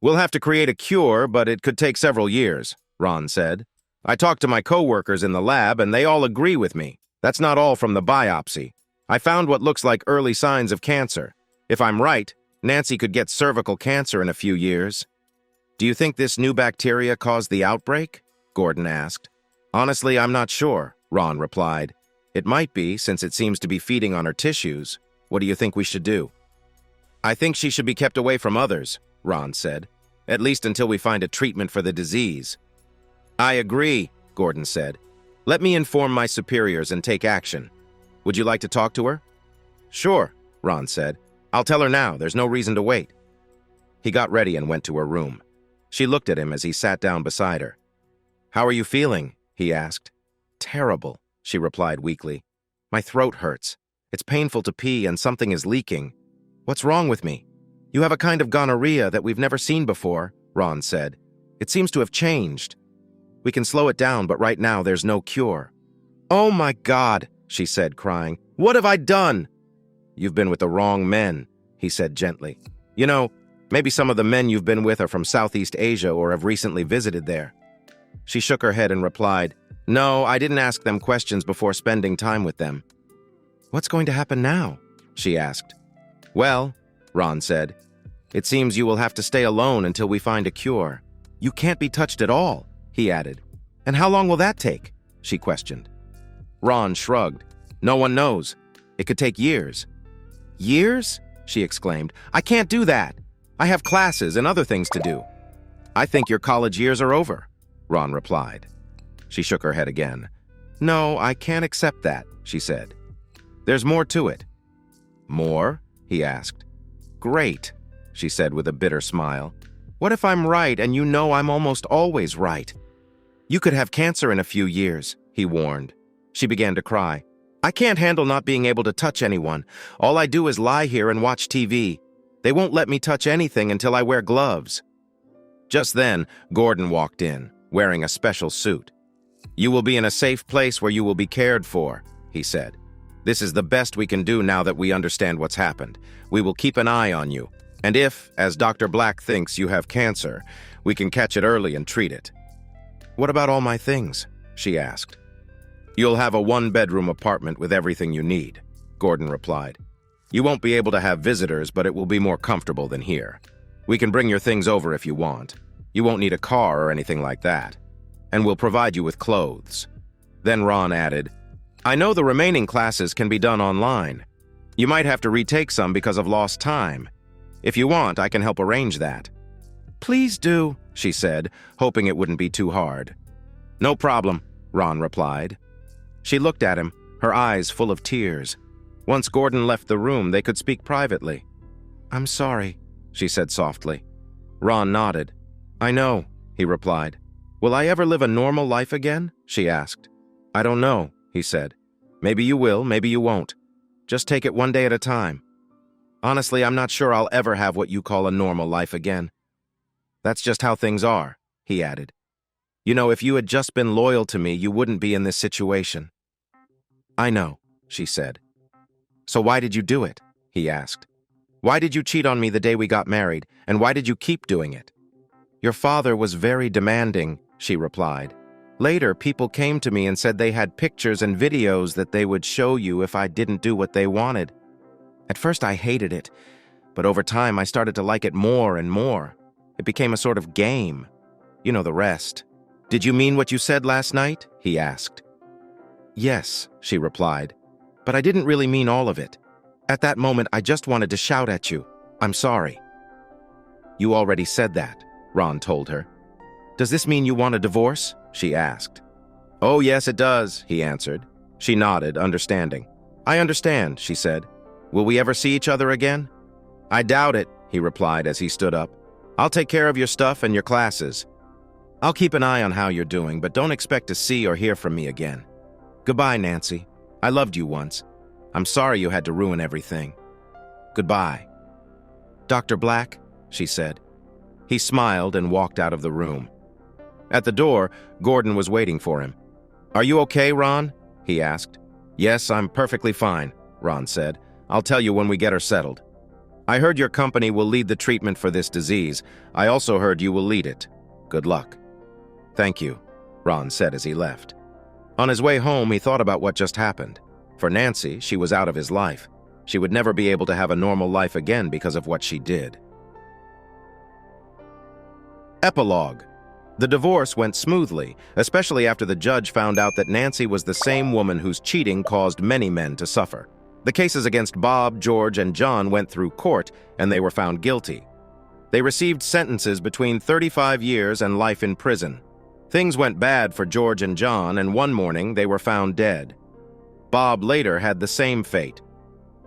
"We'll have to create a cure, but it could take several years," Ron said. "I talked to my coworkers in the lab, and they all agree with me. That's not all from the biopsy. I found what looks like early signs of cancer. If I'm right, Nancy could get cervical cancer in a few years." "Do you think this new bacteria caused the outbreak?" Gordon asked. "Honestly, I'm not sure," Ron replied. "It might be, since it seems to be feeding on her tissues. What do you think we should do?" "I think she should be kept away from others," Ron said, "at least until we find a treatment for the disease." "I agree," Gordon said. "Let me inform my superiors and take action. Would you like to talk to her?" "Sure," Ron said. "I'll tell her now. There's no reason to wait." He got ready and went to her room. She looked at him as he sat down beside her. "How are you feeling?" he asked. "Terrible," she replied weakly. "My throat hurts. It's painful to pee and something is leaking. What's wrong with me?" "You have a kind of gonorrhea that we've never seen before," Ron said. "It seems to have changed. We can slow it down, but right now there's no cure." "Oh my God," she said, crying. "What have I done?" "You've been with the wrong men," he said gently. "You know, maybe some of the men you've been with are from Southeast Asia or have recently visited there." She shook her head and replied, "No, I didn't ask them questions before spending time with them." "What's going to happen now?" she asked. "Well," Ron said, "it seems you will have to stay alone until we find a cure. You can't be touched at all," he added. "And how long will that take?" she questioned. Ron shrugged. "No one knows. It could take years." "Years?" she exclaimed. "I can't do that. I have classes and other things to do." "I think your college years are over," Ron replied. She shook her head again. "No, I can't accept that," she said. "There's more to it." "More?" he asked. "Great," she said with a bitter smile. "What if I'm right and you know I'm almost always right?" "You could have cancer in a few years," he warned. She began to cry. "I can't handle not being able to touch anyone. All I do is lie here and watch TV. They won't let me touch anything until I wear gloves." Just then, Gordon walked in, wearing a special suit. "You will be in a safe place where you will be cared for," he said. "This is the best we can do now that we understand what's happened. We will keep an eye on you. And if, as Dr. Black thinks, you have cancer, we can catch it early and treat it." "What about all my things?" she asked. "You'll have a one-bedroom apartment with everything you need," Gordon replied. You won't be able to have visitors, but it will be more comfortable than here. We can bring your things over if you want. You won't need a car or anything like that. And we'll provide you with clothes." Then Ron added, "I know the remaining classes can be done online. You might have to retake some because of lost time. If you want, I can help arrange that." "Please do," she said, hoping it wouldn't be too hard. "No problem," Ron replied. She looked at him, her eyes full of tears. Once Gordon left the room, they could speak privately. "I'm sorry," she said softly. Ron nodded. "I know," he replied. "Will I ever live a normal life again?" she asked. "I don't know," he said. "Maybe you will, maybe you won't. Just take it one day at a time. Honestly, I'm not sure I'll ever have what you call a normal life again. That's just how things are," he added. "You know, if you had just been loyal to me, you wouldn't be in this situation." "I know," she said. "So why did you do it?" he asked. "Why did you cheat on me the day we got married, and why did you keep doing it?" "Your father was very demanding," she replied. "Later, people came to me and said they had pictures and videos that they would show you if I didn't do what they wanted. At first, I hated it, but over time, I started to like it more and more. It became a sort of game. You know the rest." "Did you mean what you said last night?" he asked. "Yes," she replied, "but I didn't really mean all of it. At that moment, I just wanted to shout at you, 'I'm sorry.'" "You already said that," Ron told her. "Does this mean you want a divorce?" she asked. "Oh, yes, it does," he answered. She nodded, understanding. "I understand," she said. "Will we ever see each other again?" "I doubt it," he replied as he stood up. "I'll take care of your stuff and your classes. I'll keep an eye on how you're doing, but don't expect to see or hear from me again. Goodbye, Nancy. I loved you once. I'm sorry you had to ruin everything. Goodbye." "Dr. Black," she said. He smiled and walked out of the room. At the door, Gordon was waiting for him. "Are you okay, Ron?" he asked. "Yes, I'm perfectly fine," Ron said. "I'll tell you when we get her settled. I heard your company will lead the treatment for this disease. I also heard you will lead it. Good luck." "Thank you," Ron said as he left. On his way home, he thought about what just happened. For Nancy, she was out of his life. She would never be able to have a normal life again because of what she did. Epilogue. The divorce went smoothly, especially after the judge found out that Nancy was the same woman whose cheating caused many men to suffer. The cases against Bob, George, and John went through court, and they were found guilty. They received sentences between 35 years and life in prison. Things went bad for George and John, and one morning they were found dead. Bob later had the same fate.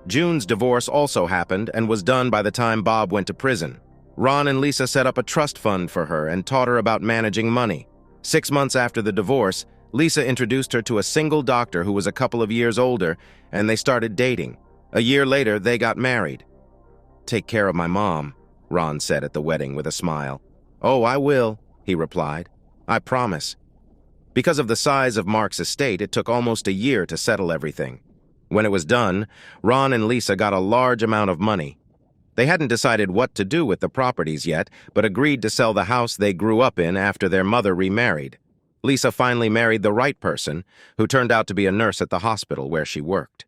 June's divorce also happened and was done by the time Bob went to prison. Ron and Lisa set up a trust fund for her and taught her about managing money. 6 months after the divorce, Lisa introduced her to a single doctor who was a couple of years older, and they started dating. A year later, they got married. "Take care of my mom," Ron said at the wedding with a smile. "Oh, I will," he replied. "I promise." Because of the size of Mark's estate, it took almost a year to settle everything. When it was done, Ron and Lisa got a large amount of money. They hadn't decided what to do with the properties yet, but agreed to sell the house they grew up in after their mother remarried. Lisa finally married the right person, who turned out to be a nurse at the hospital where she worked.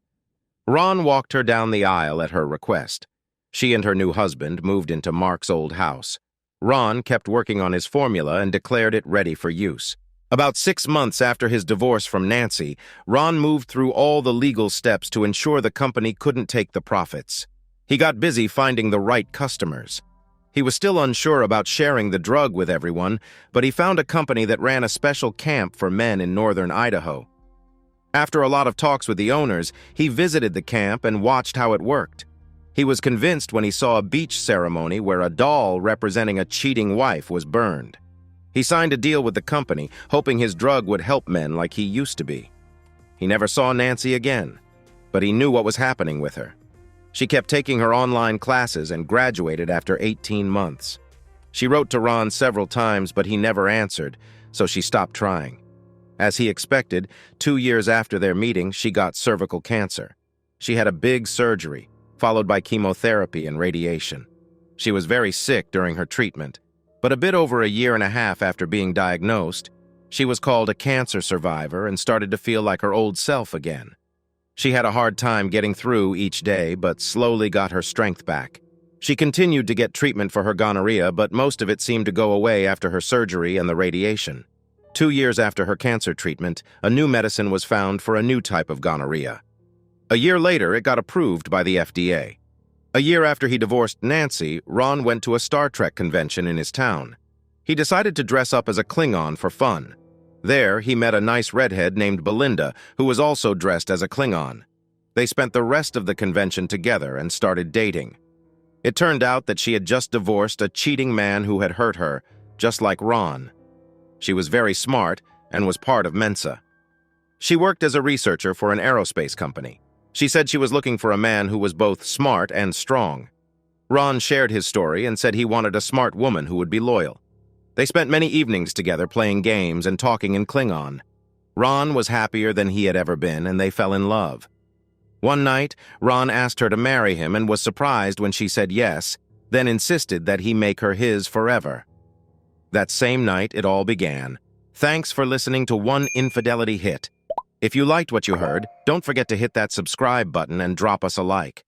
Ron walked her down the aisle at her request. She and her new husband moved into Mark's old house. Ron kept working on his formula and declared it ready for use. About 6 months after his divorce from Nancy, Ron moved through all the legal steps to ensure the company couldn't take the profits. He got busy finding the right customers. He was still unsure about sharing the drug with everyone, but he found a company that ran a special camp for men in northern Idaho. After a lot of talks with the owners, he visited the camp and watched how it worked. He was convinced when he saw a beach ceremony where a doll representing a cheating wife was burned. He signed a deal with the company, hoping his drug would help men like he used to be. He never saw Nancy again, but he knew what was happening with her. She kept taking her online classes and graduated after 18 months. She wrote to Ron several times, but he never answered, so she stopped trying. As he expected, 2 years after their meeting, she got cervical cancer. She had a big surgery, followed by chemotherapy and radiation. She was very sick during her treatment, but a bit over a year and a half after being diagnosed, she was called a cancer survivor and started to feel like her old self again. She had a hard time getting through each day, but slowly got her strength back. She continued to get treatment for her gonorrhea, but most of it seemed to go away after her surgery and the radiation. 2 years after her cancer treatment, a new medicine was found for a new type of gonorrhea. A year later, it got approved by the FDA. A year after he divorced Nancy, Ron went to a Star Trek convention in his town. He decided to dress up as a Klingon for fun. There, he met a nice redhead named Belinda, who was also dressed as a Klingon. They spent the rest of the convention together and started dating. It turned out that she had just divorced a cheating man who had hurt her, just like Ron. She was very smart and was part of Mensa. She worked as a researcher for an aerospace company. She said she was looking for a man who was both smart and strong. Ron shared his story and said he wanted a smart woman who would be loyal. They spent many evenings together playing games and talking in Klingon. Ron was happier than he had ever been, and they fell in love. One night, Ron asked her to marry him and was surprised when she said yes, then insisted that he make her his forever. That same night, it all began. Thanks for listening to One Infidelity Hit. If you liked what you heard, don't forget to hit that subscribe button and drop us a like.